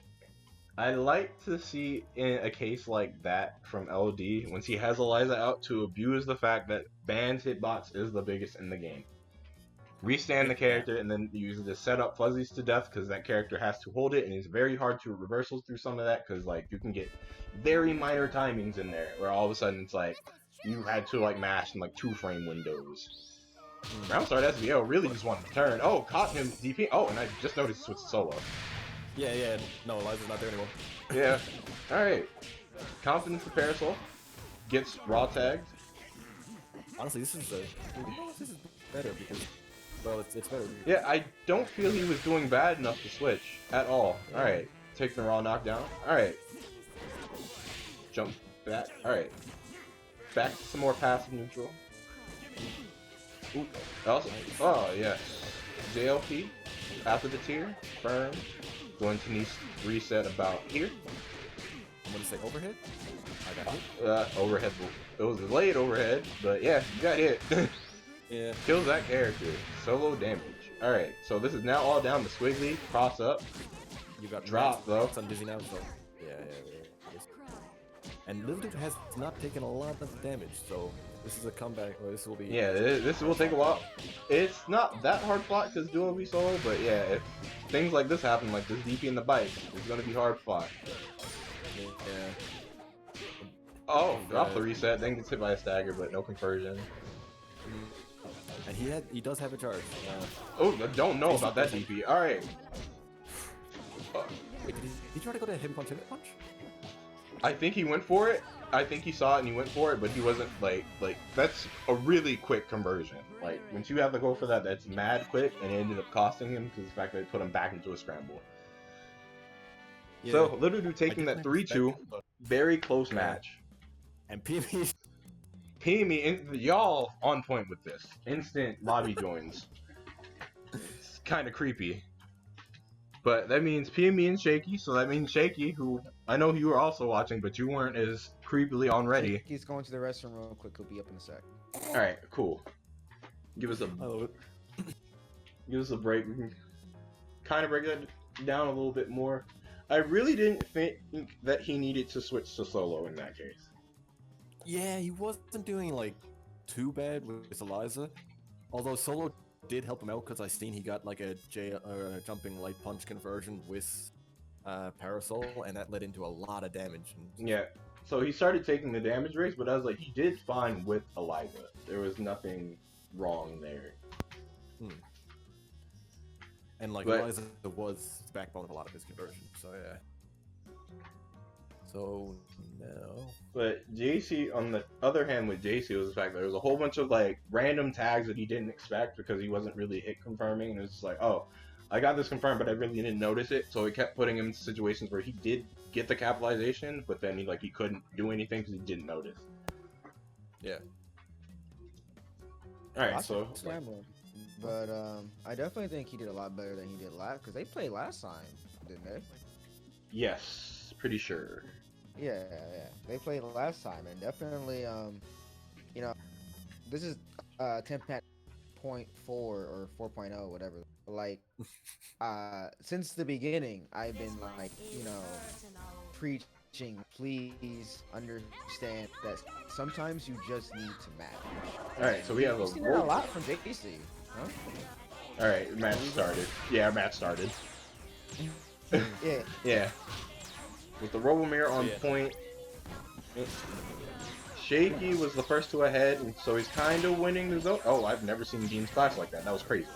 I like to see in a case like that from LD when he has Eliza out to abuse the fact that banned hitbox is the biggest in the game. Restand the character and then use it to set up fuzzies to death because that character has to hold it, and it's very hard to reversal through some of that because like you can get very minor timings in there where all of a sudden it's like you had to like mash in like 2-frame windows. I'm sorry, that SVO really just wanted to turn. Oh, caught him DP. Oh, and I just noticed he switched solo. Yeah. No, Eliza's not there anymore. Yeah. Alright. Confidence to Parasol. Gets raw tagged. Honestly, this is better because, well, it's better. Yeah, I don't feel he was doing bad enough to switch at all. Alright. Take the raw knockdown. Alright. Jump back. Alright. Back to some more passive neutral. Ooh. Also, oh, yes. JLP. After the tier. Firm. Going to need reset about here. I'm gonna say overhead. I got hit. Overhead. It was a delayed overhead, but yeah, you got hit. Yeah. Kills that character. Solo damage. Alright, so this is now all down to Squiggly. Cross up. You got Drop, though. It's on dizzy now, so yeah. Yes. And Little Dude has not taken a lot of damage, so this is a comeback. Or this will be. Yeah, this will take a while. It's not that hard fought because duo be solo, but yeah, if things like this happen, like this DP in the bike, it's gonna be hard fought. Yeah. Oh, drop the reset, then gets hit by a stagger, but no conversion. And he does have a charge. Oh, I don't know about that DP. Alright. Wait, did he try to go to hit punch? I think he went for it. I think he saw it and he went for it, but he wasn't like that's a really quick conversion. Like once you have to go for that, that's mad quick, and it ended up costing him because the fact that it put him back into a scramble. Yeah. So Little Dude taking that 3-2, very close match. And PME, y'all on point with this. Instant lobby joins. It's kind of creepy. But that means PME and Shaky, so that means Shaky, who I know you were also watching, but you weren't as creepily on ready. He's going to the restroom real quick. He'll be up in a sec. Alright, cool. Give us a break. We can kind of break that down a little bit more. I really didn't think that he needed to switch to solo in that case. Yeah, he wasn't doing like too bad with Eliza. Although solo did help him out because I seen he got like a jumping light punch conversion with Parasol, and that led into a lot of damage. Yeah, so he started taking the damage race, but I was like, he did fine with Eliza. There was nothing wrong there. And like Eliza was the backbone of a lot of his conversion, so yeah. So no. But JC, on the other hand, with JC was the fact that there was a whole bunch of like random tags that he didn't expect because he wasn't really hit confirming, and it was just like, oh, I got this confirmed, but I really didn't notice it. So it kept putting him in situations where he did get the capitalization, but then he couldn't do anything because he didn't notice. Yeah. All right, so. But I definitely think he did a lot better than he did last, because they played last time, didn't they? Yes, pretty sure. Yeah, they played last time, and definitely, you know, this is Tempbats 0.4 or 4.0, whatever. Like, since the beginning, I've been like, you know, preaching, please understand that sometimes you just need to match. All right, so we have a lot from JC. Huh? All right, match started. Yeah, match started. Yeah. Yeah. With the Robomir on point, Shaky was the first to ahead, and so he's kind of winning the zone. Oh, I've never seen Dean's clash like that. That was crazy.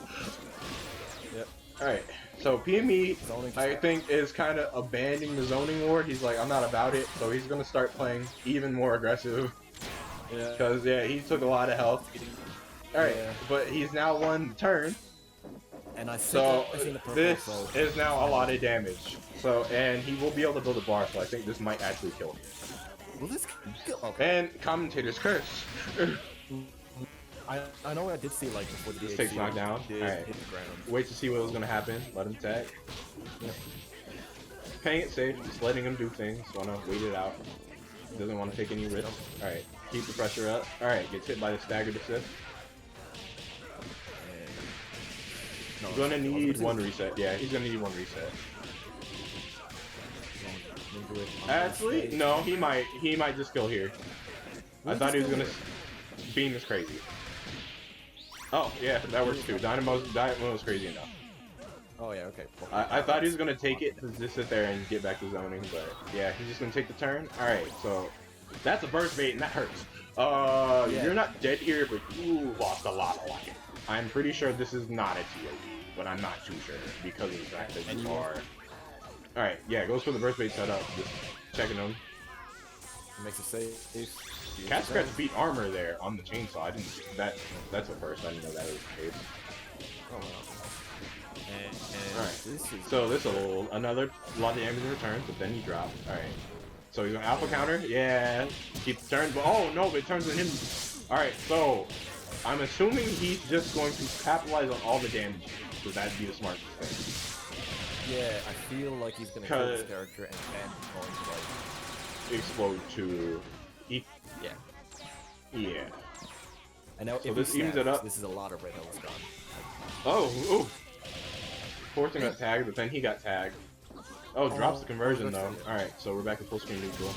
Yep. Alright, so PME, I think, is kind of abandoning the zoning war. He's like, I'm not about it, so he's going to start playing even more aggressive. Yeah. Because, yeah, he took a lot of health. Alright, but he's now won the turn. And so this is now a lot of damage. So, and he will be able to build a bar, so I think this might actually kill him. Will this kill? Okay. And commentator's curse. I know I did see like before the this takes knockdown. Alright. Wait to see what was gonna happen. Let him tag. Playing it safe, just letting him do things. Wanna wait it out. Doesn't want to take any risks. Alright, keep the pressure up. Alright, gets hit by the staggered assist. No, He's gonna need one reset. Yeah, he's gonna need one reset. Actually, no, he might just kill here. I thought he was gonna beam is crazy. Oh yeah, that works too. Dynamo's crazy enough. Oh yeah, okay. I thought he was gonna take it to just sit there and get back to zoning, but yeah, he's just gonna take the turn. Alright, so that's a burst bait and that hurts. Yeah. You're not dead here, but you lost a lot of life. I'm pretty sure this is not a TOD, but I'm not too sure because of the fact that you are. Alright, yeah, goes for the burst bait setup, just checking him. Makes a save. Cat Scratch beat armor there on the chainsaw. I didn't that's a first. I didn't know that was the case. Oh wow. Alright. So this will another lot of damage in return, but then he dropped. Alright. So he's gonna alpha counter? Yeah. Keep the turn, but oh no, but it turns on him. Alright, so I'm assuming he's just going to capitalize on all the damage, because that'd be the smartest thing. Yeah, I feel like he's gonna kill this character and then going to like explode to yeah. Yeah. And now So if this he evens snaps, it up. this is a lot of red hills gone. Oh, ooh. Fortune got tagged, but then he got tagged. Oh, drops the conversion though. Alright, so we're back to full screen neutral.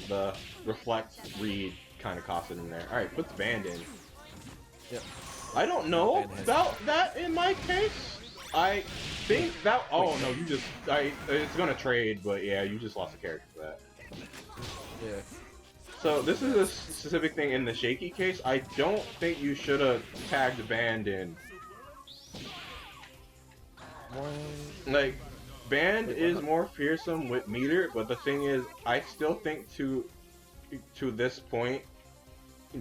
The reflect read kind of cost it in there. Alright, put the band in. Yep. I don't know about that in my case. I think that. Oh no, you just. It's gonna trade, but yeah, you just lost a character for that. Yeah. So this is a specific thing in the shaky case. I don't think you should have tagged the band in. Like, band is more fearsome with meter, but the thing is, I still think to this point,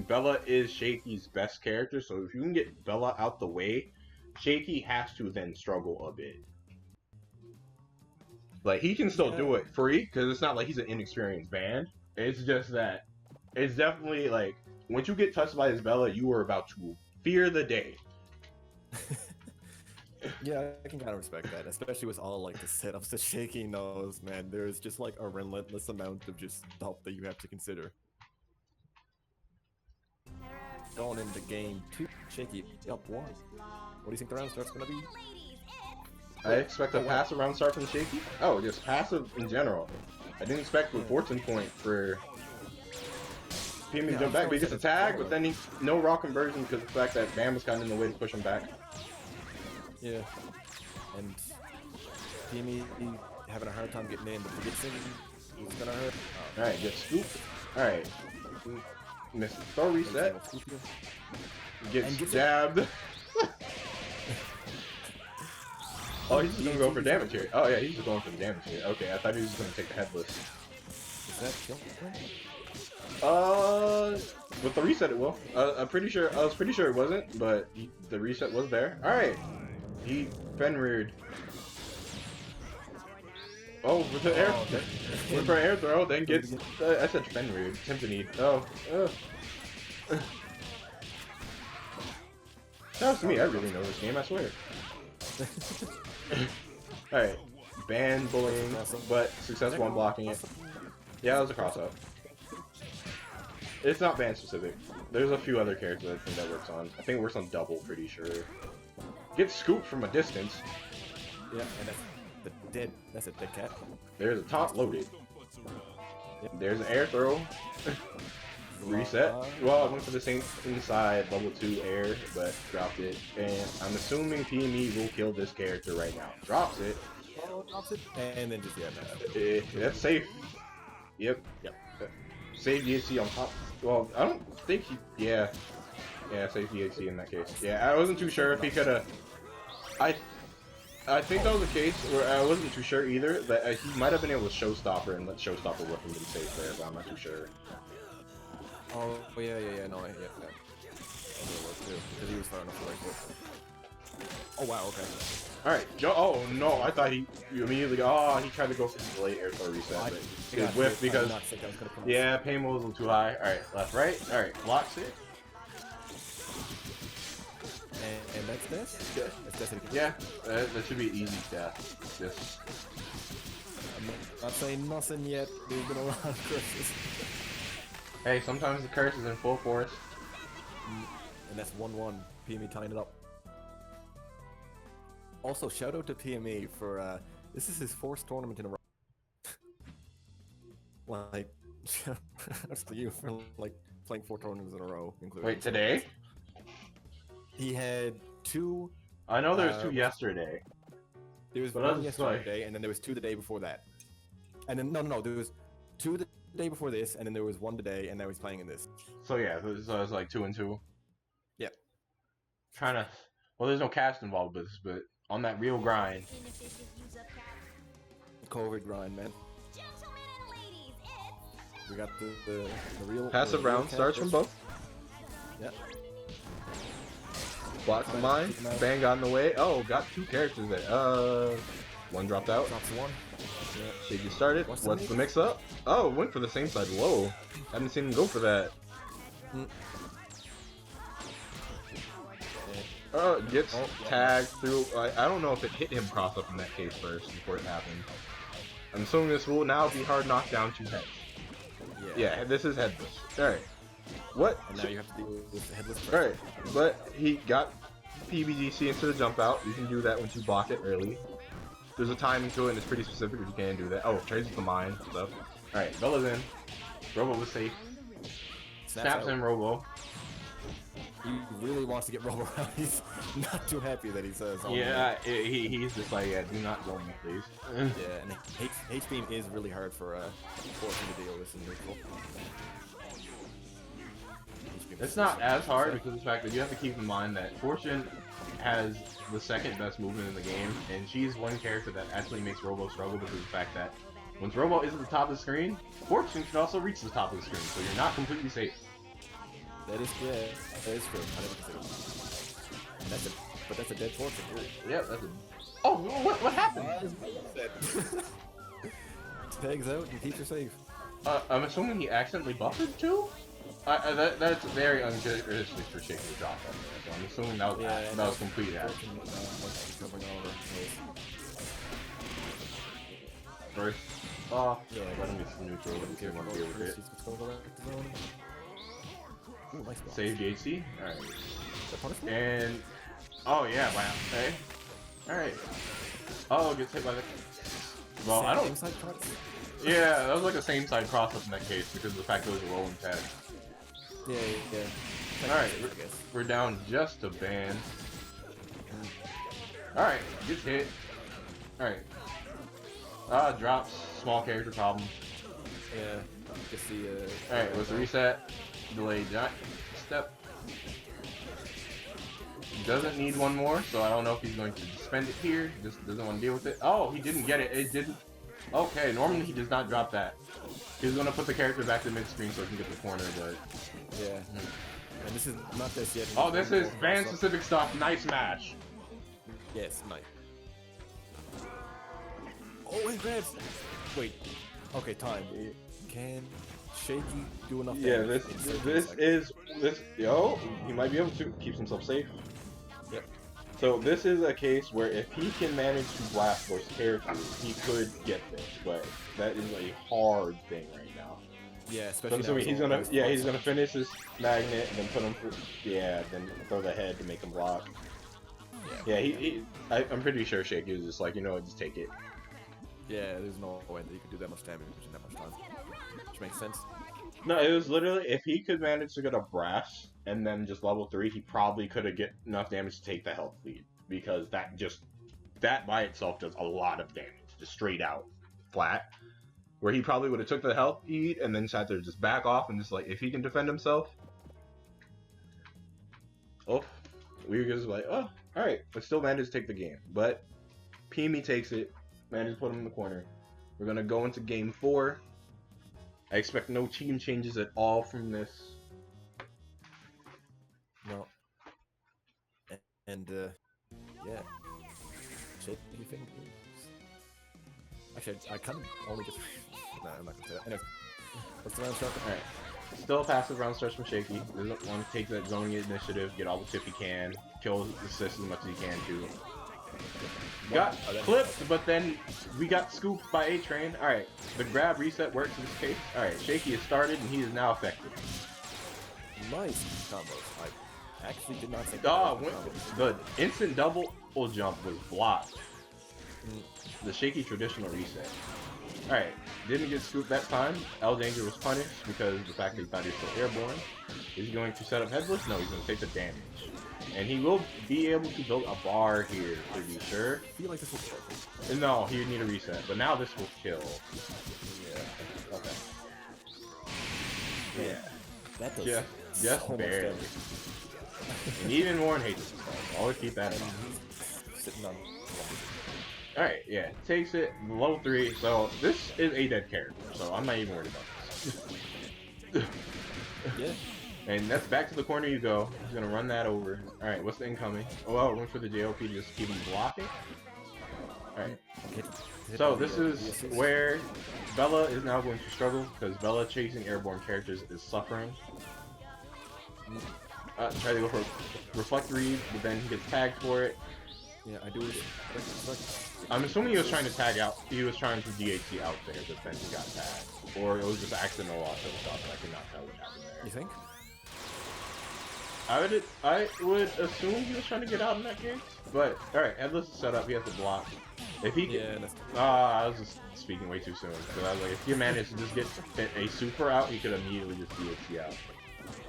Bella is Shaky's best character. So if you can get Bella out the way, Shaky has to then struggle a bit. Like, he can still do it free, because it's not like he's an inexperienced band. It's just that, it's definitely like, once you get touched by his Bella, you are about to fear the day. Yeah, I can kind of respect that, especially with all like the setups that Shaky knows, man. There's just like a relentless amount of just stuff that you have to consider. Going into game 2, Shaky up 1. What do you think the round start's gonna be? I expect a passive round start from Shaky. Oh, just passive in general. I didn't expect the fortune point for him to jump back, but he gets a tag, but then no raw conversion because of the fact that Bam was kind of in the way to push him back. Yeah. And Timmy having a hard time getting in, but if he gets in, he's gonna hurt. Alright, get scooped. Alright. Miss throw reset. Gets jabbed. Oh, he's just gonna go for damage here. Oh yeah, he's just going for the damage here. Okay, I thought he was just gonna take the headless. Is that kill? With the reset it will. I was pretty sure it wasn't, but the reset was there. Alright. He Fenrir'd. Oh, with the air, went for an air throw, then gets. I said Fenrir'd. Tempted. Oh. That was me. I really know this game. I swear. All right, ban bullying, but successful on blocking it. Yeah, that was a cross up. It's not band specific. There's a few other characters I think that works on. I think it works on double, pretty sure. Get scooped from a distance. Yeah, and that's a dead cat. There's a top loaded. There's an air throw. Reset. Well, I went for the same inside level 2 air, but dropped it. And I'm assuming PME will kill this character right now. Drops it. Drops it, and then just that's safe. Yep. Save DHC on top. Well, I don't think he. Yeah, save DHC in that case. Yeah, I wasn't too sure if he could have. I think that was the case where I wasn't too sure either. That he might have been able to Showstopper and let Showstopper work him to be safe there, but I'm not too sure. Oh yeah, no, yeah. Because he was far enough away for it. Oh wow, okay. Alright, oh no, I thought he immediately, he tried to go for the late air throw reset, but he was whiffed because, yeah, pain was a little too high. Alright, left, right, alright, blocks it. And that's this? Yeah, that should be an easy death. Just Not saying nothing yet. There's been a lot of curses. Hey, sometimes the curse is in full force. And that's 1-1. PME tying it up. Also, shout out to PME for this is his 4th tournament in a row. Like, that's to you for like playing 4 tournaments in a row, including. Wait, today? He had 2. I know there was 2 yesterday. There was But 1 that's yesterday, and then there was 2 the day before that. And then no, there was 2 the day before this, and then there was 1 today, and now he's playing in this. So yeah, so it's like 2 and 2. Yep. Trying to. Well, there's no cast involved with this, but on that real grind. Inefficient use of cap. COVID grind, man. Gentlemen and ladies, it's We got the real Passive the real round starts from both. Yep. Blocks the mine. Bang got in the way. Oh, got 2 characters there. 1 dropped out. Drops 1. Yeah. Shady started. What's What's the the mix up? Oh, went for the same side. Whoa. Haven't seen him go for that. Gets tagged through. I don't know if it hit him cross up in that case first before it happened. I'm assuming this will now be hard knockdown 2 heads. Yeah, this is headless. Alright. What? And now you have to deal with the headless. Alright, but he got PBDC into the jump out. You can do that once you block it early. There's a timing to it and it's pretty specific if you can do that. Oh, trades with the mine stuff. Alright, Bella's in. Robo was safe. Snaps in Robo. He really wants to get Robo out. He's not too happy that he says. Oh, Yeah, he's just like, yeah, do not roll me, please. Yeah, and H-beam is really hard for Fortune to deal with in neutral. It's not as hard because of the fact that you have to keep in mind that Fortune has the 2nd best movement in the game, and she's one character that actually makes Robo struggle because of the fact that once Robo is at the top of the screen, Fortune can also reach the top of the screen, so you're not completely safe. That is true. I never considered that. But that's a dead Fortune. Yeah, that's a... Oh, what happened? Tags out and keeps her safe. I'm assuming he accidentally buffered too? That's very uncharacteristic for Shaker to drop that there, so I'm assuming that was complete accident. First off, let him be neutral, let me see if I want to deal with it. Ooh, nice block. Save JC. Alright. That punishment? And oh yeah, wow. Okay. Alright. Oh, gets hit by the well, I don't Inside cuts? yeah, that was like a same side cross up in that case because of the fact that it was a rolling tag. Yeah. Alright, we're down just a band. Alright, gets hit. Alright. Drops, small character problem. Yeah. Just the Alright, let's reset. Delayed step. Doesn't need 1 more, so I don't know if he's going to spend it here. Just doesn't want to deal with it. Oh, he didn't get it. It didn't. Okay, normally he does not drop that. He's going to put the character back to mid-screen so he can get the corner, but... Yeah. And this is not this yet. Oh, this is fan-specific stuff. Nice match. Yes, nice. Oh, he grabs! Wait. Okay, time. Can Shaky do enough damage? Yo, he might be able to. Keeps himself safe. Yep. So this is a case where if he can manage to blast those characters, he could get this, but that is a hard thing right now. Yeah, especially So he's gonna finish his magnet and then put him then throw the head to make him block. Yeah, I'm pretty sure Shaky was just like, you know what, just take it. Yeah, there's no way that you could do that much damage in that much time. Which makes sense. No, it was literally, if he could manage to get a brass and then just level 3, he probably could have get enough damage to take the health lead. Because that by itself does a lot of damage, just straight out, flat. Where he probably would have took the health lead and then sat there just back off and just like, if he can defend himself. Oh, Weird is like, oh, alright, but still managed to take the game. But PME takes it, managed to put him in the corner. We're going to go into game 4. I expect no team changes at all from this. No. And yeah. Shaky fingers. Actually, I kind of only just... No, I'm not gonna say that. Anyway, what's the round start? Alright. Still a passive round starts from Shaky. Doesn't want to take that zoning initiative, get all the tip he can, kill the assist as much as he can too. Got Oh, that- clipped, but then we got scooped by A-Train. Alright, the grab reset works in this case. Alright, Shaky has started and he is now effective. Nice combos. I actually did not think The instant double jump was blocked. The Shaky traditional reset. Alright, didn't get scooped that time. L Danger was punished because the fact that he thought he was still airborne. Is he going to set up headless? No, he's going to take the damage. And he will be able to build a bar here, to be sure. I feel like this will kill. No, he would need a reset, but now this will kill. Yeah. Okay. Yeah. Yeah. That does Just so much barely. damage. And even Warren hates this stuff. Always keep that in mind. Sitting on. Alright, yeah. Takes it, level 3. So, this is a dead character, so I'm not even worried about this. Yeah. And that's back to the corner you go. He's gonna run that over. Alright, what's the incoming? Oh, well, went for the JOP to just keep him blocking. Alright. So this is where Bella is now going to struggle, because Bella chasing airborne characters is suffering. Try to go for Reflect Read, but then he gets tagged for it. Yeah, I do. I'm assuming he was trying to tag out, he was trying to DHC out there, but then he got tagged. Or it was just accidental loss of the shot, I cannot tell what happened there. You think? I would assume he was trying to get out in that case, but alright, headless is set up, he has to block. If he Yeah. I was just speaking way too soon, because I was like, if he managed to just get a super out, he could immediately just DHC out.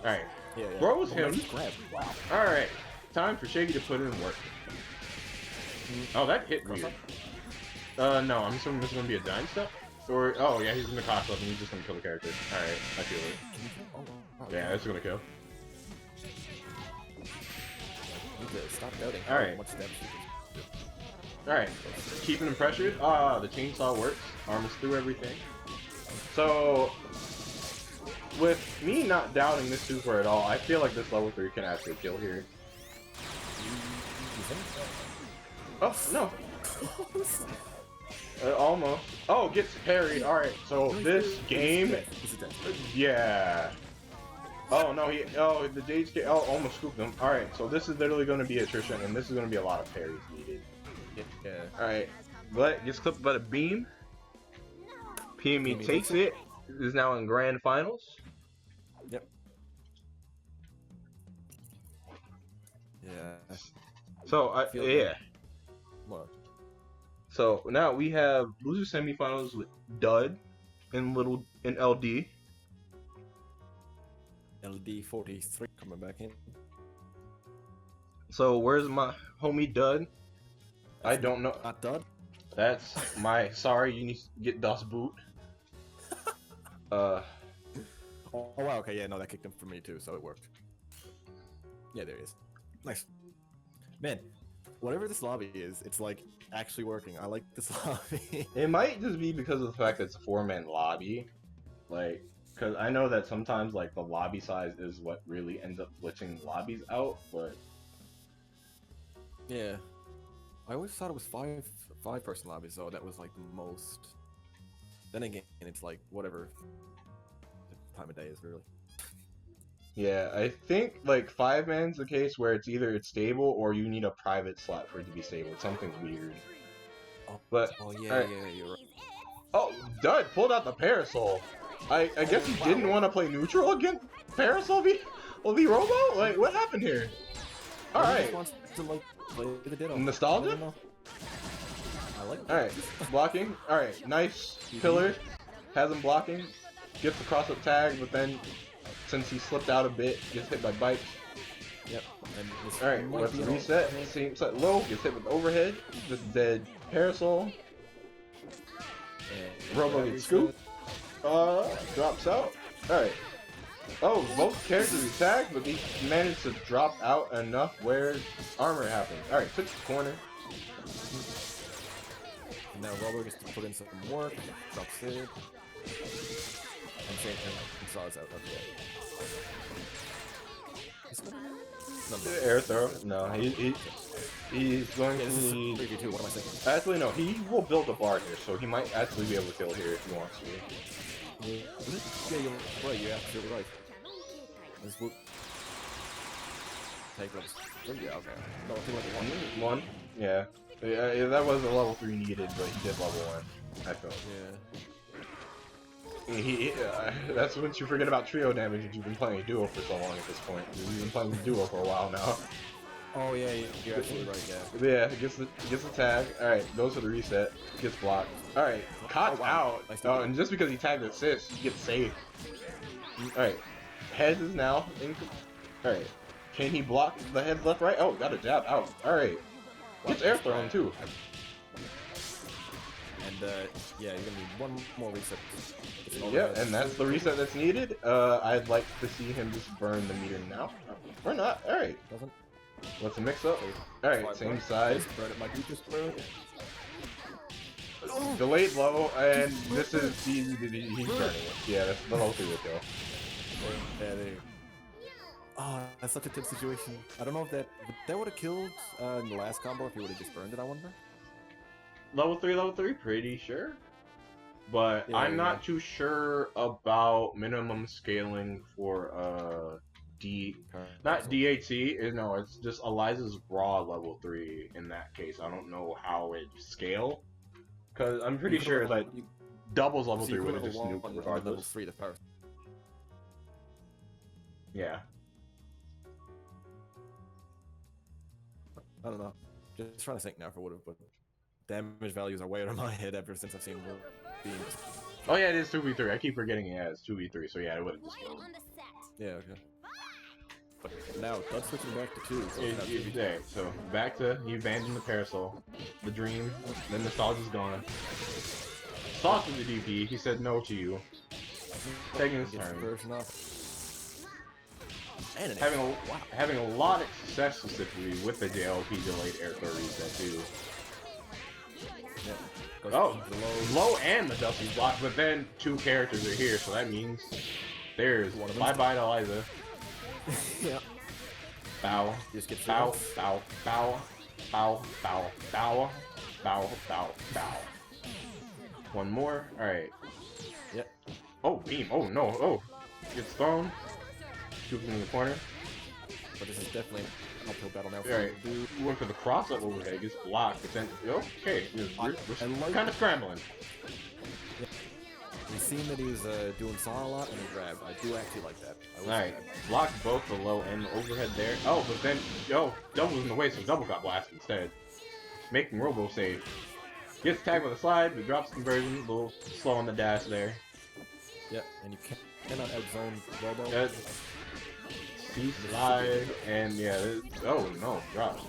Alright, Yeah. throws him. Grab. Wow. Alright, time for Shaky to put in work. Oh, that hit weird. No, I'm assuming this is going to be a dime step? Or, oh yeah, he's in the cost up and he's just going to kill the character. Alright, I feel it. Oh, wow. Yeah, this is going to kill. Need to stop doubting All right. how much damage you can. Alright, keeping him pressured. The chainsaw works. Armors through everything. So, with me not doubting this super at all, I feel like this level 3 can actually kill here. You think? Oh, no. Almost. Oh, gets parried. Alright, so this game... Is it dead? Yeah. Oh, no, the Jade's... Oh, almost scooped him. Alright, so this is literally going to be attrition, and this is going to be a lot of parries needed. Yeah. Alright, but gets clipped by the beam. PME takes it. Is now in grand finals. Yep. Yeah. So, Feel yeah. good. What? So now we have loser semifinals with Dud and LD. LD43 coming back in. So where's my homie Dud? I don't know. Not done. That's my sorry. You need to get Das Boot. Oh wow. Okay. Yeah. No, that kicked him for me too, so it worked. Yeah. There he is. Nice. Man, whatever this lobby is, it's like actually working. I like this lobby. It might just be because of the fact that it's a 4-man lobby, like, because I know that sometimes like the lobby size is what really ends up glitching lobbies out, but Yeah. I always thought it was five person lobbies, so that was like the most. Then again, it's like whatever the time of day is really. yeah, I think like 5-man's the case where it's either it's stable or you need a private slot for it to be stable. Something's weird. Oh, But oh yeah, alright. yeah, you're right. Oh, Dud pulled out the parasol. I guess he didn't want to play neutral against Parasol v Robo? Like, what happened here? He Alright. just wants to like play the ditto. Nostalgia? I don't know. I like it. Alright, blocking. Alright, nice pillar. Has him blocking. Gets the cross up tag, but then since he slipped out a bit, gets hit by bikes. Yep. And this Alright, might let's be an reset. Same set low, gets hit with overhead. Just dead Parasol. and Robo reset. gets scooped. Drops out. Alright. Oh, both characters attacked, but he managed to drop out enough where armor happened. Alright, took the corner. And now Robo gets to put in some work, drops it. And same thing, saws out. Okay. Is that no, Air throw. No, he's going yeah, to this is need... 3v2, what am I saying? Actually, no, he will build a bar here, so he might actually be able to kill here if he wants to. Yeah, you're right, you're absolutely right. This will take us. Yeah, okay. No, I feel like one. One? Yeah. Yeah, that was a level 3 needed, but he did level 1. I felt. Yeah. That's what you forget about trio damage that you've been playing duo for so long at this point. You've been playing duo for a while now. Oh yeah, you're absolutely right. Yeah. Yeah, gets the tag. All right, goes for the reset. Gets blocked. All right, caught out. Nice Oh, and just because he tagged assist, he gets saved. All right, heads is now in. All right, can he block the heads left right? Oh, got a jab out. All right, gets air thrown too. And yeah, you're gonna need one more reset. Yeah, and that's the reset that's needed. I'd like to see him just burn the meter now. Or not. All right. Doesn't. What's the mix up? All right, same side. Delayed low, and this is he's burning it. Yeah, that's the whole thing with kill. Yeah, there. Oh, that's such a tense situation. I don't know if that would have killed in the last combo if he would have just burned it. I wonder. Level 3, pretty sure. But Yeah, I'm not too sure about minimum scaling for not DHC. No, it's just Eliza's raw level 3 in that case. I don't know how it scale. Cause I'm pretty sure that doubles level 3 would have just nuked regardless. Level 3 the first. Yeah. I don't know. Just trying to think now for would have, but damage values are way out of my head ever since I've seen beams. Oh yeah, it is 2v3. I keep forgetting it has 2v3. So yeah, it would have just. Light on the set. Yeah, okay. But now, that's switching back to 2. So, Yeah, so back to you abandoned the parasol, the dream, then the Sauce is gone. Sauce with the DP, he said no to you. Taking his turn. Version off. And Having a lot of success specifically with the JLP delayed air throw reset too. Yeah. Oh, low and the Dusty block, but then 2 characters are here, so that means there's bye-bye to Eliza. Yeah. Bow. Just get Bow, bow, bow, bow, bow, bow, bow, bow, bow. One more. Alright. Yep. Oh, beam. Oh, no. Oh. Gets thrown. Shoots in the corner. But this is definitely an uphill battle now. Alright. Went for the cross-up overhead. Gets blocked. But then, okay. We're kind of scrambling. Yeah. We've seen that he was doing saw a lot and he grabbed. I do actually like that. Alright, blocked both the low and the overhead there. Oh, but then, double was in the way, so double got blasted instead. Making Robo save. Gets tagged with a slide, but drops conversion. A little slow on the dash there. Yep, and you cannot outzone Robo. C slide, and yeah, oh no, drops.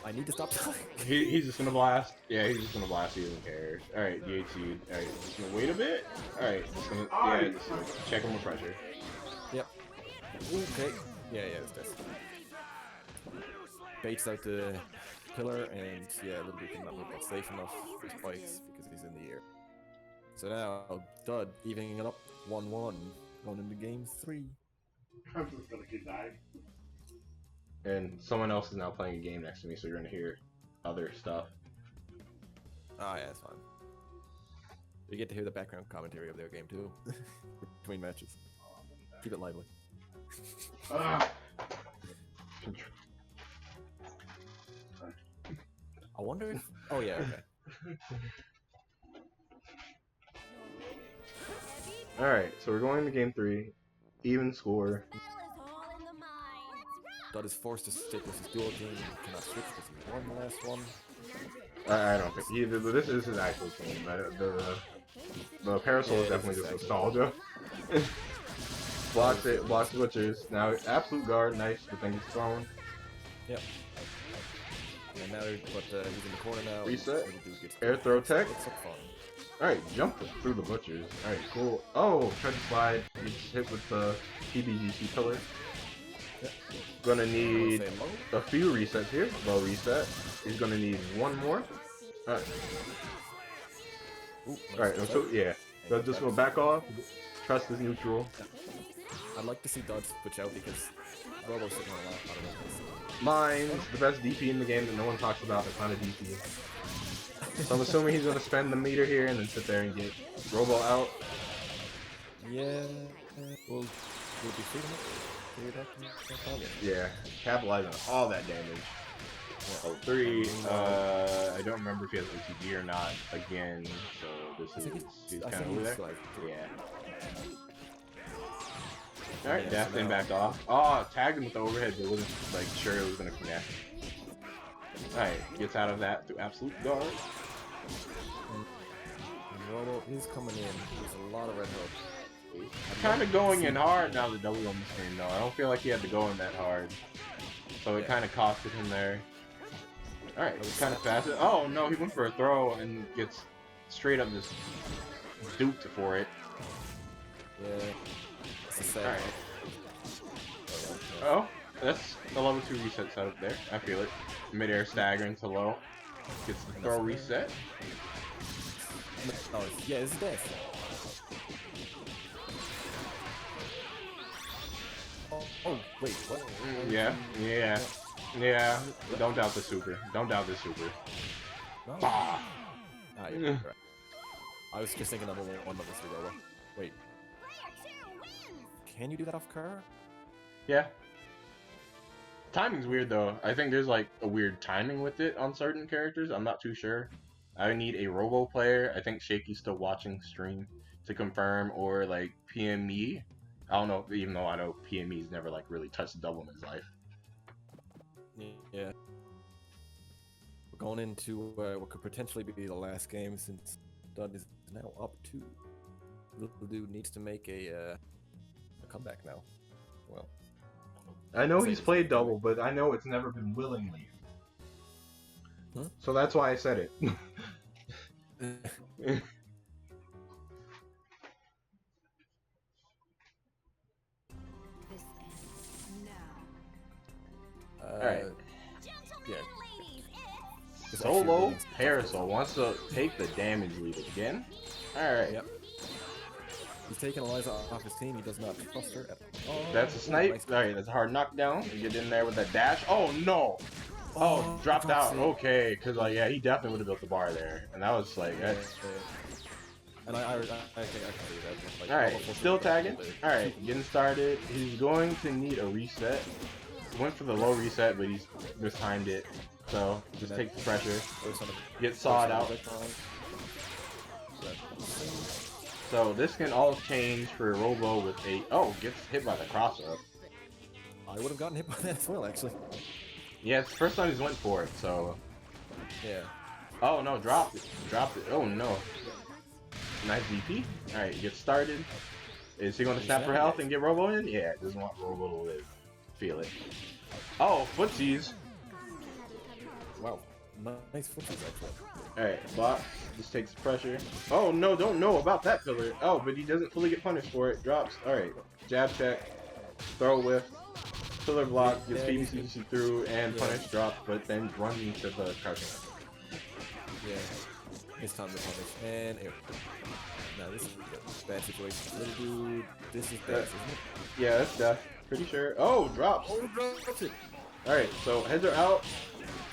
I need to stop talking. He's just gonna blast. Yeah, he's just gonna blast. He doesn't care. Alright, DHC. Alright, just gonna wait a bit. Alright, just gonna check him with pressure. Yep. Okay. Yeah, it's this. Baits out the pillar, and yeah, little bit cannot move that station off his spikes because he's in the air. So now, Dud evening it up 1-1, going into game 3. I'm just gonna keep dying. And someone else is now playing a game next to me, so you're gonna hear other stuff. Oh yeah, it's fine. You get to hear the background commentary of their game too, between matches. Keep it lively. I wonder if... Oh yeah, okay. Alright, so we're going to game 3. Even score. Spell is all in the mind. Dud is forced to stick with his dual team. He cannot switch because he won the last one. I don't think this is his actual team. The parasol is definitely just nostalgia. Blocks it, blocks Butchers. Now absolute guard, nice, the thing is thrown. Yep. And now, but he's in the corner now. Reset. Air throw tech. It's so fun. Alright, jump through the Butchers. Alright, cool. Oh, tried to slide. Gets hit with the PBGC pillar. Yep. Gonna need a few resets here. Low reset. He's gonna need one more. Alright. Alright, so yeah. They'll just go back off. Trust is neutral. I'd like to see Dud switch out because Robo's sitting on a lot of this. Mine's the best DP in the game that no one talks about. That's not a DP. So I'm assuming he's gonna spend the meter here and then sit there and get Robo out. Yeah, we'll be shooting it. Yeah, capitalizing on all that damage. Level 3, I don't remember if he has OTG or not again, so this I think is, he's I kind think of over there. he's like, Yeah. Alright, Yeah, Daphne so now- backed off. Oh, tagged him with the overhead, but wasn't like sure it was gonna connect. Alright, gets out of that through absolute guard. and Robo is coming in. There's a lot of red hooks. Kind of going in hard now the double on the screen though. I don't feel like he had to go in that hard. So it Yeah. kind of costed him there. Alright, it's kind of fast. Oh no, he went for a throw and gets straight up just duped for it. Yeah. It's a sad. Alright. Oh, that's a level 2 reset setup there. I feel it. Mid-air staggering to low. Gets the throw reset. Oh, yeah, it's death. Oh, wait, what? Yeah. Don't doubt the super. Don't doubt the super. No. Bah! Ah, yeah, right. I was just thinking of one of this Robo. Wait, Player 2 wins. can you do that off car? Yeah. Timing's weird though. I think there's like a weird timing with it on certain characters. I'm not too sure. I need a Robo player. I think Shaky's still watching stream to confirm, or like PME. I don't know, even though I know PME's never like really touched double in his life. Yeah. We're going into what could potentially be the last game since Dud is now up 2. Little dude needs to make a comeback now. Well, I know Say he's this played again. double, but I know it's never been willingly. Huh? So that's why I said it. This ends now. Alright. Gentlemen Yeah. and ladies, it's Solo Parasol wants to take the damage lead again. Alright. Yep. He's taking Eliza off his team. He does not trust her at all. That's a snipe. Nice. Alright, that's a hard knockdown. You get in there with that dash. Oh no! Oh, dropped out. see. Okay, because like yeah, he definitely would have built the bar there, and that was like Yeah, that's. yeah. And I think I can see that. Like, Alright, almost still looking back tagging. at the- Alright, getting started. He's going to need a reset. He went for the low reset, but he's mistimed it. So just take the pressure. First on the- Get sawed out. So this can all change for Robo with a gets hit by the cross up. I would have gotten hit by that as well, actually. Yeah, it's the first time he's went for it, so Yeah. oh no, dropped it. Dropped it. Oh no. Nice DP. Alright, get started. Is he gonna snap for health and get Robo in? Yeah, doesn't want Robo to live. Feel it. Oh, footsies. Wow. Nice footsies, actually. Alright, block. Just takes the pressure. Oh no, don't know about that pillar. Oh, but he doesn't fully get punished for it. Drops. Alright. Jab check. Throw whiff. Pillar block. Gets Yeah, PVC through and yeah. punish drop, but then runs into the crushing. Yeah. It's time to punish. And here. Now this is a bad situation. Little dude, this is death, isn't it? Yeah, that's death. Pretty sure. Oh, drops. Oh, drops it! Alright, so heads are out.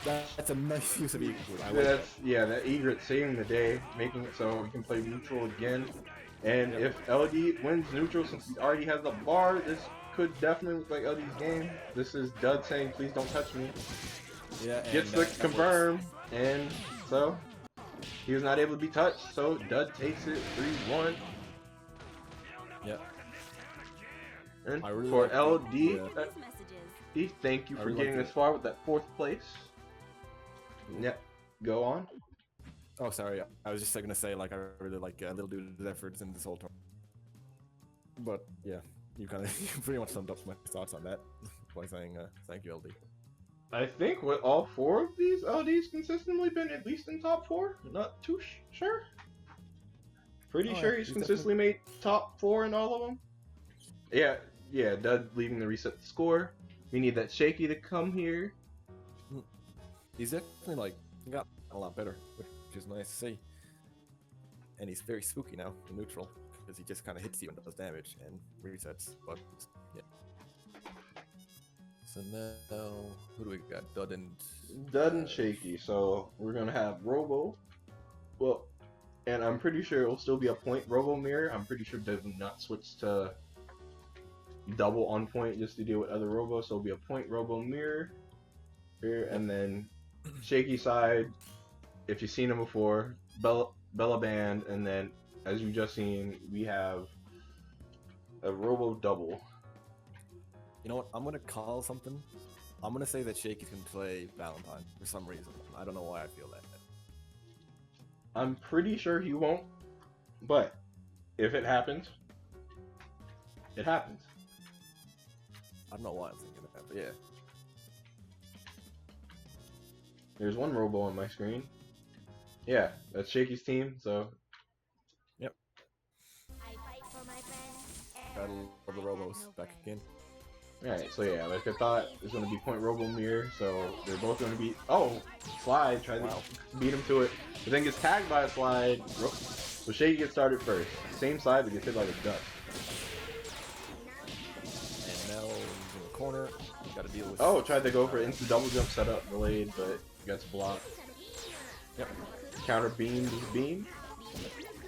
That's a nice use of equal. I like That's that egret saving the day, making it so we can play neutral again. And Yep. if LD wins neutral, since he already has the bar, this could definitely look like LD's game. This is Dud saying, "Please don't touch me." that. Yeah, and Gets the that confirm, and so he was not able to be touched. So Dud takes it 3-1. works. Yep. And I really for like the- LD, yeah. these messages. thank you I for really getting like this far with that 4th place. Yep, go on. Oh, sorry. I was just gonna say, like, I really like Little Dude's efforts in this whole tournament. But yeah, you kind of you pretty much summed up my thoughts on that by saying thank you, LD. I think with all 4 of these, LD's consistently been at least in top 4. Not too sure. Pretty Oh, sure yeah, he's he's consistently made top 4 in all of them. Yeah, Dud leaving to reset the score. We need that Shaky to come here. He's definitely like got a lot better, which is nice to see. And he's very spooky now in neutral because he just kind of hits you and does damage and resets. But yeah. So now, who do we got? Dud and Shaky. So we're gonna have Robo. Well, and I'm pretty sure it'll still be a point Robo mirror. I'm pretty sure Dud will not switch to double on point just to deal with other Robo. So it'll be a point Robo mirror here, and then Shaky side, if you've seen him before, Bella Band, and then as you just seen, we have a Robo double. You know what? I'm gonna call something. I'm gonna say that Shaky's gonna play Valentine for some reason. I don't know why I feel that. I'm pretty sure he won't, but if it happens, it happens. I don't know why I'm thinking that, but yeah. There's one Robo on my screen. Yeah, that's Shaky's team, so Yep. I fight for my friends. Battle of the Robos back again. alright, so yeah, like I thought, it's gonna be point Robo Mirror, so they're both gonna be. Oh! Slide, tried Wow. to beat him to it, but then gets tagged by a Slide. So Shaky gets started first. Same side, but gets hit by the dust. And now he's in the corner. Gotta deal with. Oh, tried to go for instant double jump setup, delayed, but gets blocked. Yep. Counter beam, beam.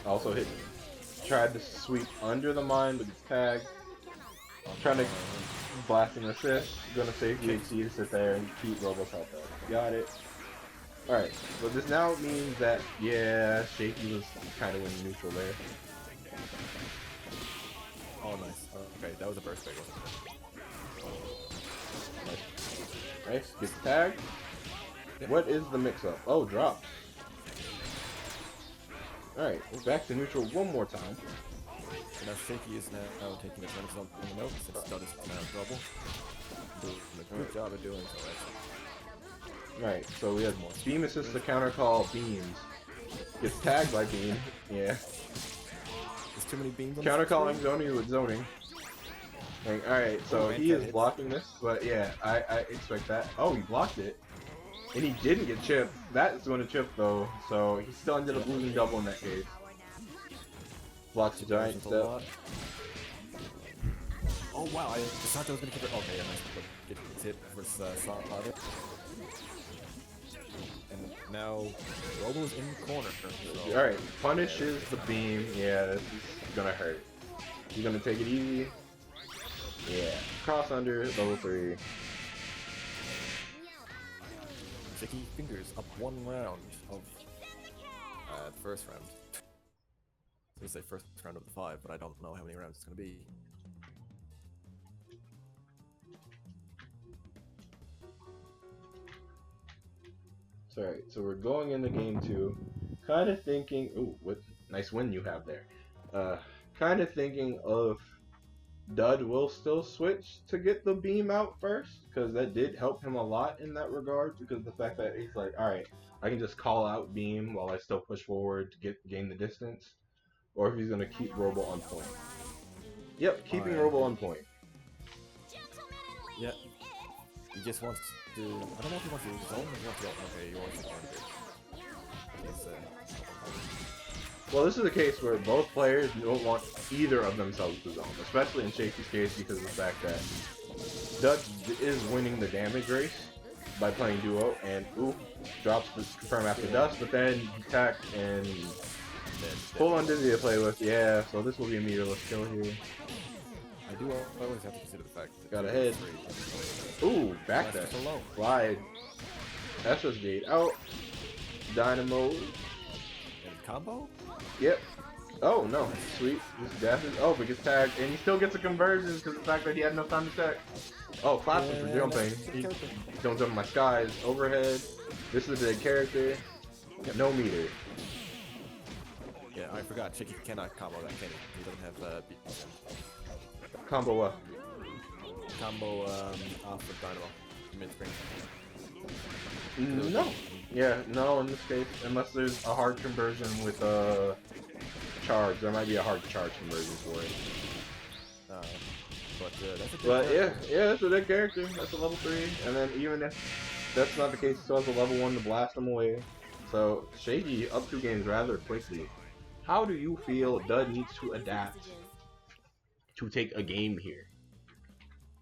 Also hit. Tried to sweep under the mine, but gets tagged. Trying to blast and assist. Gonna save VHC to sit there and keep Robo's health up. Got it. Alright, but this now means that, yeah, Shaky was kind of winning neutral there. Oh, nice. Okay, that was a burst break, wasn't it? Nice. Gets tagged. Yep. What is the mix-up? Oh, drops. Alright, we're back to neutral one more time. Now Shaky is now taking advantage on the note since Dud is now in trouble. Doing a good job of doing so, actually. Right, so we have Beam assist to counter call Beams. Gets tagged by Beam. Yeah. There's too many beams on Counter the calling screen. zoning with zoning. Like, alright, so he is blocking this, but yeah, I expect that. Oh, he blocked it. And he didn't get chipped. That's going to chip though, so he still ended up losing double in that case. Blocks the giant A step. lot. Oh wow, I just thought that was gonna keep it. Okay, yeah, nice. Get hit versus Slide. And now Robo's in the corner. So. Alright, punishes the beam. Yeah, this is gonna hurt. He's gonna take it easy. Yeah. Cross under, level 3. Shaky fingers up one round of the first round. I was gonna say first round of the 5, but I don't know how many rounds it's gonna be. Alright, so we're going into game 2. Kind of thinking, ooh, what nice win you have there. Kind of thinking of Dud will still switch to get the beam out first, because that did help him a lot in that regard, because the fact that he's like, alright, I can just call out beam while I still push forward to gain the distance, or if he's going to keep Robo on point. Yep, keeping Robo on point. Yeah, he just wants to. I don't know if he wants to zone or he wants to go. Okay, he wants to go. Well, this is a case where both players don't want either of themselves to zone, especially in Shaky's case because of the fact that Dud is winning the damage race by playing duo, and ooh, drops the confirm after dust, but then attack and full on Dizzy to play with. Yeah, so this will be a meterless kill here. I do always have to consider the fact that Got a head. Ooh, back there. Slide. That's just gate out. Dynamo. And combo? Yep. Oh no, sweet. Just dashes. Oh, but gets tagged, and he still gets a conversion because of the fact that he had enough time to tag. Oh, claps him for jumping. He don't jump in my skies. Overhead. This is a dead character. No meter. Yeah, I forgot. Shaky cannot combo that, can he? He doesn't have beat. Combo what? Combo off of Dynamo. Mid screen. No. Yeah, no in this case. Unless there's a hard conversion with charge. There might be a hard charge conversion for it. That's a good But yeah, character. yeah, that's a dead character. That's a level 3. And then even if that's not the case, he still has a level 1 to blast him away. So Shaky up 2 games rather quickly. How do you feel Dud needs to adapt to take a game here?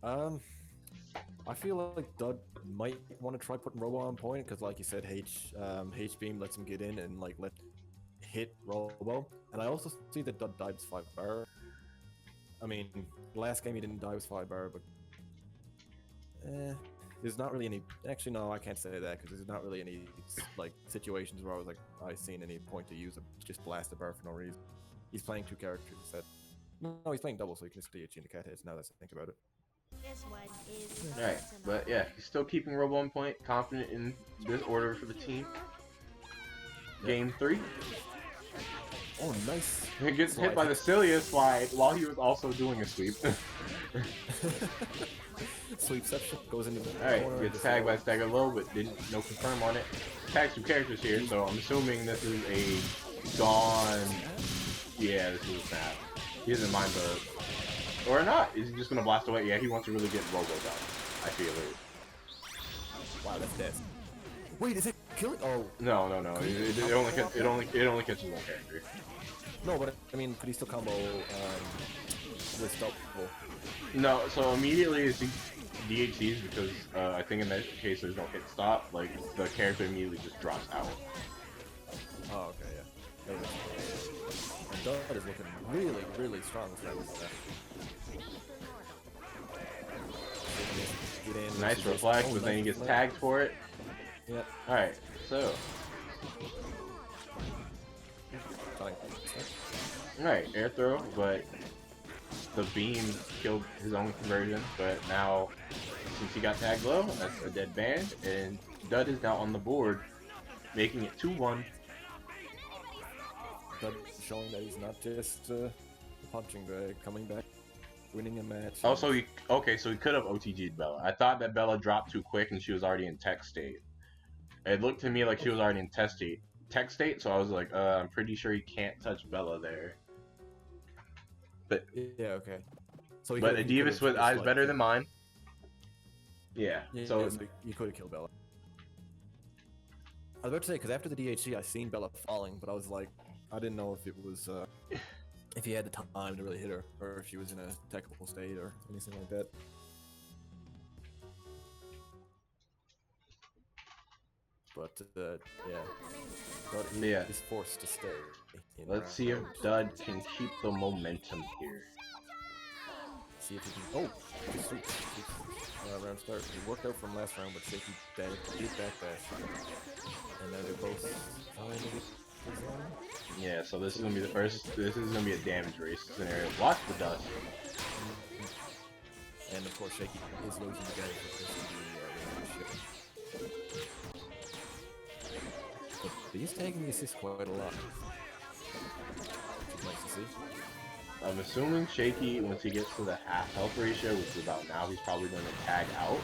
I feel like Dud might want to try putting Robo on point because, like you said, H beam lets him get in and like let hit Robo. And I also see that Dud dives 5 bar. I mean, last game he didn't dive 5 bar, but there's not really any. Actually, no, I can't say that because there's not really any like situations where I was like, I seen any point to use a just blast the bar for no reason. He's playing two characters instead. No, he's playing double, so he can just DH into cat heads. Now that I think about it. This one is Alright, but yeah, he's still keeping Robo on point, confident in this order for the team. Game 3. Oh, nice. He gets hit Slide. by the Cilia slide while he was also doing a sweep. Sweepception goes into the Alright, corner. gets tagged by Stagger Low, but didn't no confirm on it. Tags two characters here, so I'm assuming this is a gone. Yeah, this is a snap. He doesn't mind the. Or not. Is he just gonna blast away? Yeah, he wants to really get Robo done. I feel it. Wow, that's death. Wait, is it killing? Oh, No. It only catches one character. no, but I mean, could he still combo with double? No, so immediately as he DHCs, because I think in that case there's no hit stop, like the character immediately just drops out. Oh, okay, yeah. And Dud is looking really, really strong with that. Get in, Nice reflect, but then he gets tagged for it. Yep. Alright, so. Alright, air throw, but the beam killed his own conversion, but now, since he got tagged low, that's a dead band, and Dud is now on the board, making it 2-1. Dud showing that he's not just a punching bag, coming back, winning a match. Oh, so he could have OTG'd Bella. I thought that Bella dropped too quick and she was already in tech state. It looked to me like she was already in tech state, so I was like, I'm pretty sure he can't touch Bella there. But yeah, okay. So but Adeveis with eyes better than mine. Yeah, so you could have killed Bella. I was about to say, because after the DHC, I seen Bella falling, but I was like, I didn't know if it was, if he had the time to really hit her, or if she was in a technical state, or anything like that. But, yeah. But he is forced to stay. Let's see if Dud can keep the momentum here. See if he can. Oh! Sweet. Round start. He worked out from last round, but Shaky did backdash. And now they're both. Yeah, so this is gonna be the first. This is gonna be a damage race scenario. Watch the dust. And of course, Shaky is losing the guy for this ship. But he's taking the assist quite a lot. Which is nice to see. I'm assuming Shaky, once he gets to the half health ratio, which is about now, he's probably going to tag out.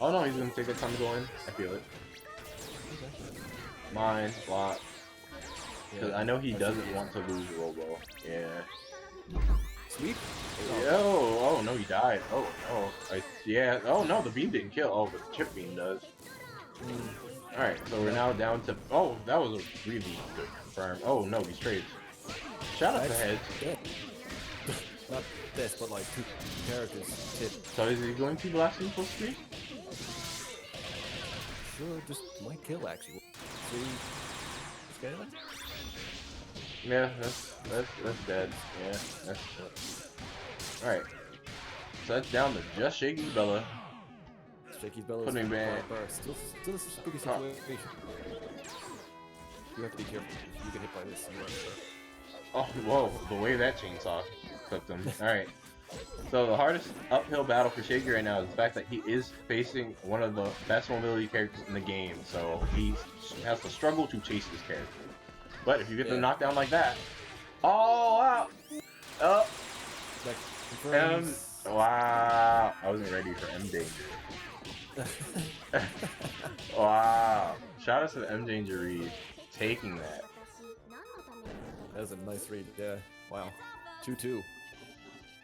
Oh no, he's going to take the time to go in. I feel it. Mine, block. Because I know he doesn't want to lose Robo. Yeah. Sweep? Oh no, he died. Oh no. Yeah. Oh no, the beam didn't kill. Oh, but the chip beam does. Alright, so we're now down to... Oh, that was a really good confirm. Oh no, he's trades. Shout out to Heads. Yeah. Not this, but like two characters hit. So is he going to blast him full speed? Sure, just might kill actually. See, scaling? Yeah, that's dead. Yeah, that's alright. So that's down to just Shaky Bella. Shaky's Bella Putting ban. Still a spooky situation. You have to be careful. You get hit by this. Oh, whoa, the way that chainsaw clipped him. Alright. So the hardest uphill battle for Shaky right now is the fact that he is facing one of the best mobility characters in the game, so he has to struggle to chase this character. But if you get the knockdown like that, oh wow! Oh, wow! I wasn't ready for M Danger. Wow! Shout out to the M Danger read, taking that. That was a nice read. Yeah. Wow. 2-2.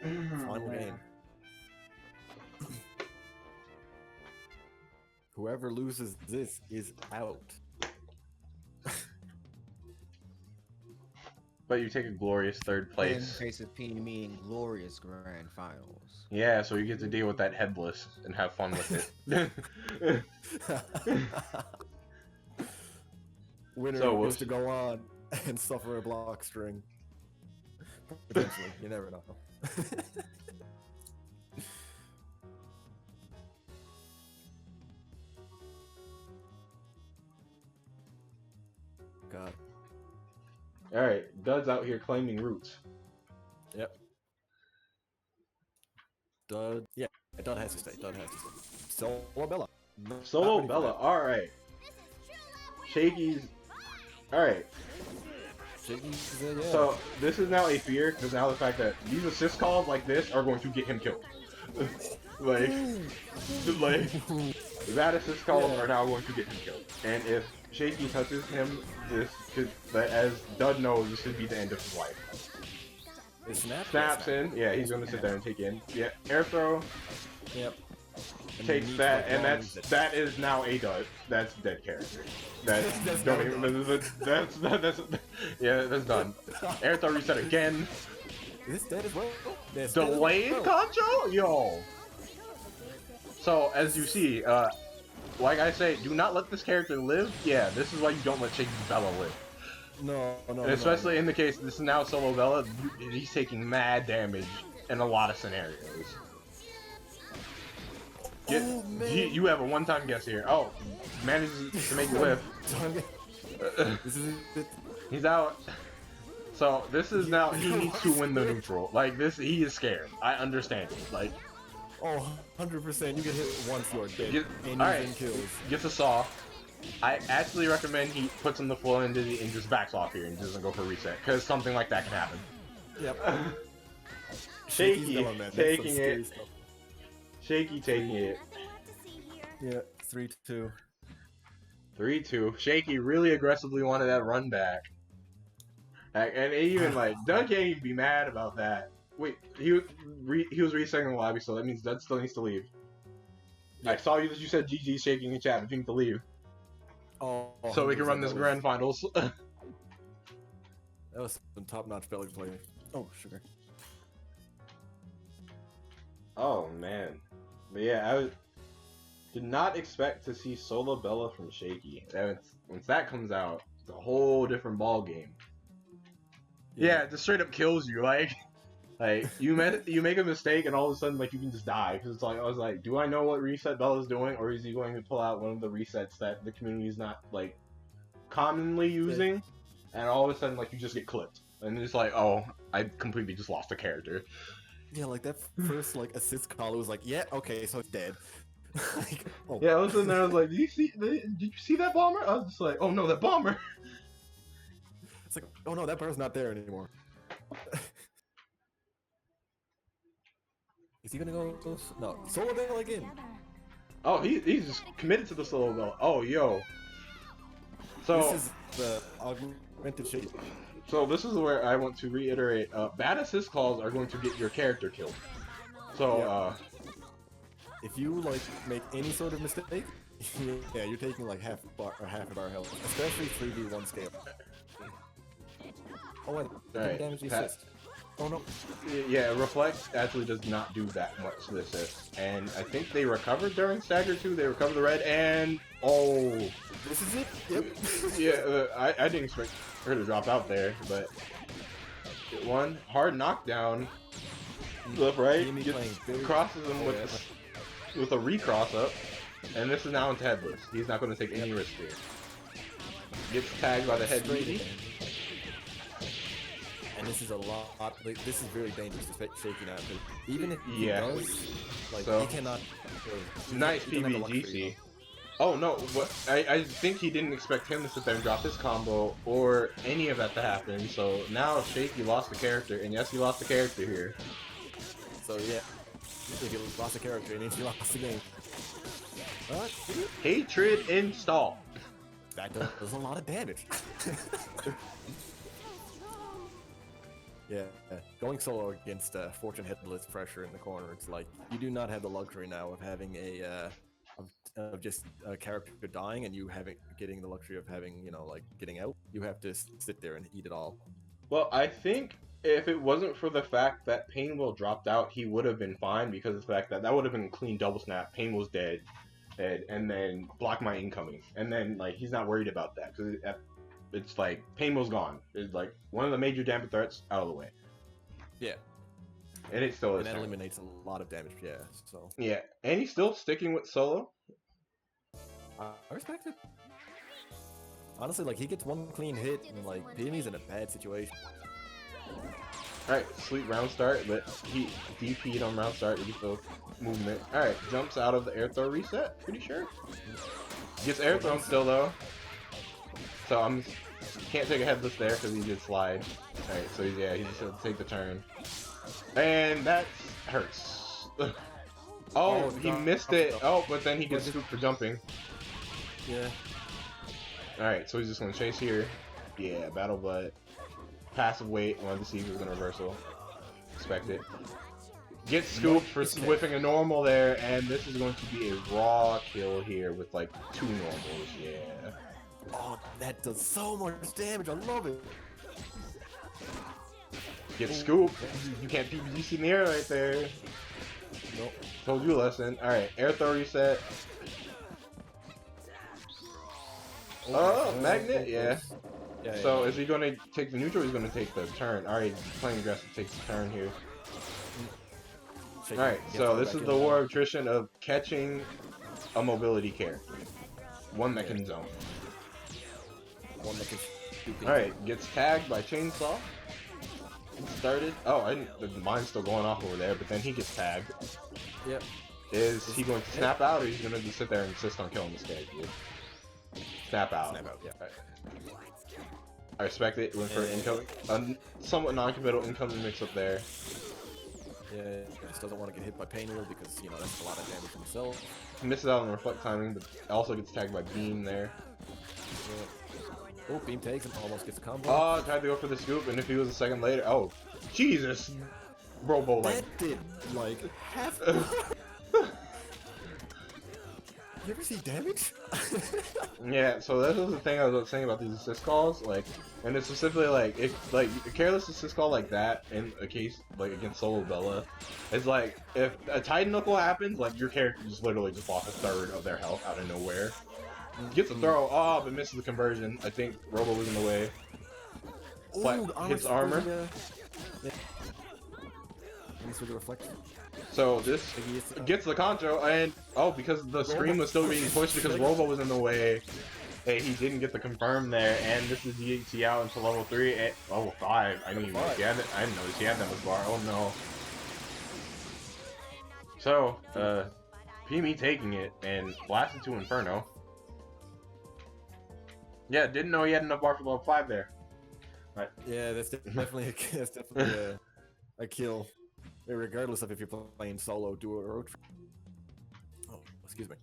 Final game. Whoever loses this is out. But you take a glorious third place. In the face of PME in glorious grand finals. Yeah, so you get to deal with that headless and have fun with it. Winner So gets to go on and suffer a block string. Potentially, you never know. All right, Dud's out here claiming roots. Yep. Dud. Yeah, Dud has to stay. Dud has to stay. Solo Bella. Not Solo ready for Bella. that. All right. Shaky's. All right. Shaky's, yeah. So this is now a fear because now the fact that these assist calls like this are going to get him killed. like bad assist calls are now going to get him killed. And if Shaky touches him, this could, as Dud knows, this could be the end of his life. It Snaps in. Yeah, he's gonna sit there and take in. Yeah, air throw. Yep. And Takes that, and that is now a Dud. That's dead character. That's don't even. That's yeah, that's done. Air throw reset again. Is this dead as well? Delayed concho? Yo. So as you see, like I say, do not let this character live. Yeah, this is why you don't let Shaky Bella live. No. And especially in the case, this is now Solo Bella, he's taking mad damage in a lot of scenarios. You have a one-time guess here. Oh, manages to make you live. This is it. He's out. So this is now, he needs to win the neutral. Like this, he is scared. I understand it. Like, oh, 100%. You get hit once, you're dead. And alright, kills. gets a saw. I actually recommend he puts him the full end and just backs off here and doesn't go for a reset, because something like that can happen. Yep. Shaky taking it. Shaky taking it. Yeah, 3-2. 3-2. Shaky really aggressively wanted that run back. And even like, Dud can't even be mad about that. Wait, he was resetting the lobby, so that means Dud still needs to leave. I saw you that you said GG Shaking in chat, but you need to leave. Oh, so we can run this grand finals. That was some top-notch belly play. Oh, sugar. Oh man, but yeah, did not expect to see Solo Bella from Shaky. Once that comes out, it's a whole different ball game. Yeah, it just straight up kills you. Like you make a mistake and all of a sudden like you can just die because it's like I was like, do I know what reset Bella's doing, or is he going to pull out one of the resets that the community is not like commonly using, and all of a sudden like you just get clipped and it's like, oh, I completely just lost a character. Yeah, like that first like assist call, it was like, yeah, okay, so it's dead. Like, oh. Yeah, I was sitting there, I was like, did you see that bomber? I was just like, oh no, that bomber. It's like, oh no, that bar's not there anymore. Is he gonna go? No, Solo Bella again. Oh, he's just committed to the Solo Bella. Oh, yo. So this is the augmented shape. So this is where I want to reiterate: bad assist calls are going to get your character killed. So if you like make any sort of mistake, yeah, you're taking like half a bar health, especially 3v1 scale. Oh wait, damage the assist. Oh no. Yeah, Reflect actually does not do that much to the assist. And I think they recovered during Stagger 2, they recovered the red, and oh. This is it? Yep. Yeah, I didn't expect her to drop out there, but one hard knockdown. Left, right, crosses him with a recross up, and this is now into headless. He's not going to take any risk here. Gets tagged by the head lady. And this is a lot. Like, this is very dangerous to Shaky now. Even if he does, like he cannot. Nice PBGC. Oh no! What? I think he didn't expect him to sit there and drop his combo or any of that to happen. So now Shaky lost the character, and yes, he lost the character here. So yeah, if you lost the character, it means you lost the game. Hatred install. That does a lot of damage. Yeah, going solo against Fortune Headless pressure in the corner, it's like you do not have the luxury now of having of just a character dying and you getting the luxury of having, you know, like getting out. You have to sit there and eat it all. Well, I think if it wasn't for the fact that Painwheel dropped out, he would have been fine because of the fact that would have been a clean double snap. Painwheel's dead, and then block my incoming, and then like he's not worried about that because it's like Painwheel's gone. It's like one of the major damage threats out of the way. Yeah. And it still is. And that eliminates a lot of damage, yeah. So. Yeah, and he's still sticking with solo. I respect it. Honestly, like, he gets one clean hit, and, like, PME's in a bad situation. Alright, sweet round start, but he DP'd on round start with the movement. Alright, jumps out of the air throw reset, pretty sure. Gets air thrown still, though. So can't take a headless there because he did slide. Alright, so yeah, he's just gonna take the turn. And that hurts. Oh, he missed it. Oh, but then he gets scooped for jumping. Yeah. Alright, so he's just gonna chase here. Yeah, battle butt. Passive weight, wanted to see if he was gonna reversal. Expect it. Gets scooped for whiffing a normal there, and this is going to be a raw kill here with like 2 normals, yeah. Oh, that does so much damage, I love it! Get scooped. You can't PBGC in the air right there. Nope. Told you a lesson. Alright, air throw reset. Oh, magnet, yeah. So is he going to take the neutral or is he going to take the turn? Alright, playing aggressive takes the turn here. Alright, so this is the war of attrition of catching a mobility character. One that can zone. One that can... Alright, gets tagged by Chainsaw. Started. Oh, the mine's still going off over there, but then he gets tagged. Yep. Is he going to snap out or is he going to just sit there and insist on killing this character? Snap out. Snap out, yeah. Right. I respect it. Went for an incoming, somewhat non-committal incoming mix-up there. Yeah, just doesn't want to get hit by Pain Wheel because, you know, that's a lot of damage himself. Misses out on the reflect timing, but also gets tagged by Beam there. Yeah. Oh, Beam takes him, almost gets a combo. Oh, tried to go for the scoop, and if he was a second later, oh, Jesus! Robo, like... That did, like, half... You ever see damage? Yeah, so that was the thing I was saying about these assist calls, like, and it's specifically like, if, like, a careless assist call like that, in a case, like, against Solo Bella, it's like, if a Titan Knuckle happens, like, your character just literally just lost a third of their health out of nowhere. Gets a throw, oh, but misses the conversion. I think Robo was in the way. Hits armor. Yeah. With the reflect. So this gets the contra, and oh, because the screen was still being pushed because Robo was in the way, he didn't get the confirm there, and this is DHC out into level 3 and level 5. I didn't even I didn't notice he had that much bar. Oh no. So, PME taking it and blasted to Inferno. Yeah, didn't know he had enough bar for level 5 there. Right. Yeah, that's definitely a kill. Regardless of if you're playing solo, duo, or road. Oh, excuse me.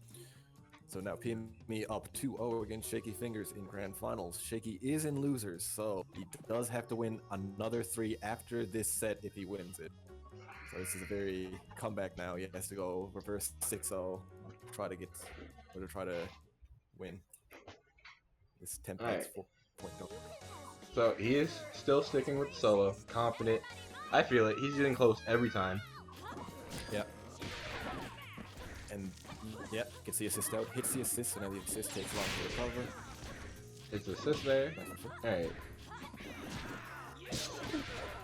So now PME up 2-0 against Shaky Fingers in Grand Finals. Shaky is in losers, so he does have to win another 3 after this set if he wins it. So this is a very comeback now. He has to go reverse 6-0, try to win. This Tempbats 4.0. So he is still sticking with solo, confident. I feel it. He's getting close every time. Yeah. And yeah, gets the assist out, hits the assist, so now the assist takes long to recover. It's assist there. Alright.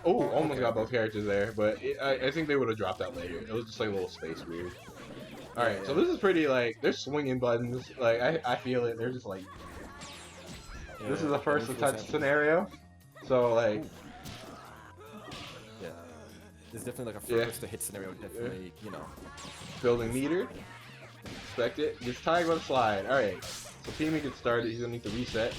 Oh, almost got both characters there, but I think they would have dropped that later. It was just like a little space weird. Alright, so this is pretty like, they're swinging buttons. Like, I feel it. They're just like, this is a first to touch scenario. So like, it's definitely like a first to hit scenario, definitely, you know. Building meter. Expect it. Gets tagged by the slide. Alright. So PME gets started, he's gonna need to reset.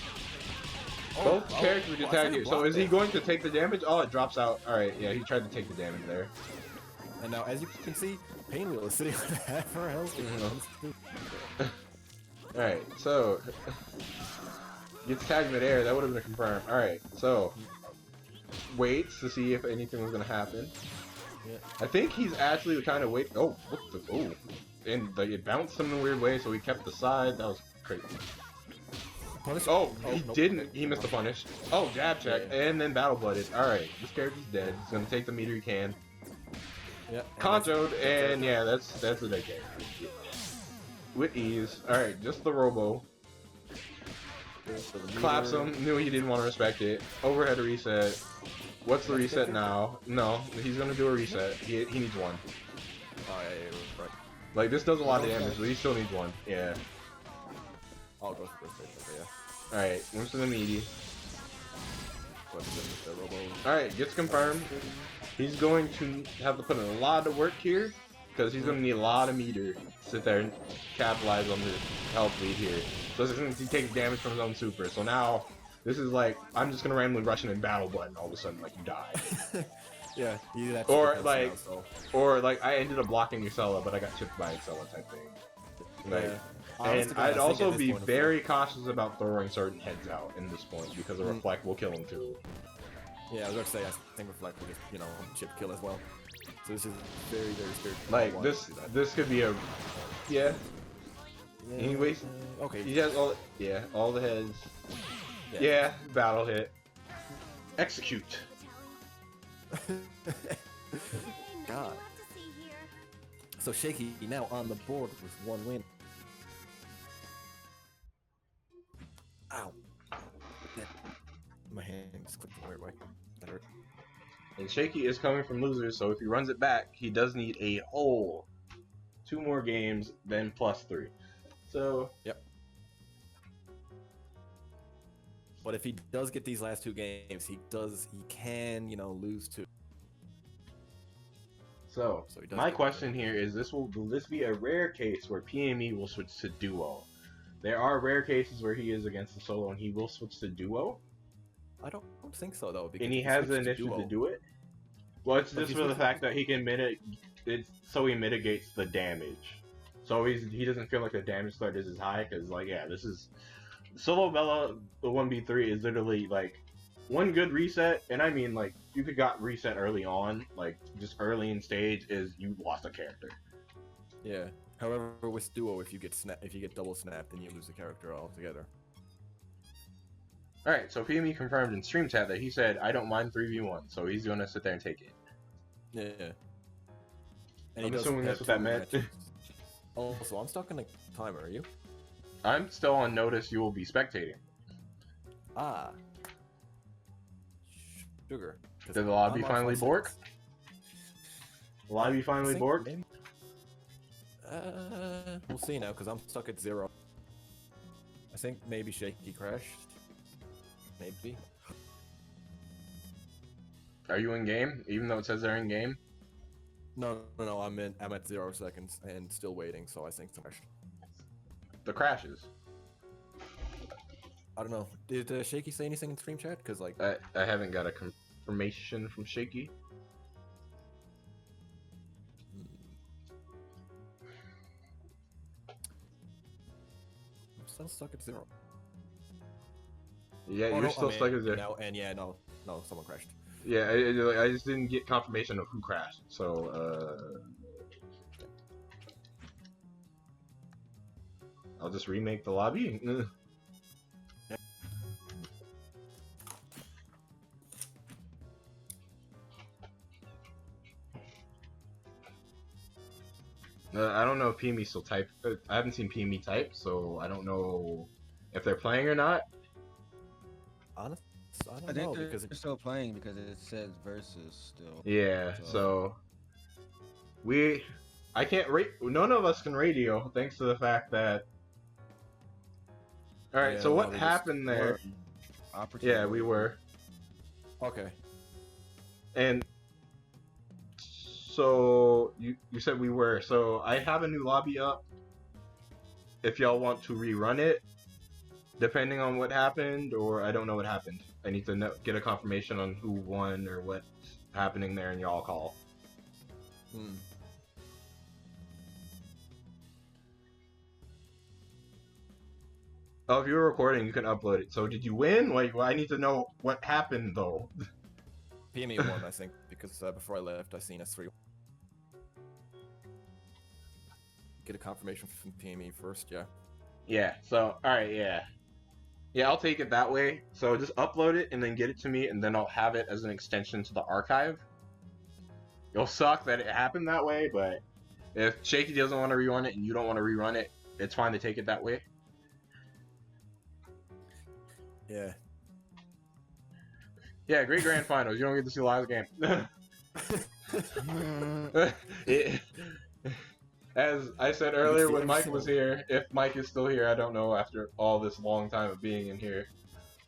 Both characters get tagged here. So is he going to take the damage? Oh, it drops out. Alright, yeah, he tried to take the damage there. And now, as you can see, Pain Wheel is sitting on half her health. Alright, so gets tagged midair, that would have been a confirm. Alright, so waits to see if anything was gonna happen. Yeah. I think he's actually kind of wait. Oh, what the? Oh, and like, it bounced him in a weird way, so he kept the side. That was crazy. Punish? Oh, he didn't. He missed the punish. Oh, jab check, and then battle blooded. All right, this character's dead. He's gonna take the meter he can. Yeah. Controed, and yeah, that's a dead character. With ease. All right, just the Robo. Claps him. Knew he didn't want to respect it. Overhead reset. What's the reset now? No, he's gonna do a reset. He needs one. Oh, yeah, right. Like, this does a lot of damage, but he still needs one. Yeah. I'll go for this, yeah. Alright, moves to the meaty. What's the robo? Alright, gets confirmed. He's going to have to put in a lot of work here, because he's going to need a lot of meter to sit there and capitalize on the health lead here. So since he takes damage from his own super, so now this is like, I'm just going to randomly rush in and battle button all of a sudden, like you die. Yeah, you have Or to like, now, so. or like I ended up blocking Ursella, but I got chipped by Ursella type thing. Like, Yeah. and Honestly, I'd I think also at this be point of very cautious about throwing certain heads out in this point because a reflect will kill him too. Yeah, I was about to say, I think Reflect will just, you know, chip kill as well. So this is very, very scary. Like this could be a yeah. Anyways, okay. he has all all the heads. Yeah, battle hit. Execute. God. So Shaky now on the board with 1 win. Ow. My hand just clicked the weird way. That hurt. And Shaky is coming from losers, so if he runs it back, he does need a whole 2 more games, then +3. So yep. But if he does get these last 2 games, he can, you know, lose 2. So my question here is: will this be a rare case where PME will switch to duo? There are rare cases where he is against the solo and he will switch to duo. I don't think so though. And he has the initiative to do it. Well, it's just for the fact that he can so he mitigates the damage. So he doesn't feel like the damage threat is as high because like this is solo Bella. The 1v3 is literally like one good reset, and I mean like you could got reset early on, like just early in stage is you lost a character. Yeah. However, with duo, if you get double snapped, then you lose the character altogether. Alright, so PME confirmed in stream chat that he said, I don't mind 3v1, so he's gonna sit there and take it. Yeah. And I'm assuming that's what that meant. Also, I'm stuck in a timer, are you? I'm still on notice you will be spectating. Ah. Sugar. Did the lobby finally bork? The lobby finally borked? Maybe. We'll see now, because I'm stuck at 0. I think maybe Shaky crashed. Maybe. Are you in game? Even though it says they're in game? No, I'm at 0 seconds and still waiting, so I think it's crashed. The crashes. I don't know. Did Shaky say anything in stream chat? Because like I haven't got a confirmation from Shaky. I'm still stuck at 0. Yeah, you're still stuck at 0. No, and yeah, no, someone crashed. Yeah, I just didn't get confirmation of who crashed, so I'll just remake the lobby. I don't know if PME still type. I haven't seen PME type, so I don't know if they're playing or not. Honestly, I I don't think know they're because still playing because it says versus still. Yeah, so I can't none of us can radio thanks to the fact that. All right, Yeah, so what we happened there? Yeah, we were. Okay. And so you said we were. So I have a new lobby up. If y'all want to rerun it, depending on what happened, or I don't know what happened. I need to get a confirmation on who won or what's happening there, and y'all call. Oh, if you were recording, you can upload it. So did you win? Like, well, I need to know what happened though. PME won, I think, because before I left, I seen S3. Get a confirmation from PME first, yeah. Yeah. So all right, yeah. Yeah, I'll take it that way. So just upload it and then get it to me, and then I'll have it as an extension to the archive. It'll suck that it happened that way, but if Shaky doesn't want to rerun it and you don't want to rerun it, it's fine to take it that way. Yeah. Yeah, great grand finals. You don't get to see the last game. As I said earlier when Mike was here, if Mike is still here, I don't know after all this long time of being in here.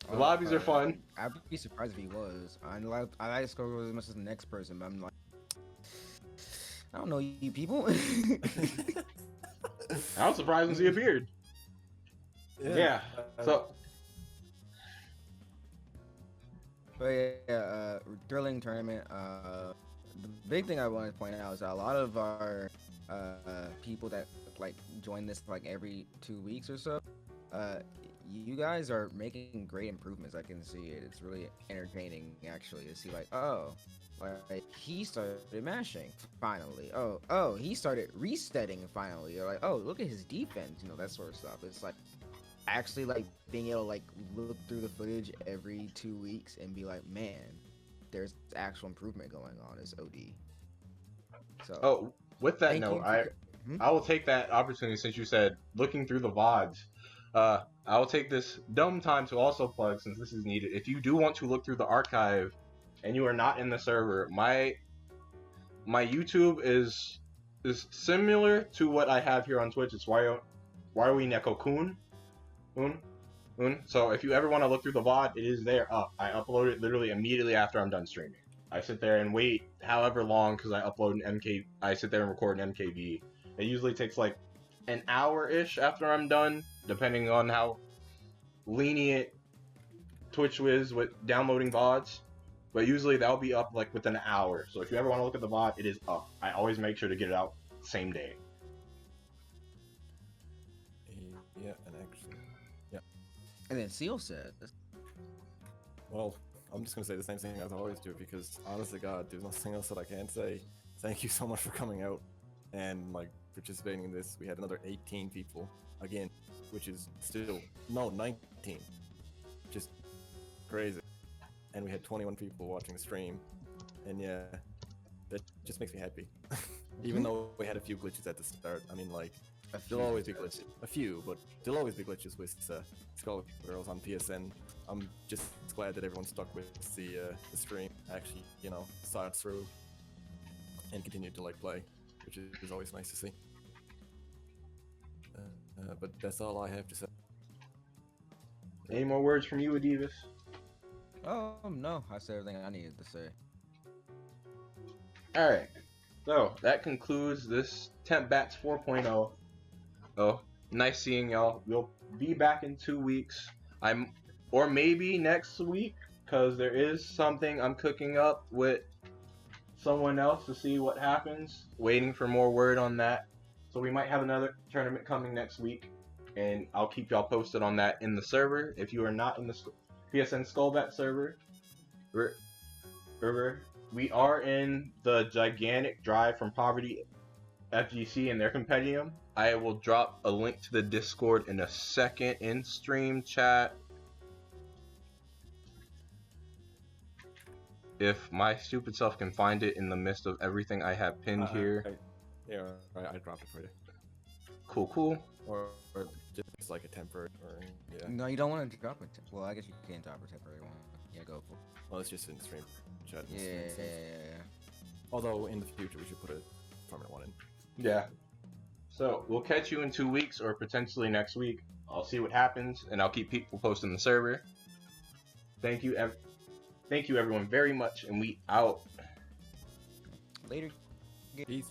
The lobbies are fun. I'd be surprised if he was. I like to go as much as the next person, but I'm like, I don't know you people. I was surprised to see a beard. Yeah. So. But yeah, thrilling tournament. The big thing I want to point out is that a lot of our people that like join this like every 2 weeks or so, you guys are making great improvements. I can see it. It's really entertaining actually to see like, oh, like he started mashing finally. Oh, he started resetting finally. Or like, oh, look at his defense. You know, that sort of stuff. It's like actually like being able to like look through the footage every 2 weeks and be like, man, there's actual improvement going on. Is OD. So. Oh, with that note, I will take that opportunity since you said looking through the VODs. I will take this dumb time to also plug, since this is needed. If you do want to look through the archive and you are not in the server, my YouTube is similar to what I have here on Twitch. It's why are we Neko-kun? So if you ever want to look through the VOD, it is there up. I upload it literally immediately after I'm done streaming. I sit there and wait however long because I upload an MK. I sit there and record an MKV. It usually takes like an hour-ish after I'm done, depending on how lenient Twitch is with downloading VODs. But usually that'll be up like within an hour. So if you ever want to look at the VOD, it is up. I always make sure to get it out same day. Yeah, and actually, yeah. And then Seal said, Well, I'm just gonna say the same thing as I always do because, honestly, God, there's nothing else that I can say. Thank you so much for coming out and like participating in this. We had another 18 people again, which is still 19, just crazy. And we had 21 people watching the stream, and yeah, that just makes me happy. Even though we had a few glitches at the start, I mean, like, there'll always be glitches. A few, but there'll always be glitches with Skull Girls on PSN. I'm just glad that everyone stuck with the stream, actually, you know, saw it through, and continued to like play, which is always nice to see. But that's all I have to say. Any more words from you, Adeveis? no, I said everything I needed to say. Alright, so that concludes this Tempbats 4.0. Oh, nice seeing y'all. We'll be back in 2 weeks. Or maybe next week, because there is something I'm cooking up with someone else to see what happens. Waiting for more word on that. So we might have another tournament coming next week, and I'll keep y'all posted on that in the server. If you are not in the PSN Skullbat server, we are in the gigantic drive from Poverty FGC and their compendium. I will drop a link to the Discord in a second in stream chat. If my stupid self can find it in the midst of everything I have pinned here. I dropped it for you. Cool. Or just like a temporary, or yeah. No, you don't want to drop it. Well, I guess you can drop a temporary one. Yeah, go for it. Well, it's just in stream chat. And Yeah. stuff. Although in the future we should put a permanent one in. Yeah. So we'll catch you in 2 weeks or potentially next week. I'll see what happens, and I'll keep people posted in the server. Thank you everyone very much, and we out. Later. Peace.